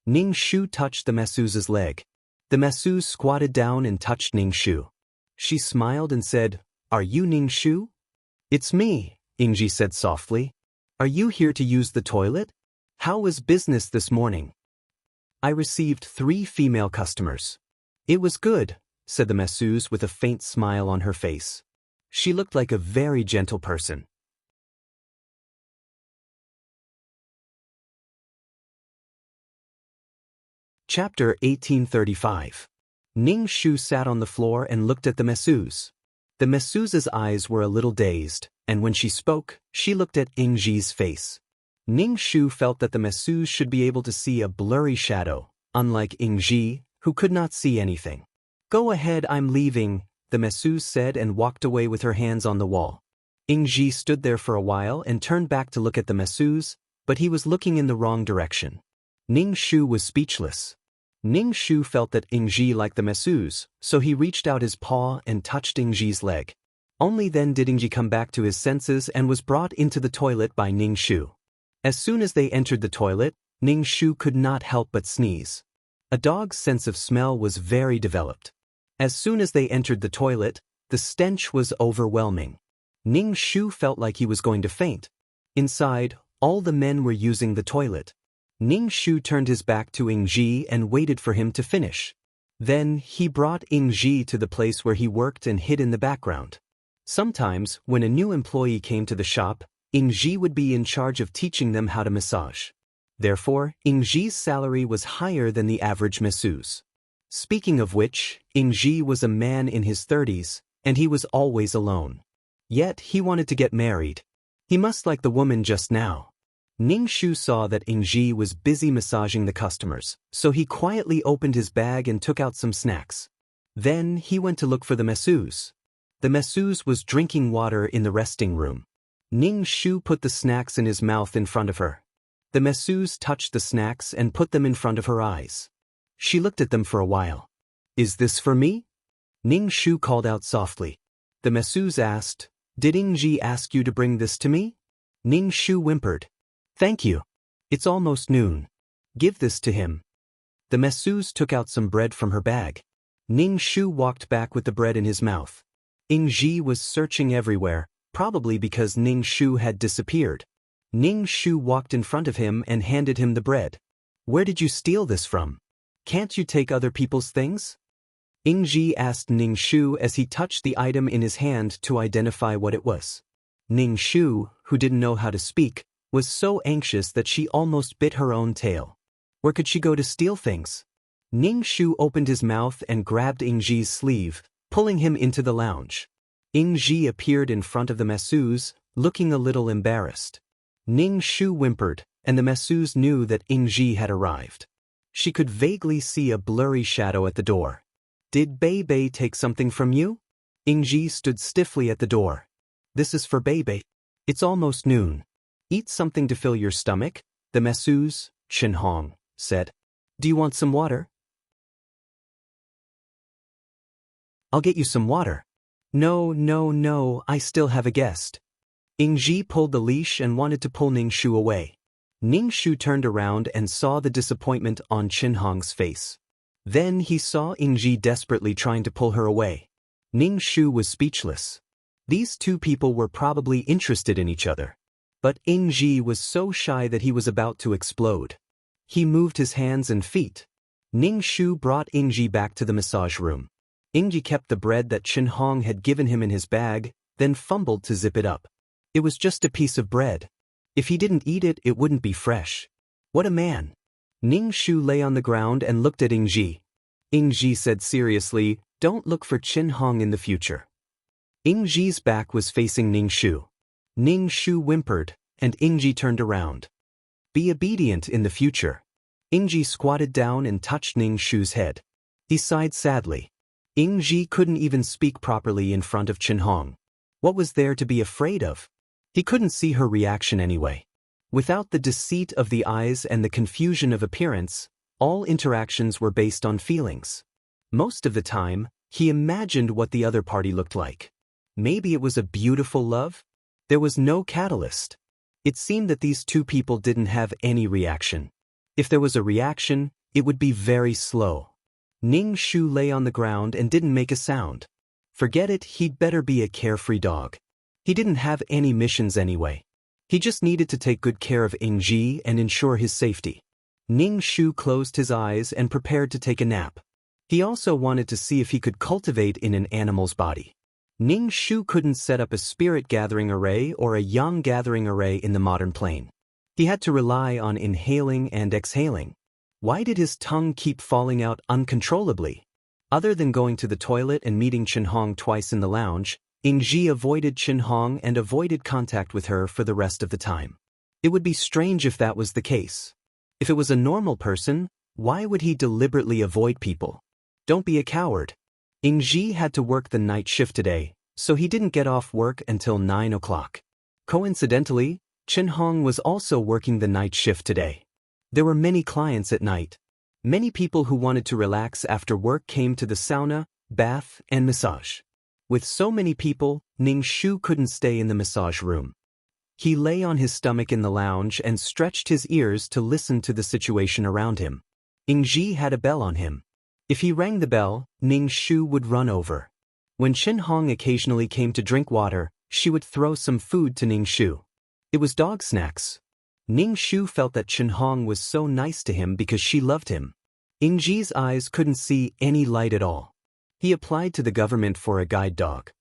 Ningshu touched the masseuse's leg. The masseuse squatted down and touched Ningshu. She smiled and said, "Are you Ningshu?" "It's me," Ingji said softly. "Are you here to use the toilet? How was business this morning?" "I received 3 female customers." "It was good," said the masseuse with a faint smile on her face. She looked like a very gentle person. Chapter 1835. Ningshu sat on the floor and looked at the masseuse. The masseuse's eyes were a little dazed, and when she spoke, she looked at Ingji's face. Ningshu felt that the masseuse should be able to see a blurry shadow, unlike Ingji, who could not see anything. "Go ahead, I'm leaving," the masseuse said and walked away with her hands on the wall. Ingji stood there for a while and turned back to look at the masseuse, but he was looking in the wrong direction. Ningshu was speechless. Ningshu felt that Ingji liked the masseuse, so he reached out his paw and touched Ingji's leg. Only then did Ingji come back to his senses and was brought into the toilet by Ningshu. As soon as they entered the toilet, Ningshu could not help but sneeze. A dog's sense of smell was very developed. As soon as they entered the toilet, the stench was overwhelming. Ningshu felt like he was going to faint. Inside, all the men were using the toilet. Ningshu turned his back to Ingji and waited for him to finish. Then he brought Ingji to the place where he worked and hid in the background. Sometimes, when a new employee came to the shop, Ingji would be in charge of teaching them how to massage. Therefore, Ingji's salary was higher than the average masseuse. Speaking of which, Ingji was a man in his 30s, and he was always alone. Yet he wanted to get married. He must like the woman just now. Ningxu saw that Ingji was busy massaging the customers, so he quietly opened his bag and took out some snacks. Then he went to look for the masseuse. The masseuse was drinking water in the resting room. Ningxu put the snacks in his mouth in front of her. The masseuse touched the snacks and put them in front of her eyes. She looked at them for a while. "Is this for me?" Ningxu called out softly. The masseuse asked, "Did Ingji ask you to bring this to me?" Ningxu whimpered. "Thank you. It's almost noon. Give this to him." The masseuse took out some bread from her bag. Ningxu walked back with the bread in his mouth. Ingji was searching everywhere, probably because Ningxu had disappeared. Ningxu walked in front of him and handed him the bread. "Where did you steal this from? Can't you take other people's things?" Ingji asked Ningxu as he touched the item in his hand to identify what it was. Ningxu, who didn't know how to speak, was so anxious that she almost bit her own tail. Where could she go to steal things? Ningxu opened his mouth and grabbed Ingji's sleeve, pulling him into the lounge. Ingji appeared in front of the masseuse, looking a little embarrassed. Ningxu whimpered, and the masseuse knew that Ingji had arrived. She could vaguely see a blurry shadow at the door. "Did Bei take something from you?" Ingji stood stiffly at the door. "This is for Bei. It's almost noon. Eat something to fill your stomach," the masseuse, Chinhong, said. "Do you want some water?" "I'll get you some water." No, I still have a guest." Ingji pulled the leash and wanted to pull Ningxu away. Ningxu turned around and saw the disappointment on Chinhong's face. Then he saw Ingji desperately trying to pull her away. Ningxu was speechless. These two people were probably interested in each other. But Ingji was so shy that he was about to explode. He moved his hands and feet. Ningxu brought Ingji back to the massage room. Ingji kept the bread that Chinhong had given him in his bag, then fumbled to zip it up. It was just a piece of bread. If he didn't eat it, it wouldn't be fresh. What a man. Ningxu lay on the ground and looked at Ingji. Ingji said seriously, "Don't look for Chinhong in the future." Ingji's back was facing Ningxu. Ningxu whimpered, and Ingji turned around. "Be obedient in the future." Ingji squatted down and touched Ningxu's head. He sighed sadly. Ingji couldn't even speak properly in front of Chinhong. What was there to be afraid of? He couldn't see her reaction anyway. Without the deceit of the eyes and the confusion of appearance, all interactions were based on feelings. Most of the time, he imagined what the other party looked like. Maybe it was a beautiful love? There was no catalyst. It seemed that these two people didn't have any reaction. If there was a reaction, it would be very slow. Ningxu lay on the ground and didn't make a sound. Forget it, he'd better be a carefree dog. He didn't have any missions anyway. He just needed to take good care of Ingji and ensure his safety. Ningxu closed his eyes and prepared to take a nap. He also wanted to see if he could cultivate in an animal's body. Ningxu couldn't set up a spirit gathering array or a yang gathering array in the modern plane. He had to rely on inhaling and exhaling. Why did his tongue keep falling out uncontrollably? Other than going to the toilet and meeting Chinhong twice in the lounge, Ingji avoided Chinhong and avoided contact with her for the rest of the time. It would be strange if that was the case. If it was a normal person, why would he deliberately avoid people? Don't be a coward. Ingji had to work the night shift today, so he didn't get off work until 9 o'clock. Coincidentally, Chinhong was also working the night shift today. There were many clients at night. Many people who wanted to relax after work came to the sauna, bath, and massage. With so many people, Ningxu couldn't stay in the massage room. He lay on his stomach in the lounge and stretched his ears to listen to the situation around him. Ingji had a bell on him. If he rang the bell, Ningxu would run over. When Chinhong occasionally came to drink water, she would throw some food to Ningxu. It was dog snacks. Ningxu felt that Chinhong was so nice to him because she loved him. Ingji's eyes couldn't see any light at all. He applied to the government for a guide dog.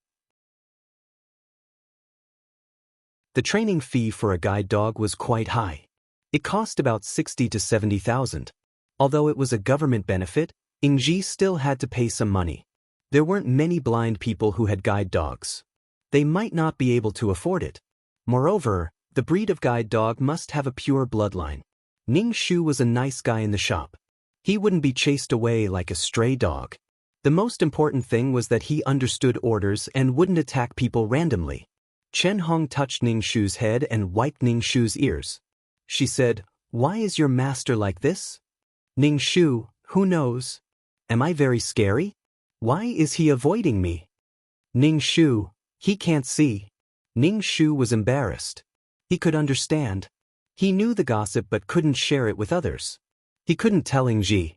The training fee for a guide dog was quite high. It cost about 60 to 70,000. Although it was a government benefit, Ingji still had to pay some money. There weren't many blind people who had guide dogs. They might not be able to afford it. Moreover, the breed of guide dog must have a pure bloodline. Ning Shu was a nice guy in the shop. He wouldn't be chased away like a stray dog. The most important thing was that he understood orders and wouldn't attack people randomly. Chen Hong touched Ning Shu's head and wiped Ning Shu's ears. She said, "Why is your master like this?" "Ning Shu, who knows? Am I very scary? Why is he avoiding me?" "Ning Shu, he can't see." Ning Shu was embarrassed. He could understand. He knew the gossip but couldn't share it with others. He couldn't tell Ingji.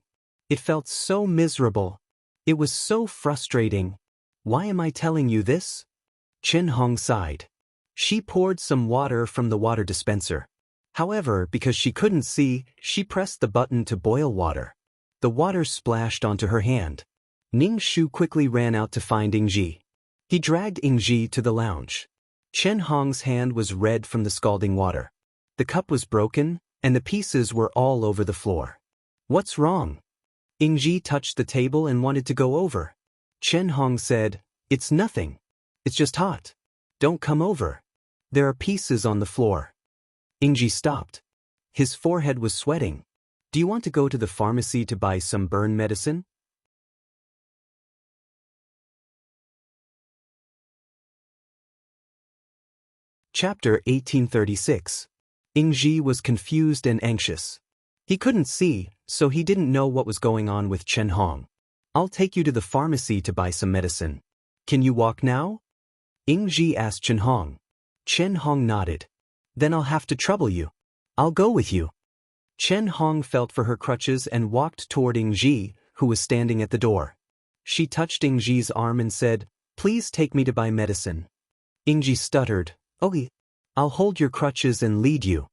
It felt so miserable. It was so frustrating. "Why am I telling you this?" Chen Hong sighed. She poured some water from the water dispenser. However, because she couldn't see, she pressed the button to boil water. The water splashed onto her hand. Ning Shu quickly ran out to find Ingji. He dragged Ingji to the lounge. Chen Hong's hand was red from the scalding water. The cup was broken, and the pieces were all over the floor. "What's wrong?" Ingji touched the table and wanted to go over. Chen Hong said, "It's nothing. It's just hot. Don't come over. There are pieces on the floor." Ingji stopped. His forehead was sweating. "Do you want to go to the pharmacy to buy some burn medicine?" Chapter 1836. Ingji was confused and anxious. He couldn't see, so he didn't know what was going on with Chen Hong. "I'll take you to the pharmacy to buy some medicine. Can you walk now?" Ingji asked Chen Hong. Chen Hong nodded. "Then I'll have to trouble you. I'll go with you." Chen Hong felt for her crutches and walked toward Ingji, who was standing at the door. She touched Ingji's arm and said, "Please take me to buy medicine." Ingji stuttered, "Okay, I'll hold your crutches and lead you."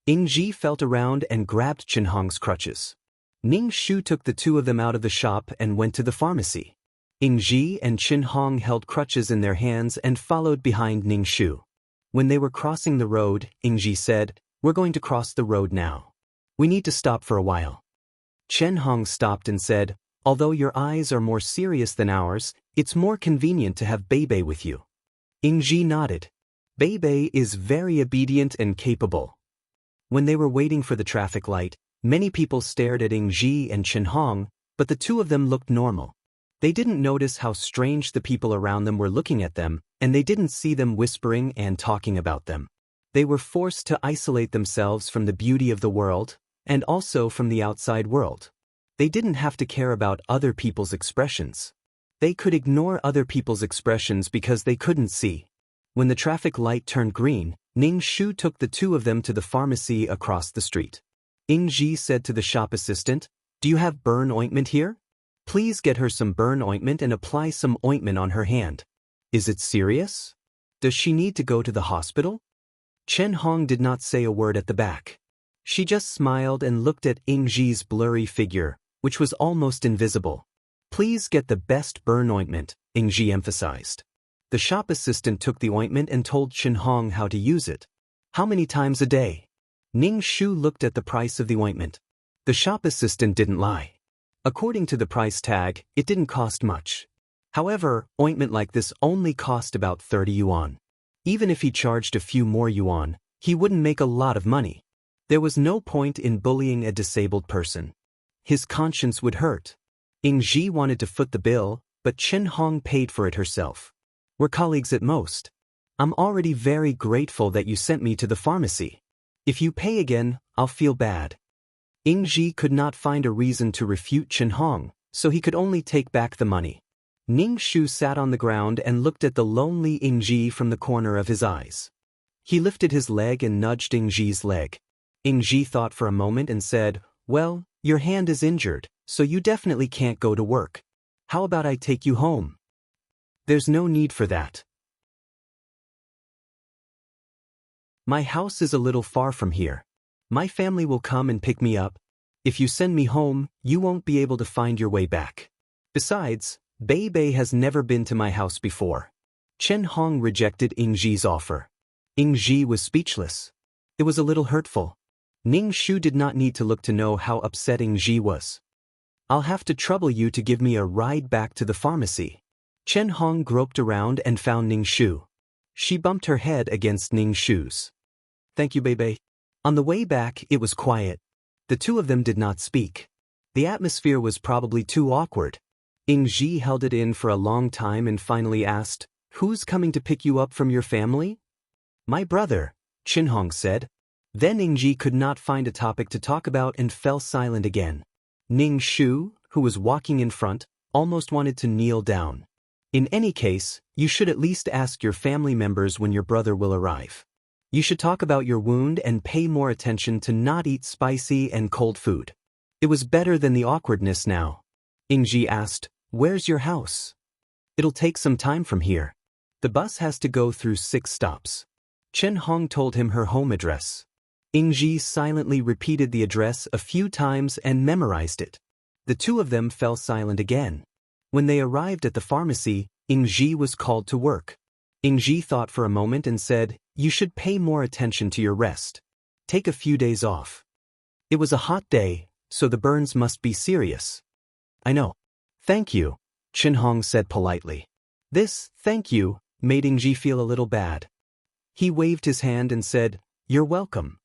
Ingji felt around and grabbed Chen Hong's crutches. Ning Shu took the two of them out of the shop and went to the pharmacy. Ingji and Chen Hong held crutches in their hands and followed behind Ning Shu. When they were crossing the road, Ingji said, "We're going to cross the road now. We need to stop for a while." Chen Hong stopped and said, "Although your eyes are more serious than ours, it's more convenient to have Beibei with you." Ingji nodded. Beibei is very obedient and capable. When they were waiting for the traffic light, many people stared at Ingji and Chen Hong, but the two of them looked normal. They didn't notice how strange the people around them were looking at them, and they didn't see them whispering and talking about them. They were forced to isolate themselves from the beauty of the world, and also from the outside world. They didn't have to care about other people's expressions. They could ignore other people's expressions because they couldn't see. When the traffic light turned green, Ning Shu took the two of them to the pharmacy across the street. Ingji said to the shop assistant, "Do you have burn ointment here? Please get her some burn ointment and apply some ointment on her hand." "Is it serious? Does she need to go to the hospital?" Chen Hong did not say a word at the back. She just smiled and looked at Ingji's blurry figure, which was almost invisible. "Please get the best burn ointment," Ingji emphasized. The shop assistant took the ointment and told Chen Hong how to use it. "How many times a day?" Ning Shu looked at the price of the ointment. The shop assistant didn't lie. According to the price tag, it didn't cost much. However, ointment like this only cost about 30 yuan. Even if he charged a few more yuan, he wouldn't make a lot of money. There was no point in bullying a disabled person. His conscience would hurt. Ingji wanted to foot the bill, but Chen Hong paid for it herself. "We're colleagues at most. I'm already very grateful that you sent me to the pharmacy. If you pay again, I'll feel bad." Ingji could not find a reason to refute Chen Hong, so he could only take back the money. Ning Shu sat on the ground and looked at the lonely Ingji from the corner of his eyes. He lifted his leg and nudged Ingji's leg. Ingji thought for a moment and said, "Well, your hand is injured, so you definitely can't go to work. How about I take you home?" "There's no need for that. My house is a little far from here. My family will come and pick me up. If you send me home, you won't be able to find your way back. Besides, Beibei has never been to my house before." Chen Hong rejected Ingji's offer. Ingji was speechless. It was a little hurtful. Ning Shu did not need to look to know how upsetting Ji was. I'll have to trouble you to give me a ride back to the pharmacy. Chen Hong groped around and found Ning Shu. She bumped her head against Ning Shu's. Thank you, baby. On the way back, it was quiet. The two of them did not speak. The atmosphere was probably too awkward. Ing Ji held it in for a long time and finally asked, "Who's coming to pick you up from your family?" "My brother," Chen Hong said. Then Ing Ji could not find a topic to talk about and fell silent again. Ning Shu, who was walking in front, almost wanted to kneel down. In any case, you should at least ask your family members when your brother will arrive. You should talk about your wound and pay more attention to not eat spicy and cold food. It was better than the awkwardness now. Ing Ji asked, "Where's your house?" "It'll take some time from here. The bus has to go through 6 stops. Chen Hong told him her home address. Ing Ji silently repeated the address a few times and memorized it. The two of them fell silent again. When they arrived at the pharmacy, Ing Ji was called to work. Ing Ji thought for a moment and said, "You should pay more attention to your rest. Take a few days off." It was a hot day, so the burns must be serious. "I know. Thank you," Chen Hong said politely. This "thank you" made Ing Ji feel a little bad. He waved his hand and said, "You're welcome."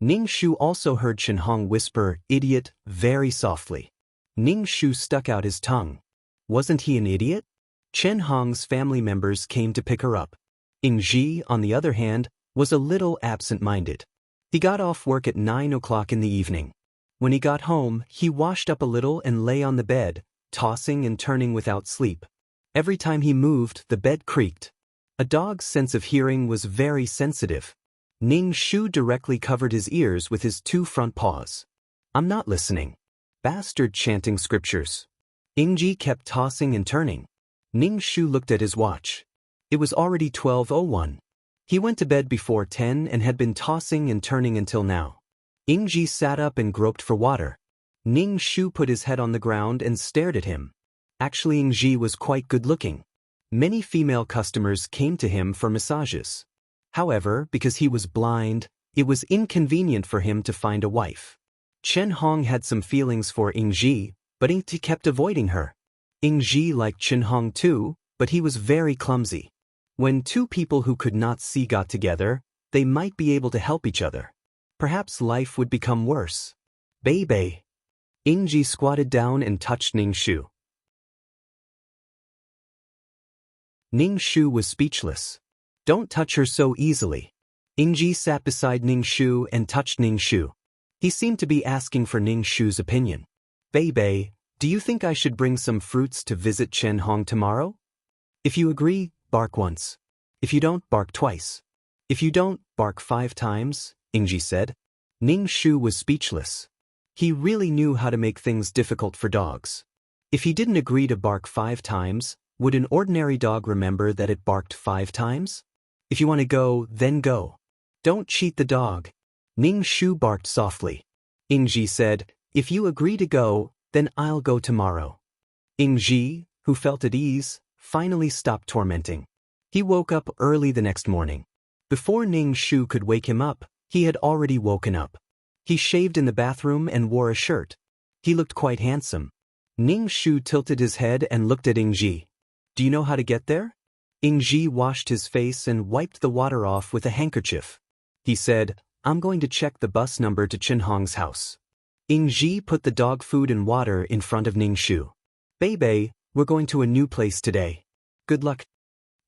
Ning Shu also heard Chen Hong whisper, "Idiot," very softly. Ning Shu stuck out his tongue. Wasn't he an idiot? Chen Hong's family members came to pick her up. Ing Ji, on the other hand, was a little absent-minded. He got off work at 9 o'clock in the evening. When he got home, he washed up a little and lay on the bed, tossing and turning without sleep. Every time he moved, the bed creaked. A dog's sense of hearing was very sensitive. Ning Shu directly covered his ears with his 2 front paws. "I'm not listening." Bastard chanting scriptures. Ing Ji kept tossing and turning. Ning Shu looked at his watch. It was already 12:01. He went to bed before 10 and had been tossing and turning until now. Ing Ji sat up and groped for water. Ning Shu put his head on the ground and stared at him. Actually, Ing Ji was quite good-looking. Many female customers came to him for massages. However, because he was blind, it was inconvenient for him to find a wife. Chen Hong had some feelings for Ing Ji, but he kept avoiding her. Ing Ji liked Chen Hong too, but he was very clumsy. When two people who could not see got together, they might be able to help each other. Perhaps life would become worse. "Baby." Ing Ji squatted down and touched Ning Shu. Ning Shu was speechless. "Don't touch her so easily." Ing Ji sat beside Ning Shu and touched Ning Shu. He seemed to be asking for Ning Shu's opinion. "Baby, do you think I should bring some fruits to visit Chen Hong tomorrow? If you agree, bark once. If you don't, bark twice. If you don't, bark 5 times, Ing Ji said. Ning Shu was speechless. He really knew how to make things difficult for dogs. If he didn't agree to bark 5 times, would an ordinary dog remember that it barked 5 times? If you want to go, then go. Don't cheat the dog. Ning Shu barked softly. Ing Ji said, "If you agree to go, then I'll go tomorrow." Ing Ji, who felt at ease, finally stopped tormenting. He woke up early the next morning. Before Ning Shu could wake him up, he had already woken up. He shaved in the bathroom and wore a shirt. He looked quite handsome. Ning Shu tilted his head and looked at Ing Ji. "Do you know how to get there?" Ing Ji washed his face and wiped the water off with a handkerchief. He said, "I'm going to check the bus number to Chen Hong's house." Ing Ji put the dog food and water in front of Ning Shu. "Baby, we're going to a new place today. Good luck."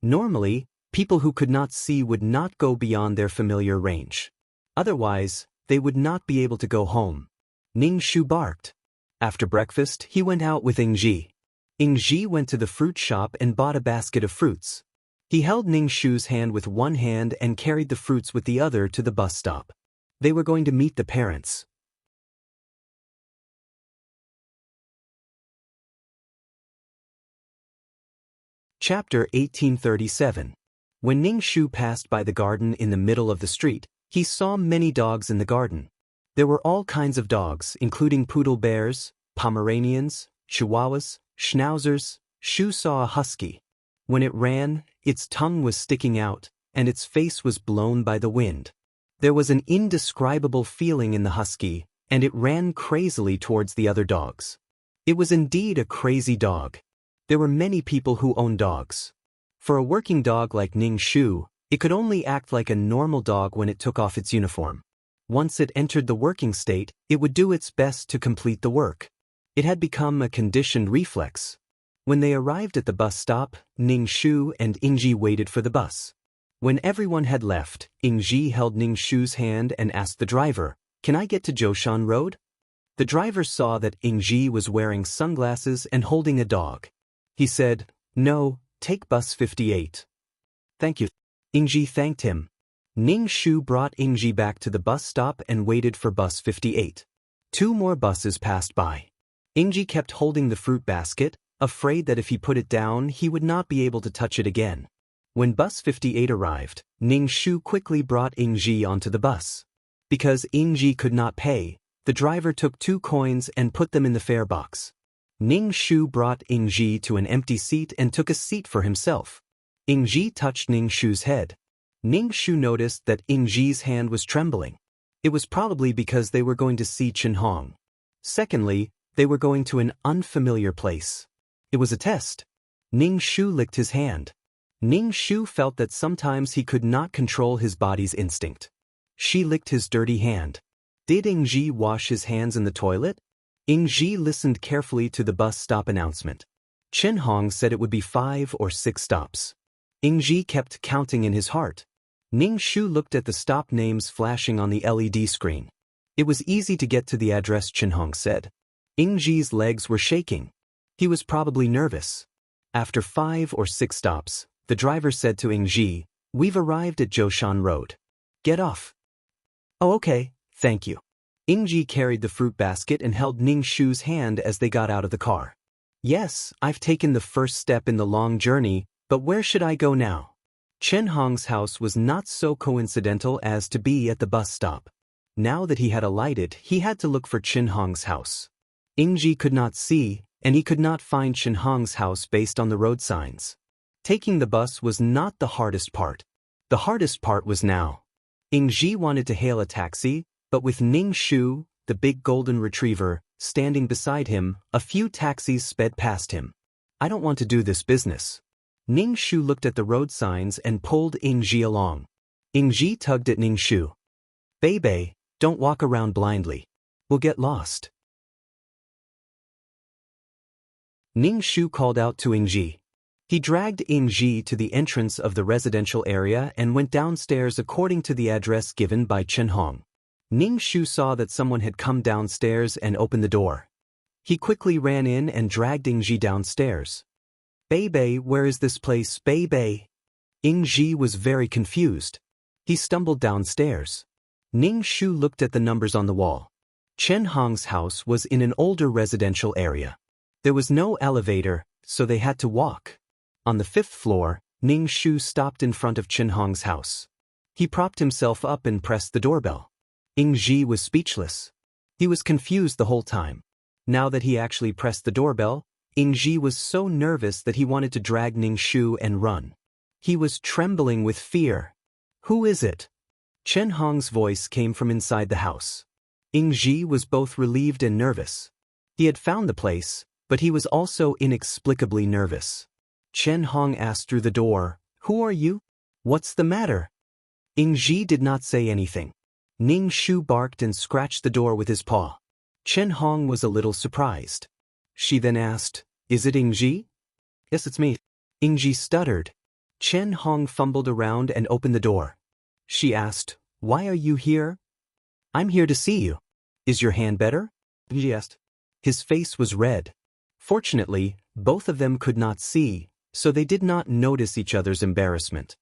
Normally, people who could not see would not go beyond their familiar range. Otherwise, they would not be able to go home. Ning Shu barked. After breakfast, he went out with Ing Ji. Ing Ji went to the fruit shop and bought a basket of fruits. He held Ning Shu's hand with one hand and carried the fruits with the other to the bus stop. They were going to meet the parents. Chapter 1837. When Ning Shu passed by the garden in the middle of the street, he saw many dogs in the garden. There were all kinds of dogs, including poodle bears, Pomeranians, Chihuahuas, Schnauzers. Shu saw a husky. When it ran, its tongue was sticking out, and its face was blown by the wind. There was an indescribable feeling in the husky, and it ran crazily towards the other dogs. It was indeed a crazy dog. There were many people who owned dogs. For a working dog like Ning Shu, it could only act like a normal dog when it took off its uniform. Once it entered the working state, it would do its best to complete the work. It had become a conditioned reflex. When they arrived at the bus stop, Ning Shu and Ingji waited for the bus. When everyone had left, Ingji held Ning Shu's hand and asked the driver, "Can I get to Joshan Road?" The driver saw that Ingji was wearing sunglasses and holding a dog. He said, "No, take bus 58. "Thank you." Ingji thanked him. Ning Shu brought Ingji back to the bus stop and waited for bus 58. 2 more buses passed by. Ingji kept holding the fruit basket, afraid that if he put it down he would not be able to touch it again. When bus 58 arrived, Ning Shu quickly brought Ingji onto the bus. Because Ingji could not pay, the driver took 2 coins and put them in the fare box. Ning Shu brought Ingji to an empty seat and took a seat for himself. Ingji touched Ning Shu's head. Ning Shu noticed that Ingji's hand was trembling. It was probably because they were going to see Chen Hong. Secondly, they were going to an unfamiliar place. It was a test. Ning Shu licked his hand. Ning Shu felt that sometimes he could not control his body's instinct. She licked his dirty hand. Did Ingji wash his hands in the toilet? Ingji listened carefully to the bus stop announcement. Chen Hong said it would be 5 or 6 stops. Ingji kept counting in his heart. Ning Shu looked at the stop names flashing on the LED screen. It was easy to get to the address, Chen Hong said. Ingji's legs were shaking. He was probably nervous. After 5 or 6 stops, the driver said to Ingji, "We've arrived at Joshan Road. Get off." "Oh, okay, thank you." Ingji carried the fruit basket and held Ning Shu's hand as they got out of the car. "Yes, I've taken the first step in the long journey, but where should I go now?" Chen Hong's house was not so coincidental as to be at the bus stop. Now that he had alighted, he had to look for Chen Hong's house. Ingji could not see, and he could not find Chen Hong's house based on the road signs. Taking the bus was not the hardest part. The hardest part was now. Ingji wanted to hail a taxi, but with Ning Shu, the big golden retriever, standing beside him, a few taxis sped past him. "I don't want to do this business." Ning Shu looked at the road signs and pulled Ingji along. Ingji tugged at Ning Shu. "Baby, don't walk around blindly. We'll get lost." Ning Shu called out to Ingji. He dragged Ingji to the entrance of the residential area and went downstairs according to the address given by Chen Hong. Ning Shu saw that someone had come downstairs and opened the door. He quickly ran in and dragged Ingji downstairs. "Baby, where is this place, baby?" Ingji was very confused. He stumbled downstairs. Ning Shu looked at the numbers on the wall. Chen Hong's house was in an older residential area. There was no elevator, so they had to walk. On the 5th floor, Ning Shu stopped in front of Chen Hong's house. He propped himself up and pressed the doorbell. Ingji was speechless. He was confused the whole time. Now that he actually pressed the doorbell, Ingji was so nervous that he wanted to drag Ning Shu and run. He was trembling with fear. "Who is it?" Chen Hong's voice came from inside the house. Ingji was both relieved and nervous. He had found the place, but he was also inexplicably nervous. Chen Hong asked through the door, "Who are you? What's the matter?" Ingji did not say anything. Ning Shu barked and scratched the door with his paw. Chen Hong was a little surprised. She then asked, "Is it Ingji?" "Yes, it's me." Ingji stuttered. Chen Hong fumbled around and opened the door. She asked, "Why are you here?" "I'm here to see you." "Is your hand better?" Ingji asked. His face was red. Fortunately, both of them could not see, so they did not notice each other's embarrassment.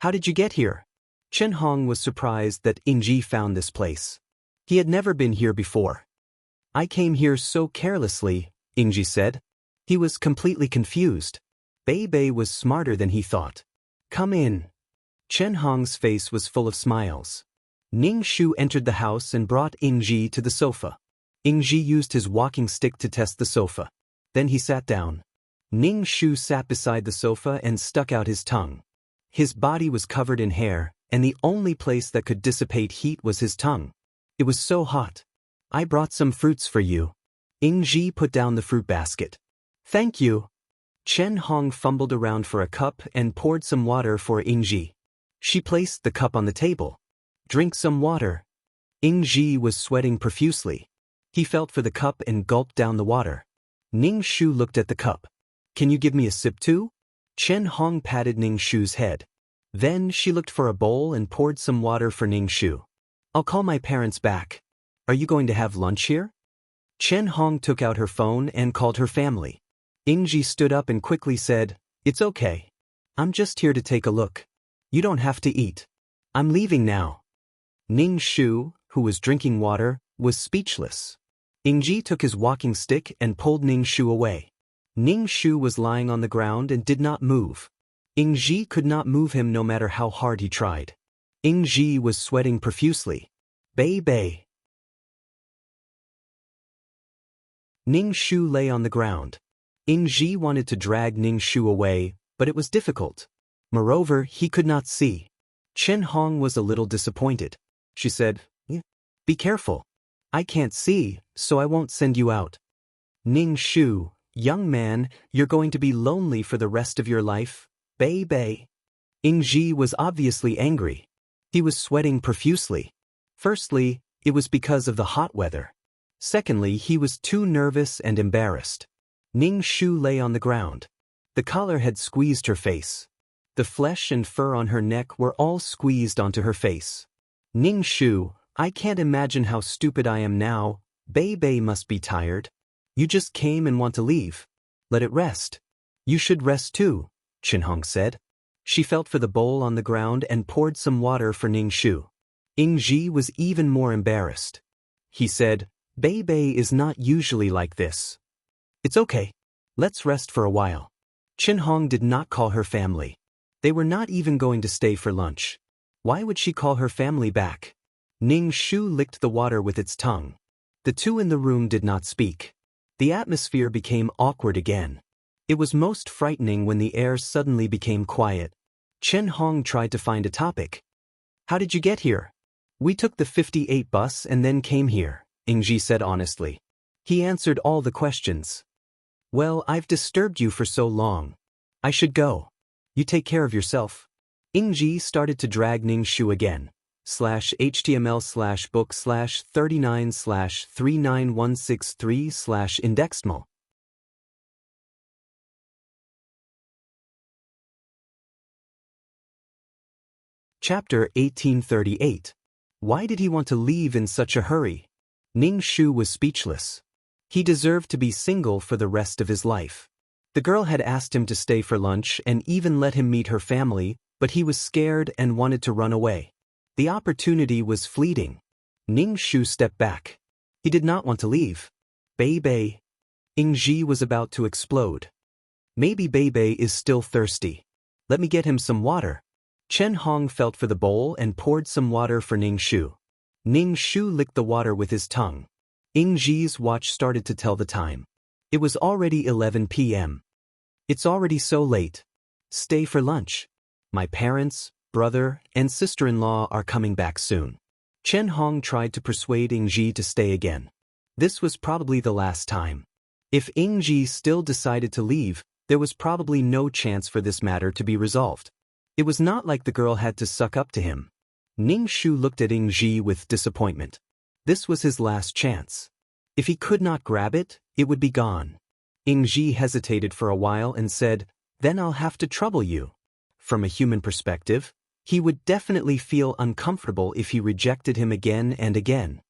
"How did you get here?" Chen Hong was surprised that Ingji found this place. He had never been here before. "I came here so carelessly," Ingji said. He was completely confused. Bei was smarter than he thought. "Come in." Chen Hong's face was full of smiles. Ning Shu entered the house and brought Ingji to the sofa. Ingji used his walking stick to test the sofa. Then he sat down. Ning Shu sat beside the sofa and stuck out his tongue. His body was covered in hair, and the only place that could dissipate heat was his tongue. It was so hot. I brought some fruits for you. Ingji put down the fruit basket. Thank you. Chen Hong fumbled around for a cup and poured some water for Ingji. She placed the cup on the table. Drink some water. Ingji was sweating profusely. He felt for the cup and gulped down the water. Ning Shu looked at the cup. Can you give me a sip too? Chen Hong patted Ning Shu's head. Then she looked for a bowl and poured some water for Ning Shu. I'll call my parents back. Are you going to have lunch here? Chen Hong took out her phone and called her family. Ingji stood up and quickly said, It's okay. I'm just here to take a look. You don't have to eat. I'm leaving now. Ning Shu, who was drinking water, was speechless. Ingji took his walking stick and pulled Ning Shu away. Ning Shu was lying on the ground and did not move. Ingji could not move him no matter how hard he tried. Ingji was sweating profusely. Bei bei. Ning Shu lay on the ground. Ingji wanted to drag Ning Shu away, but it was difficult. Moreover, he could not see. Chen Hong was a little disappointed. She said, Be careful. I can't see, so I won't send you out. Ning Shu, young man, you're going to be lonely for the rest of your life. Bei bei. Ingji was obviously angry. He was sweating profusely. Firstly, it was because of the hot weather. Secondly, he was too nervous and embarrassed. Ning Shu lay on the ground. The collar had squeezed her face. The flesh and fur on her neck were all squeezed onto her face. Ning Shu, I can't imagine how stupid I am now. Bei bei must be tired. You just came and want to leave. Let it rest. You should rest too, Chen Hong said. She felt for the bowl on the ground and poured some water for Ning Shu. Ingji was even more embarrassed. He said, Bei bei is not usually like this. It's okay. Let's rest for a while. Chen Hong did not call her family. They were not even going to stay for lunch. Why would she call her family back? Ning Shu licked the water with its tongue. The two in the room did not speak. The atmosphere became awkward again. It was most frightening when the air suddenly became quiet. Chen Hong tried to find a topic. How did you get here? We took the 58 bus and then came here, Ingji said honestly. He answered all the questions. Well, I've disturbed you for so long. I should go. You take care of yourself. Ingji started to drag Ning Shu again. /HTML/book/39/39163/indexedmal. Chapter 1838. Why did he want to leave in such a hurry? Ning Shu was speechless. He deserved to be single for the rest of his life. The girl had asked him to stay for lunch and even let him meet her family, but he was scared and wanted to run away. The opportunity was fleeting. Ning Shu stepped back. He did not want to leave. Bei bei. Ingji was about to explode. Maybe Bei bei is still thirsty. Let me get him some water. Chen Hong felt for the bowl and poured some water for Ning Shu. Ning Shu licked the water with his tongue. Ingji's watch started to tell the time. It was already 11 p.m. It's already so late. Stay for lunch. My parents, brother, and sister-in-law are coming back soon. Chen Hong tried to persuade Ingji to stay again. This was probably the last time. If Ingji still decided to leave, there was probably no chance for this matter to be resolved. It was not like the girl had to suck up to him. Ning Shu looked at Ingji with disappointment. This was his last chance. If he could not grab it, it would be gone. Ingji hesitated for a while and said, Then I'll have to trouble you. From a human perspective, he would definitely feel uncomfortable if he rejected him again and again.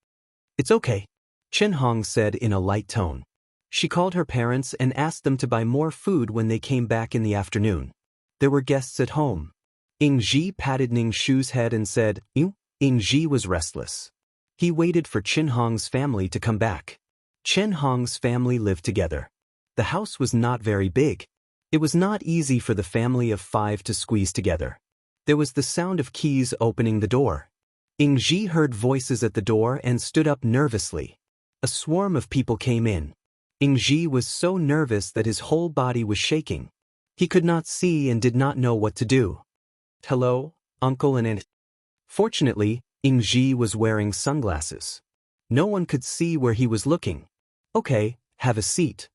It's okay, Chen Hong said in a light tone. She called her parents and asked them to buy more food when they came back in the afternoon. There were guests at home. Ingji patted Ning Shu's head and said, Ew. Ingji was restless. He waited for Chen Hong's family to come back. Chen Hong's family lived together. The house was not very big. It was not easy for the family of 5 to squeeze together. There was the sound of keys opening the door. Ingji heard voices at the door and stood up nervously. A swarm of people came in. Ingji was so nervous that his whole body was shaking. He could not see and did not know what to do. Hello, uncle and aunt. Fortunately, Ingji was wearing sunglasses. No one could see where he was looking. Okay, have a seat.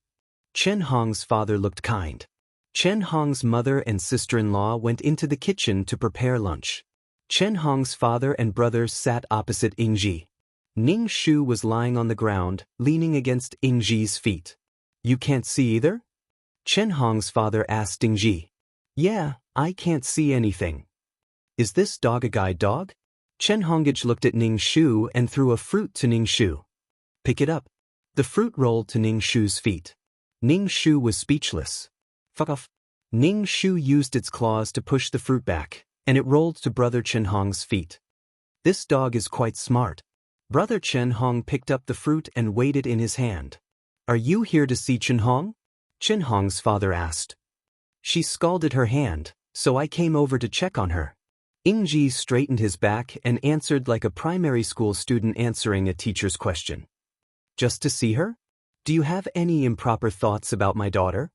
Chen Hong's father looked kind. Chen Hong's mother and sister-in-law went into the kitchen to prepare lunch. Chen Hong's father and brother sat opposite Ingji. Ning Shu was lying on the ground, leaning against Ingji's feet. You can't see either? Chen Hong's father asked Ingji. Yeah, I can't see anything. Is this dog a guide dog? Chen Hongich looked at Ning Shu and threw a fruit to Ning Shu. Pick it up. The fruit rolled to Ning Shu's feet. Ning Shu was speechless. Fuck off. Ning Shu used its claws to push the fruit back, and it rolled to brother Chen Hong's feet. This dog is quite smart. Brother Chen Hong picked up the fruit and weighed it in his hand. Are you here to see Chen Hong? Chen Hong's father asked. She scalded her hand, so I came over to check on her. Ingji straightened his back and answered like a primary school student answering a teacher's question. Just to see her? Do you have any improper thoughts about my daughter?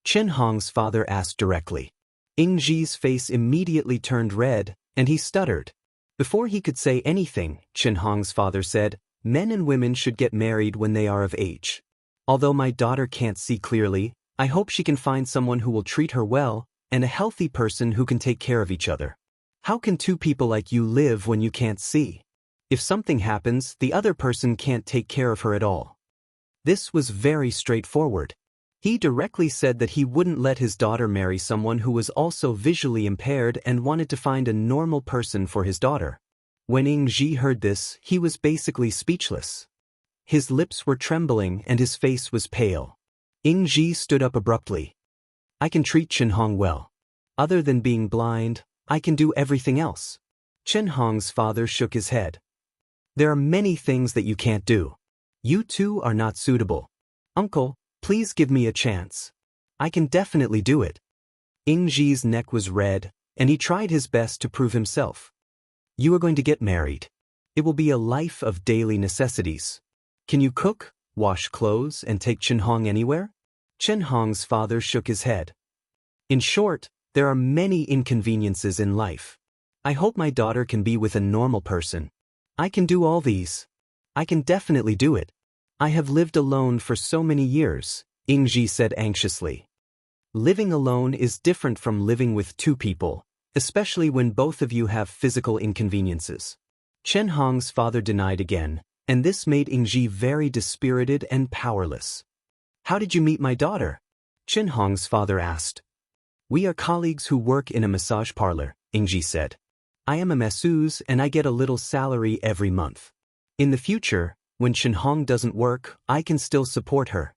Chen Hong's father asked directly. Ingji's face immediately turned red, and he stuttered. Before he could say anything, Chen Hong's father said, Men and women should get married when they are of age. Although my daughter can't see clearly, I hope she can find someone who will treat her well, and a healthy person who can take care of each other. How can two people like you live when you can't see? If something happens, the other person can't take care of her at all. This was very straightforward. He directly said that he wouldn't let his daughter marry someone who was also visually impaired and wanted to find a normal person for his daughter. When Ingji heard this, he was basically speechless. His lips were trembling and his face was pale. Ingji stood up abruptly. I can treat Chen Hong well. Other than being blind, I can do everything else. Chen Hong's father shook his head. There are many things that you can't do. You two are not suitable. Uncle, please give me a chance. I can definitely do it. Ingji's neck was red, and he tried his best to prove himself. You are going to get married. It will be a life of daily necessities. Can you cook, wash clothes, and take Chen Hong anywhere? Chen Hong's father shook his head. In short, there are many inconveniences in life. I hope my daughter can be with a normal person. I can do all these. I can definitely do it. I have lived alone for so many years, Ingji said anxiously. Living alone is different from living with two people, especially when both of you have physical inconveniences. Chen Hong's father denied again, and this made Ingji very dispirited and powerless. How did you meet my daughter? Chen Hong's father asked. We are colleagues who work in a massage parlor, Ingji said. I am a masseuse and I get a little salary every month. In the future, when Chen Hong doesn't work, I can still support her.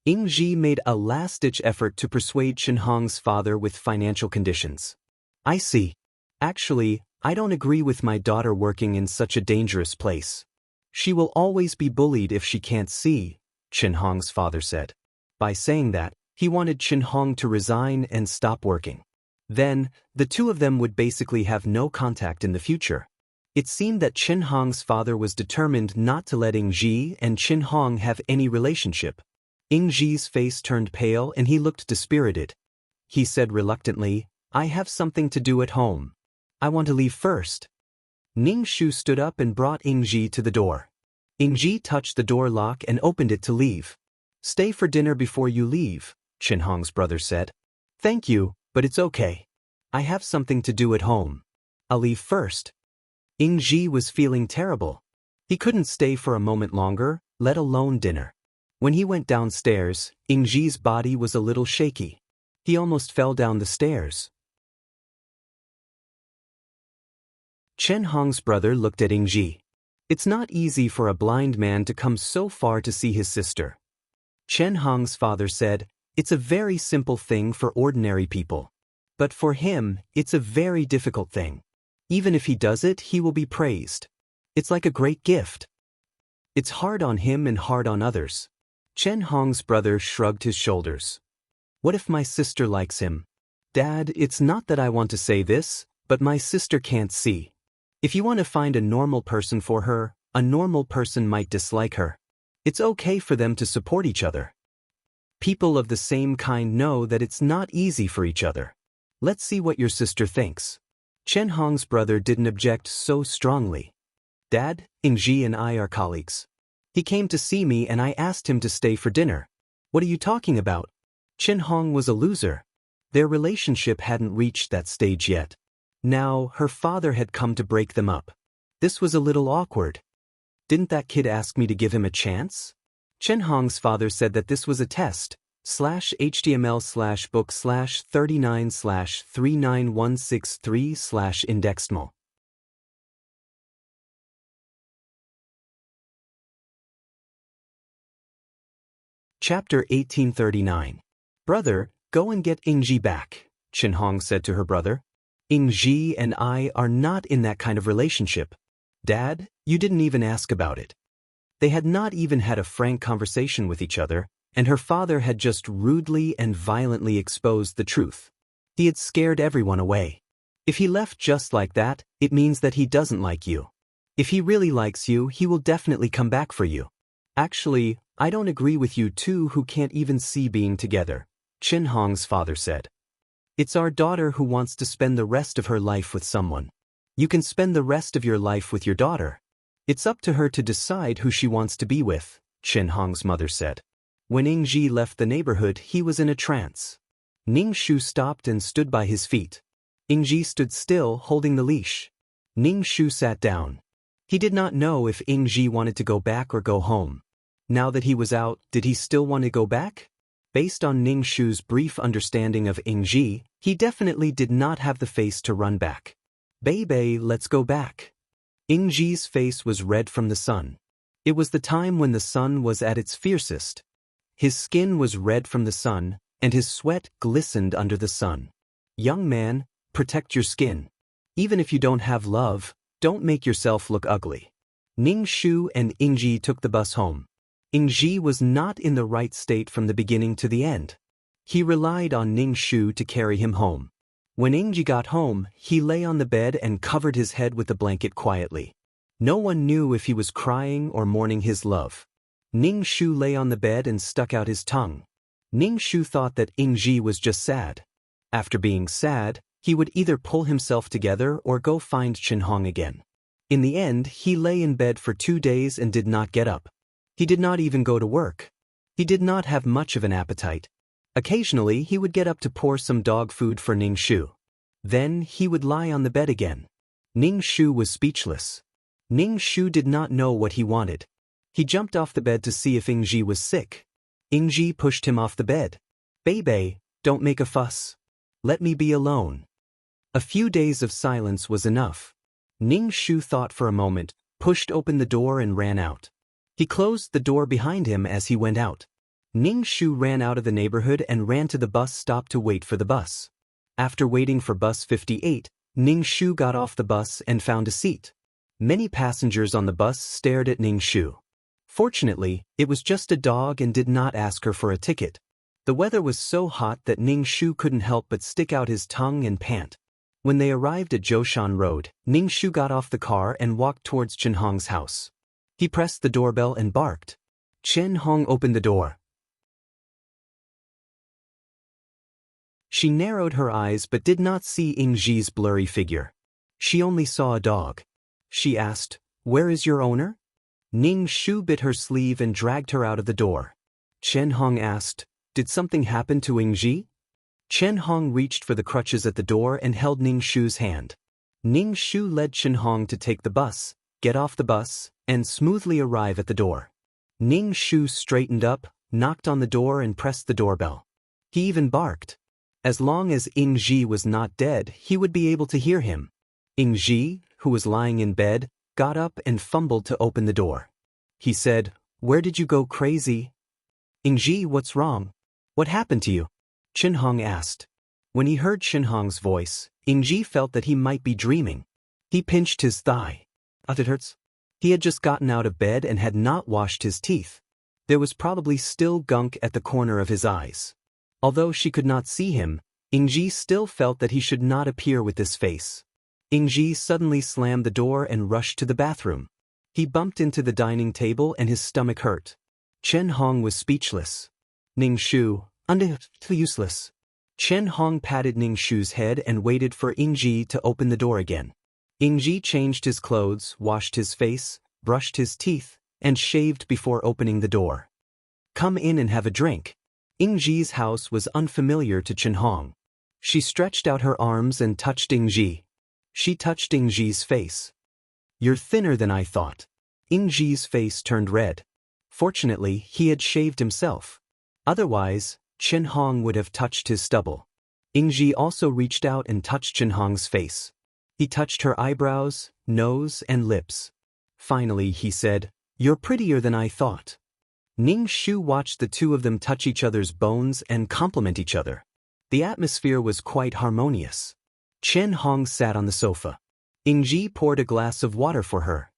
Ingji made a last-ditch effort to persuade Chen Hong's father with financial conditions. I see. Actually, I don't agree with my daughter working in such a dangerous place. She will always be bullied if she can't see, Chen Hong's father said. By saying that, he wanted Chen Hong to resign and stop working. Then, the two of them would basically have no contact in the future. It seemed that Chen Hong's father was determined not to let Ingji and Chen Hong have any relationship. Ingji's face turned pale and he looked dispirited. He said reluctantly, I have something to do at home. I want to leave first. Ning Shu stood up and brought Ingji to the door. Ingji touched the door lock and opened it to leave. Stay for dinner before you leave, Chen Hong's brother said. Thank you, but it's okay. I have something to do at home. I'll leave first. Ingji was feeling terrible. He couldn't stay for a moment longer, let alone dinner. When he went downstairs, Ingji's body was a little shaky. He almost fell down the stairs. Chen Hong's brother looked at Ingji. It's not easy for a blind man to come so far to see his sister. Chen Hong's father said, it's a very simple thing for ordinary people. But for him, it's a very difficult thing. Even if he does it, he will be praised. It's like a great gift. It's hard on him and hard on others. Chen Hong's brother shrugged his shoulders. What if my sister likes him? Dad, it's not that I want to say this, but my sister can't see. If you want to find a normal person for her, a normal person might dislike her. It's okay for them to support each other. People of the same kind know that it's not easy for each other. Let's see what your sister thinks. Chen Hong's brother didn't object so strongly. Dad, Ingji and I are colleagues. He came to see me and I asked him to stay for dinner. What are you talking about? Chen Hong was a loser. Their relationship hadn't reached that stage yet. Now, her father had come to break them up. This was a little awkward. Didn't that kid ask me to give him a chance? Chen Hong's father said that this was a test, /html/book/39/39163/indexedmal. Chapter 1839. Brother, go and get Ingji back, Chen Hong said to her brother. Ingji and I are not in that kind of relationship. Dad, you didn't even ask about it. They had not even had a frank conversation with each other, and her father had just rudely and violently exposed the truth. He had scared everyone away. If he left just like that, it means that he doesn't like you. If he really likes you, he will definitely come back for you. Actually, I don't agree with you two who can't even see being together, Chen Hong's father said. It's our daughter who wants to spend the rest of her life with someone. You can spend the rest of your life with your daughter. It's up to her to decide who she wants to be with, Chen Hong's mother said. When Ingji left the neighborhood, he was in a trance. Ning Shu stopped and stood by his feet. Ingji stood still, holding the leash. Ning Shu sat down. He did not know if Ingji wanted to go back or go home. Now that he was out, did he still want to go back? Based on Ning Shu's brief understanding of Ingji, he definitely did not have the face to run back. Baby, let's go back. Ingji's face was red from the sun. It was the time when the sun was at its fiercest. His skin was red from the sun, and his sweat glistened under the sun. Young man, protect your skin. Even if you don't have love, don't make yourself look ugly. Ning Shu and Ingji took the bus home. Ingji was not in the right state from the beginning to the end. He relied on Ning Shu to carry him home. When Ingji got home, he lay on the bed and covered his head with the blanket quietly. No one knew if he was crying or mourning his love. Ning Shu lay on the bed and stuck out his tongue. Ning Shu thought that Ingji was just sad. After being sad, he would either pull himself together or go find Chen Hong again. In the end, he lay in bed for 2 days and did not get up. He did not even go to work. He did not have much of an appetite. Occasionally, he would get up to pour some dog food for Ning Shu. Then, he would lie on the bed again. Ning Shu was speechless. Ning Shu did not know what he wanted. He jumped off the bed to see if Ingji was sick. Ingji pushed him off the bed. Baby, don't make a fuss. Let me be alone. A few days of silence was enough. Ning Shu thought for a moment, pushed open the door and ran out. He closed the door behind him as he went out. Ning Shu ran out of the neighborhood and ran to the bus stop to wait for the bus. After waiting for bus 58, Ning Shu got off the bus and found a seat. Many passengers on the bus stared at Ning Shu. Fortunately, it was just a dog and did not ask her for a ticket. The weather was so hot that Ning Shu couldn't help but stick out his tongue and pant. When they arrived at Zhoushan Road, Ning Shu got off the car and walked towards Chen Hong's house. He pressed the doorbell and barked. Chen Hong opened the door. She narrowed her eyes but did not see Ingji's blurry figure. She only saw a dog. She asked, "Where is your owner?" Ning Shu bit her sleeve and dragged her out of the door. Chen Hong asked, "Did something happen to Ingji?" Chen Hong reached for the crutches at the door and held Ning Shu's hand. Ning Shu led Chen Hong to take the bus, get off the bus, and smoothly arrive at the door. Ning Shu straightened up, knocked on the door and pressed the doorbell. He even barked. As long as Ingji was not dead, he would be able to hear him. Ingji, who was lying in bed, got up and fumbled to open the door. He said, "Where did you go crazy?" "Ingji, what's wrong? What happened to you?" Chen Hong asked. When he heard Chen Hong's voice, Ingji felt that he might be dreaming. He pinched his thigh. "It hurts." He had just gotten out of bed and had not washed his teeth. There was probably still gunk at the corner of his eyes. Although she could not see him, Ingji still felt that he should not appear with this face. Ingji suddenly slammed the door and rushed to the bathroom. He bumped into the dining table and his stomach hurt. Chen Hong was speechless. "Ning Shu, too useless." Chen Hong patted Ning Shu's head and waited for Ingji to open the door again. Ingji changed his clothes, washed his face, brushed his teeth, and shaved before opening the door. Come in and have a drink. Ingji's house was unfamiliar to Chen Hong. She stretched out her arms and touched Ingji. She touched Ingji's face. You're thinner than I thought. Ingji's face turned red. Fortunately, he had shaved himself. Otherwise, Chen Hong would have touched his stubble. Ingji also reached out and touched Chen Hong's face. He touched her eyebrows, nose, and lips. Finally, he said, "You're prettier than I thought." Ning Shu watched the two of them touch each other's bones and compliment each other. The atmosphere was quite harmonious. Chen Hong sat on the sofa. Ingji poured a glass of water for her.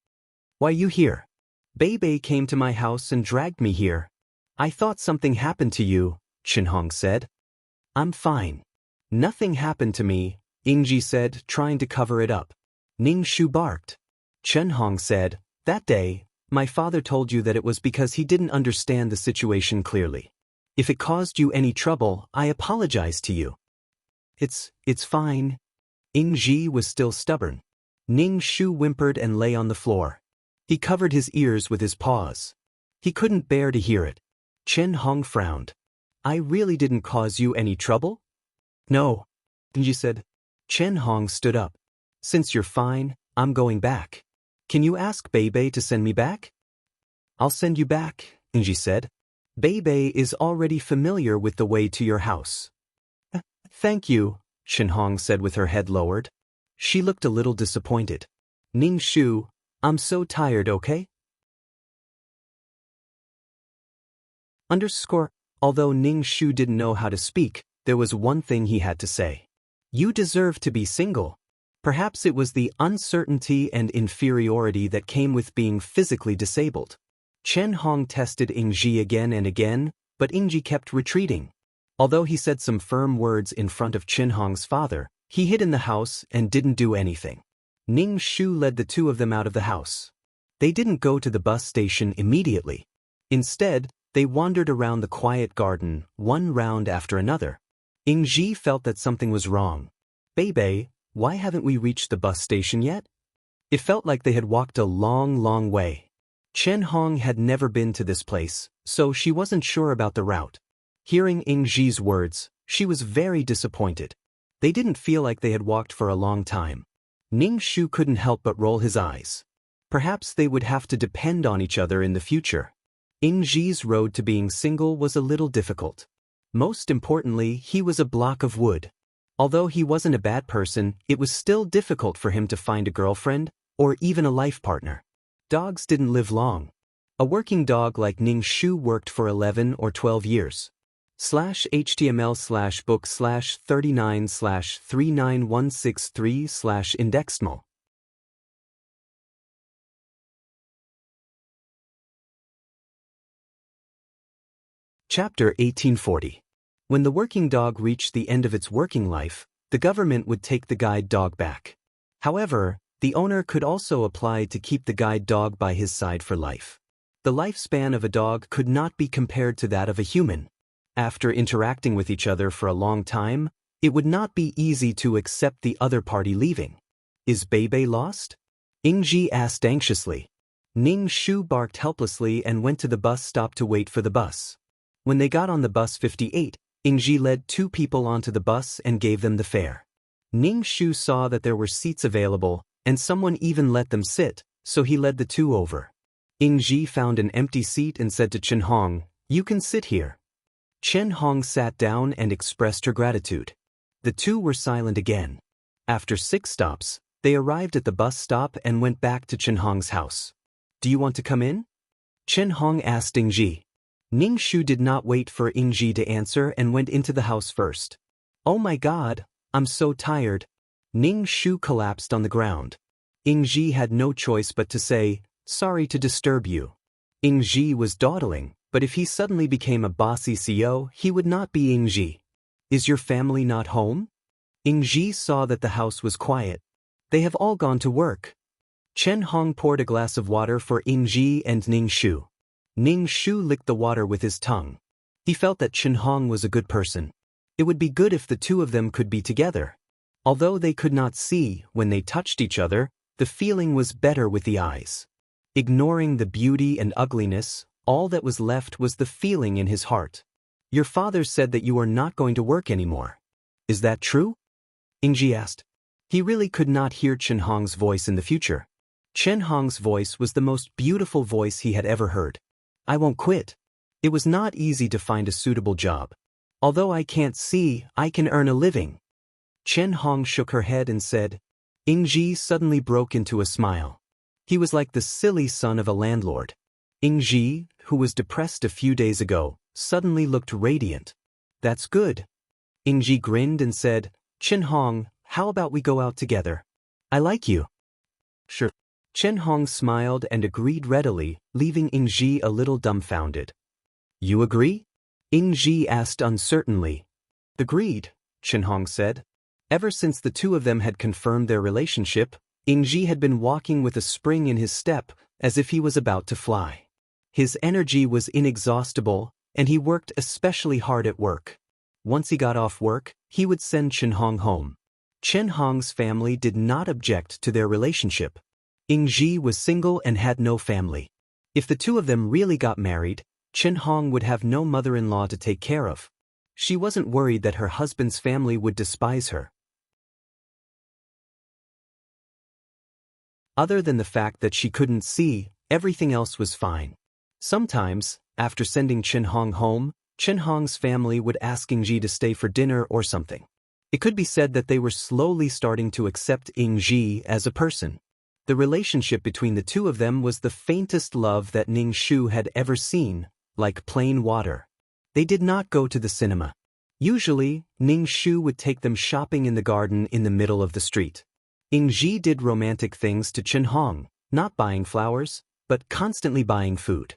"Why you here?" "Bei came to my house and dragged me here. I thought something happened to you," Chen Hong said. "I'm fine. Nothing happened to me," Ingji said, trying to cover it up. Ning Shu barked. Chen Hong said, "That day, my father told you that it was because he didn't understand the situation clearly. If it caused you any trouble, I apologize to you." It's fine." Ingji was still stubborn. Ning Shu whimpered and lay on the floor. He covered his ears with his paws. He couldn't bear to hear it. Chen Hong frowned. "I really didn't cause you any trouble?" "No," Ingji said. Chen Hong stood up. "Since you're fine, I'm going back. Can you ask Bei to send me back?" "I'll send you back," Ingji said. "Bei is already familiar with the way to your house." "Thank you," Chen Hong said with her head lowered. She looked a little disappointed. "Ning Shu, I'm so tired, okay?" Although Ning Shu didn't know how to speak, there was one thing he had to say. "You deserve to be single." Perhaps it was the uncertainty and inferiority that came with being physically disabled. Chen Hong tested Ingji again and again, but Ingji kept retreating. Although he said some firm words in front of Chen Hong's father, he hid in the house and didn't do anything. Ning Shu led the two of them out of the house. They didn't go to the bus station immediately. Instead, they wandered around the quiet garden, one round after another. Ingji felt that something was wrong. "Bei, why haven't we reached the bus station yet?" It felt like they had walked a long, long way. Chen Hong had never been to this place, so she wasn't sure about the route. Hearing Ingji's words, she was very disappointed. They didn't feel like they had walked for a long time. Ning Shu couldn't help but roll his eyes. Perhaps they would have to depend on each other in the future. Ingji's road to being single was a little difficult. Most importantly, he was a block of wood. Although he wasn't a bad person, it was still difficult for him to find a girlfriend, or even a life partner. Dogs didn't live long. A working dog like Ning Shu worked for 11 or 12 years. /HTML/book/39/39163/indexmal. Chapter 1840. When the working dog reached the end of its working life, the government would take the guide dog back. However, the owner could also apply to keep the guide dog by his side for life. The lifespan of a dog could not be compared to that of a human. After interacting with each other for a long time, it would not be easy to accept the other party leaving. "Is Bei lost?" Ingji asked anxiously. Ning Shu barked helplessly and went to the bus stop to wait for the bus. When they got on the bus 58, Ingji led two people onto the bus and gave them the fare. Ning Shu saw that there were seats available, and someone even let them sit, so he led the two over. Ingji found an empty seat and said to Chen Hong, "You can sit here." Chen Hong sat down and expressed her gratitude. The two were silent again. After 6 stops, they arrived at the bus stop and went back to Chen Hong's house. "Do you want to come in?" Chen Hong asked Ingji. Ning Shu did not wait for Ingji to answer and went into the house first. "Oh my God, I'm so tired." Ning Shu collapsed on the ground. Ingji had no choice but to say, "Sorry to disturb you." Ingji was dawdling, but if he suddenly became a bossy CEO, he would not be Ingji. "Is your family not home?" Ingji saw that the house was quiet. "They have all gone to work." Chen Hong poured a glass of water for Ingji and Ning Shu. Ning Shu licked the water with his tongue. He felt that Chen Hong was a good person. It would be good if the two of them could be together. Although they could not see when they touched each other, the feeling was better with the eyes. Ignoring the beauty and ugliness, all that was left was the feeling in his heart. Your father said that you are not going to work anymore. Is that true? Ingji asked. He really could not hear Chen Hong's voice in the future. Chen Hong's voice was the most beautiful voice he had ever heard. I won't quit. It was not easy to find a suitable job. Although I can't see, I can earn a living. Chen Hong shook her head and said. Ingji suddenly broke into a smile. He was like the silly son of a landlord. Ingji, who was depressed a few days ago, suddenly looked radiant. That's good. Ingji grinned and said, Chen Hong, how about we go out together? I like you. Sure. Chen Hong smiled and agreed readily, leaving Ingji a little dumbfounded. You agree? Ingji asked uncertainly. Agreed, Chen Hong said. Ever since the two of them had confirmed their relationship, Ingji had been walking with a spring in his step, as if he was about to fly. His energy was inexhaustible, and he worked especially hard at work. Once he got off work, he would send Chen Hong home. Chen Hong's family did not object to their relationship. Ingji was single and had no family. If the two of them really got married, Chen Hong would have no mother-in-law to take care of. She wasn't worried that her husband's family would despise her. Other than the fact that she couldn't see, everything else was fine. Sometimes, after sending Chen Hong home, Chen Hong's family would ask Ingji to stay for dinner or something. It could be said that they were slowly starting to accept Ingji as a person. The relationship between the two of them was the faintest love that Ning Shu had ever seen, like plain water. They did not go to the cinema. Usually, Ning Shu would take them shopping in the garden in the middle of the street. Ingji did romantic things to Chen Hong, not buying flowers, but constantly buying food.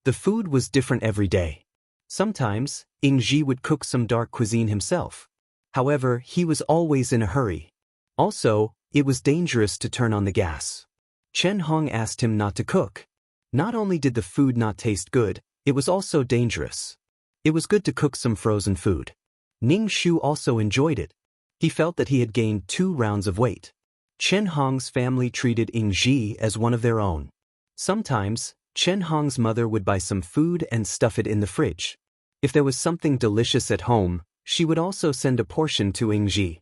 The food was different every day. Sometimes, Ingji would cook some dark cuisine himself. However, he was always in a hurry. Also, it was dangerous to turn on the gas. Chen Hong asked him not to cook. Not only did the food not taste good, it was also dangerous. It was good to cook some frozen food. Ning Shu also enjoyed it. He felt that he had gained 2 rounds of weight. Chen Hong's family treated Ingji as one of their own. Sometimes, Chen Hong's mother would buy some food and stuff it in the fridge. If there was something delicious at home, she would also send a portion to Ingji.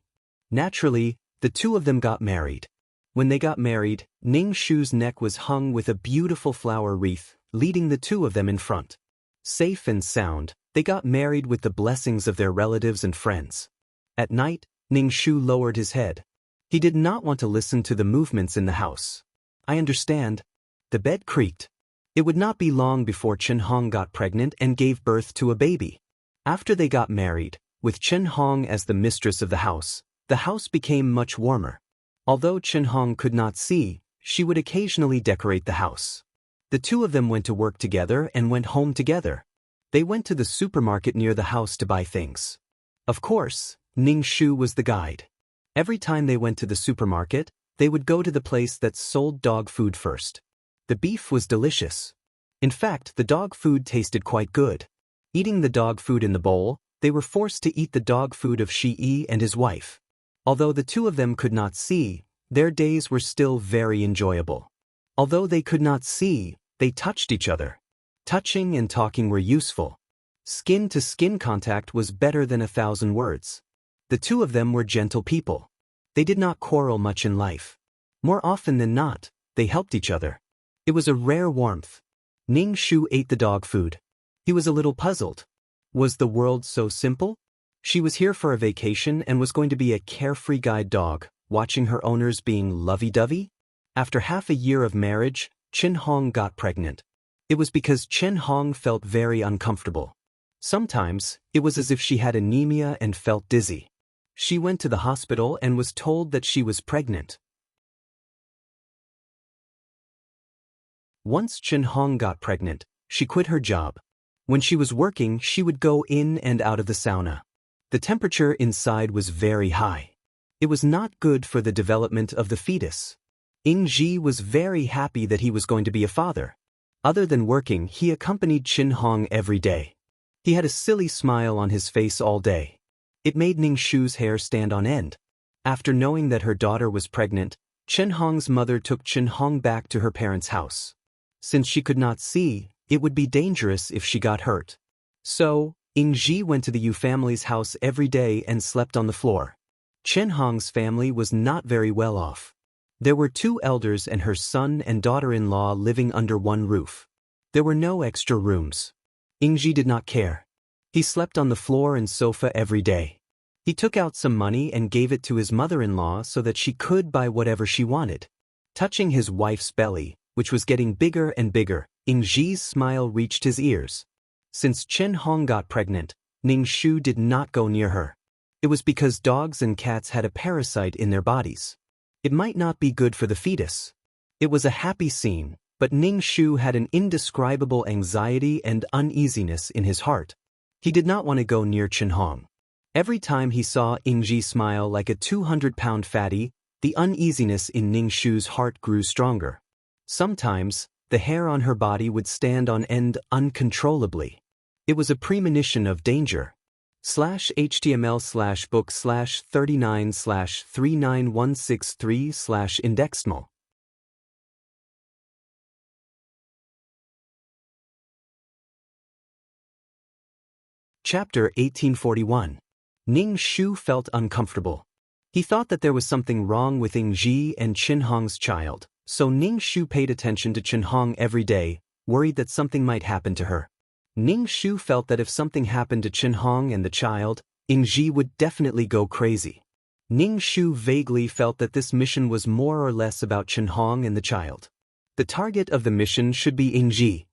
Naturally, the two of them got married. When they got married, Ning Shu's neck was hung with a beautiful flower wreath, leading the two of them in front. Safe and sound, they got married with the blessings of their relatives and friends. At night, Ning Shu lowered his head. He did not want to listen to the movements in the house. I understand. The bed creaked. It would not be long before Chen Hong got pregnant and gave birth to a baby. After they got married, with Chen Hong as the mistress of the house became much warmer. Although Chen Hong could not see, she would occasionally decorate the house. The two of them went to work together and went home together. They went to the supermarket near the house to buy things. Of course, Ning Shu was the guide. Every time they went to the supermarket, they would go to the place that sold dog food first. The beef was delicious. In fact, the dog food tasted quite good. Eating the dog food in the bowl, they were forced to eat the dog food of Shi and his wife. Although the two of them could not see, their days were still very enjoyable. Although they could not see, they touched each other. Touching and talking were useful. Skin-to-skin contact was better than 1,000 words. The two of them were gentle people. They did not quarrel much in life. More often than not, they helped each other. It was a rare warmth. Ning Shu ate the dog food. He was a little puzzled. Was the world so simple? She was here for a vacation and was going to be a carefree guide dog, watching her owners being lovey-dovey? After half a year of marriage, Chen Hong got pregnant. It was because Chen Hong felt very uncomfortable. Sometimes, it was as if she had anemia and felt dizzy. She went to the hospital and was told that she was pregnant. Once Chen Hong got pregnant, she quit her job. When she was working, she would go in and out of the sauna. The temperature inside was very high. It was not good for the development of the fetus. Ingji was very happy that he was going to be a father. Other than working, he accompanied Chen Hong every day. He had a silly smile on his face all day. It made Ning Shu's hair stand on end. After knowing that her daughter was pregnant, Chen Hong's mother took Chen Hong back to her parents' house. Since she could not see, it would be dangerous if she got hurt. So, Ing Ji went to the Yu family's house every day and slept on the floor. Chen Hong's family was not very well off. There were 2 elders and her son and daughter-in-law living under one roof. There were no extra rooms. Ing Ji did not care. He slept on the floor and sofa every day. He took out some money and gave it to his mother-in-law so that she could buy whatever she wanted. Touching his wife's belly, which was getting bigger and bigger, Ing Ji's smile reached his ears. Since Chen Hong got pregnant, Ning Shu did not go near her. It was because dogs and cats had a parasite in their bodies. It might not be good for the fetus. It was a happy scene, but Ning Shu had an indescribable anxiety and uneasiness in his heart. He did not want to go near Chen Hong. Every time he saw Ing Ji smile like a 200-pound fatty, the uneasiness in Ning Shu's heart grew stronger. Sometimes, the hair on her body would stand on end uncontrollably. It was a premonition of danger. /HTML/book/39/39163/indexmal. Chapter 1841. Ning Shu felt uncomfortable. He thought that there was something wrong with Ing Ji and Chen Hong's child, so Ning Shu paid attention to Chen Hong every day, worried that something might happen to her. Ning Shu felt that if something happened to Chen Hong and the child, Ing Ji would definitely go crazy. Ning Shu vaguely felt that this mission was more or less about Chen Hong and the child. The target of the mission should be Ing Ji.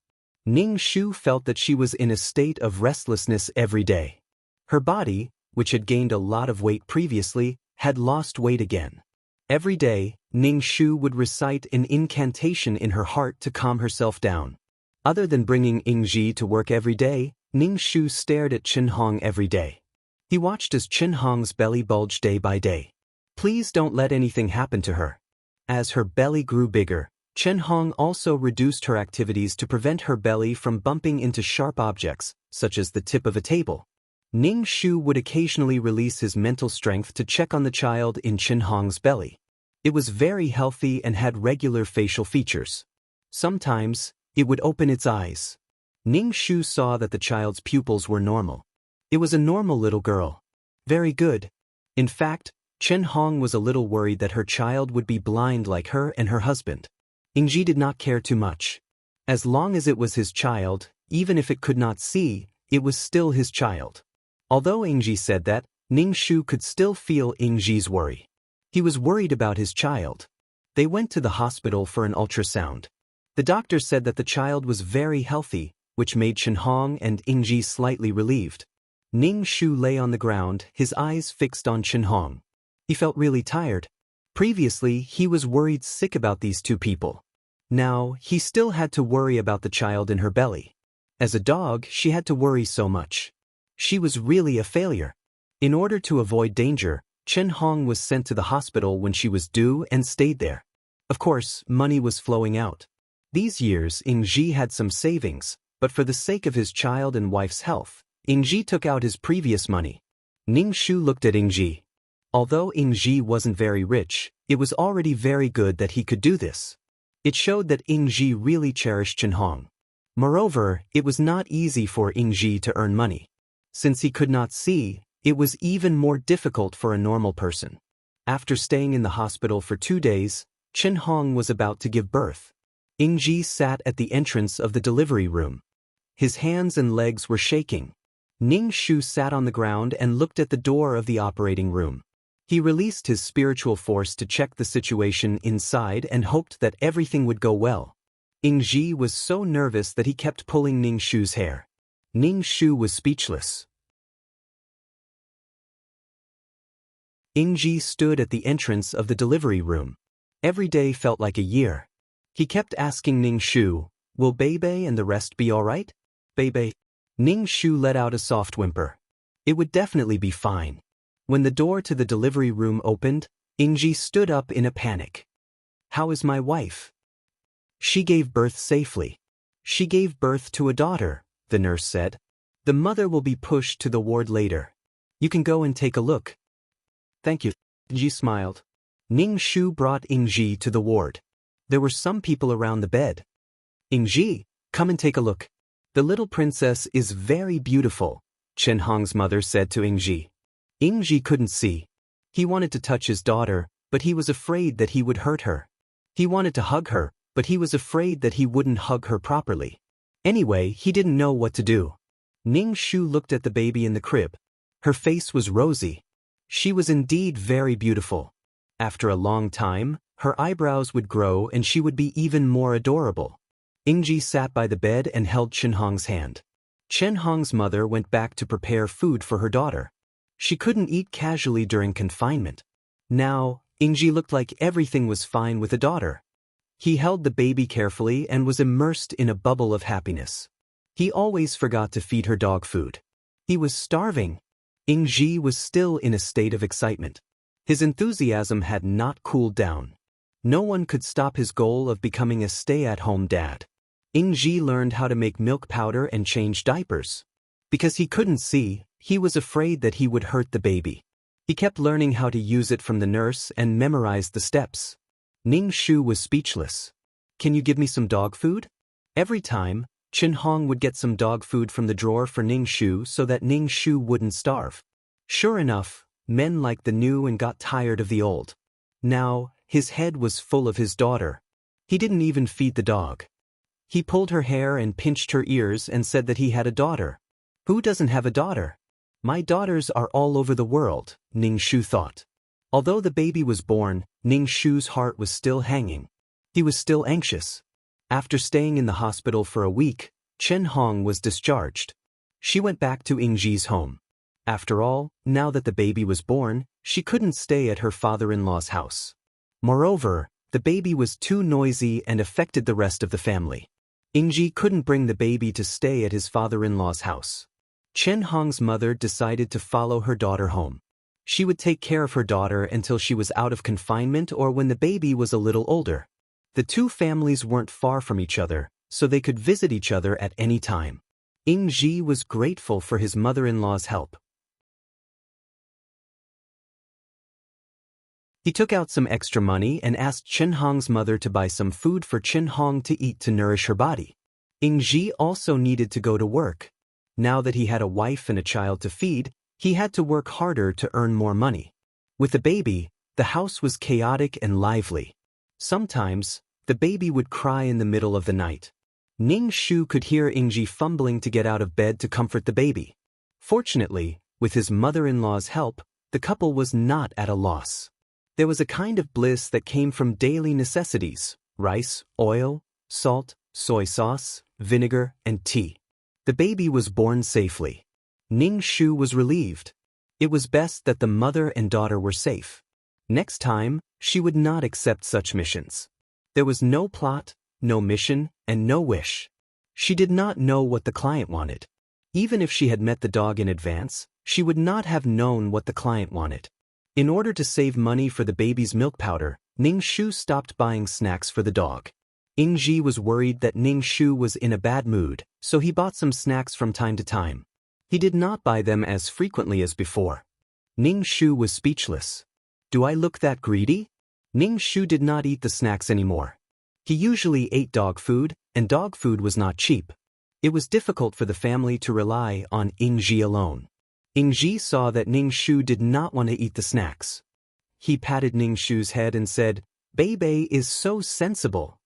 Ning Shu felt that she was in a state of restlessness every day. Her body, which had gained a lot of weight previously, had lost weight again. Every day, Ning Shu would recite an incantation in her heart to calm herself down. Other than bringing Ing Ji to work every day, Ning Shu stared at Chen Hong every day. He watched as Chen Hong's belly bulged day by day. Please don't let anything happen to her. As her belly grew bigger, Chen Hong also reduced her activities to prevent her belly from bumping into sharp objects, such as the tip of a table. Ning Shu would occasionally release his mental strength to check on the child in Chen Hong's belly. It was very healthy and had regular facial features. Sometimes, it would open its eyes. Ning Shu saw that the child's pupils were normal. It was a normal little girl. Very good. In fact, Chen Hong was a little worried that her child would be blind like her and her husband. Ing Ji did not care too much. As long as it was his child, even if it could not see, it was still his child. Although Ing Ji said that, Ning Shu could still feel Ing Ji's worry. He was worried about his child. They went to the hospital for an ultrasound. The doctor said that the child was very healthy, which made Chen Hong and Ing Ji slightly relieved. Ning Shu lay on the ground, his eyes fixed on Chen Hong. He felt really tired. Previously, he was worried sick about these 2 people. Now, he still had to worry about the child in her belly. As a dog, she had to worry so much. She was really a failure. In order to avoid danger, Chen Hong was sent to the hospital when she was due and stayed there. Of course, money was flowing out. These years, Ing Ji had some savings, but for the sake of his child and wife's health, Ing Ji took out his previous money. Ning Shu looked at Ing Ji. Although Ing Ji wasn't very rich, it was already very good that he could do this. It showed that Ing Ji really cherished Chen Hong. Moreover, it was not easy for Ing Ji to earn money. Since he could not see, it was even more difficult for a normal person. After staying in the hospital for 2 days, Chen Hong was about to give birth. Ing Ji sat at the entrance of the delivery room. His hands and legs were shaking. Ning Shu sat on the ground and looked at the door of the operating room. He released his spiritual force to check the situation inside and hoped that everything would go well. Ing Ji was so nervous that he kept pulling Ning Shu's hair. Ning Shu was speechless. Ing Ji stood at the entrance of the delivery room. Every day felt like a year. He kept asking Ning Shu, "Will Bebe and the rest be all right? Bebe?" Ning Shu let out a soft whimper. It would definitely be fine. When the door to the delivery room opened, Ing Ji stood up in a panic. "How is my wife?" "She gave birth safely. She gave birth to a daughter," the nurse said. "The mother will be pushed to the ward later." You can go and take a look. Thank you. Ji smiled. Ning Shu brought Ingji to the ward. There were some people around the bed. Ingji, come and take a look. The little princess is very beautiful, Chen Hong's mother said to Ingji. Ingji couldn't see. He wanted to touch his daughter, but he was afraid that he would hurt her. He wanted to hug her, but he was afraid that he wouldn't hug her properly. Anyway, he didn't know what to do. Ning Shu looked at the baby in the crib. Her face was rosy. She was indeed very beautiful. After a long time, her eyebrows would grow and she would be even more adorable. Ingji sat by the bed and held Chen Hong's hand. Chen Hong's mother went back to prepare food for her daughter. She couldn't eat casually during confinement. Now, Ingji looked like everything was fine with the daughter. He held the baby carefully and was immersed in a bubble of happiness. He always forgot to feed her dog food. He was starving. Ingji was still in a state of excitement. His enthusiasm had not cooled down. No one could stop his goal of becoming a stay-at-home dad. Ingji learned how to make milk powder and change diapers. Because he couldn't see, he was afraid that he would hurt the baby. He kept learning how to use it from the nurse and memorized the steps. Ning Shu was speechless. Can you give me some dog food? Every time, Chen Hong would get some dog food from the drawer for Ning Shu so that Ning Shu wouldn't starve. Sure enough, men liked the new and got tired of the old. Now, his head was full of his daughter. He didn't even feed the dog. He pulled her hair and pinched her ears and said that he had a daughter. Who doesn't have a daughter? My daughters are all over the world, Ning Shu thought. Although the baby was born, Ning Shu's heart was still hanging. He was still anxious. After staying in the hospital for a week, Chen Hong was discharged. She went back to Ingji's home. After all, now that the baby was born, she couldn't stay at her father-in-law's house. Moreover, the baby was too noisy and affected the rest of the family. Ingji couldn't bring the baby to stay at his father-in-law's house. Chen Hong's mother decided to follow her daughter home. She would take care of her daughter until she was out of confinement or when the baby was a little older. The two families weren't far from each other, so they could visit each other at any time. Ingji was grateful for his mother-in-law's help. He took out some extra money and asked Chen Hong's mother to buy some food for Chen Hong to eat to nourish her body. Ingji also needed to go to work. Now that he had a wife and a child to feed, he had to work harder to earn more money. With the baby, the house was chaotic and lively. Sometimes, the baby would cry in the middle of the night. Ning Shu could hear Ingji fumbling to get out of bed to comfort the baby. Fortunately, with his mother-in-law's help, the couple was not at a loss. There was a kind of bliss that came from daily necessities: rice, oil, salt, soy sauce, vinegar, and tea. The baby was born safely. Ning Shu was relieved. It was best that the mother and daughter were safe. Next time, she would not accept such missions. There was no plot, no mission, and no wish. She did not know what the client wanted. Even if she had met the dog in advance, she would not have known what the client wanted. In order to save money for the baby's milk powder, Ning Shu stopped buying snacks for the dog. Ingji was worried that Ning Shu was in a bad mood, so he bought some snacks from time to time. He did not buy them as frequently as before. Ning Shu was speechless. Do I look that greedy? Ning Shu did not eat the snacks anymore. He usually ate dog food, and dog food was not cheap. It was difficult for the family to rely on Ingji alone. Ingji saw that Ning Shu did not want to eat the snacks. He patted Ning Shu's head and said, "Bebe is so sensible."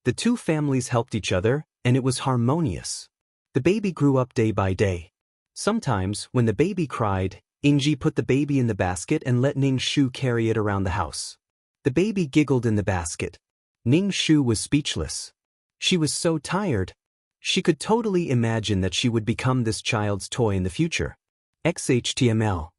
The two families helped each other, and it was harmonious. The baby grew up day by day. Sometimes, when the baby cried, Ingji put the baby in the basket and let Ning Shu carry it around the house. The baby giggled in the basket. Ning Shu was speechless. She was so tired. She could totally imagine that she would become this child's toy in the future. XHTML.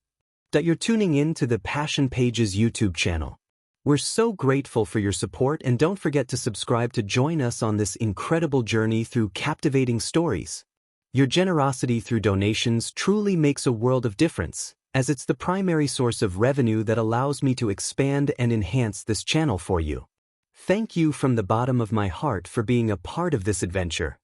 You're tuning in to the Passion Pages YouTube channel. We're so grateful for your support, and don't forget to subscribe to join us on this incredible journey through captivating stories. Your generosity through donations truly makes a world of difference, as it's the primary source of revenue that allows me to expand and enhance this channel for you. Thank you from the bottom of my heart for being a part of this adventure.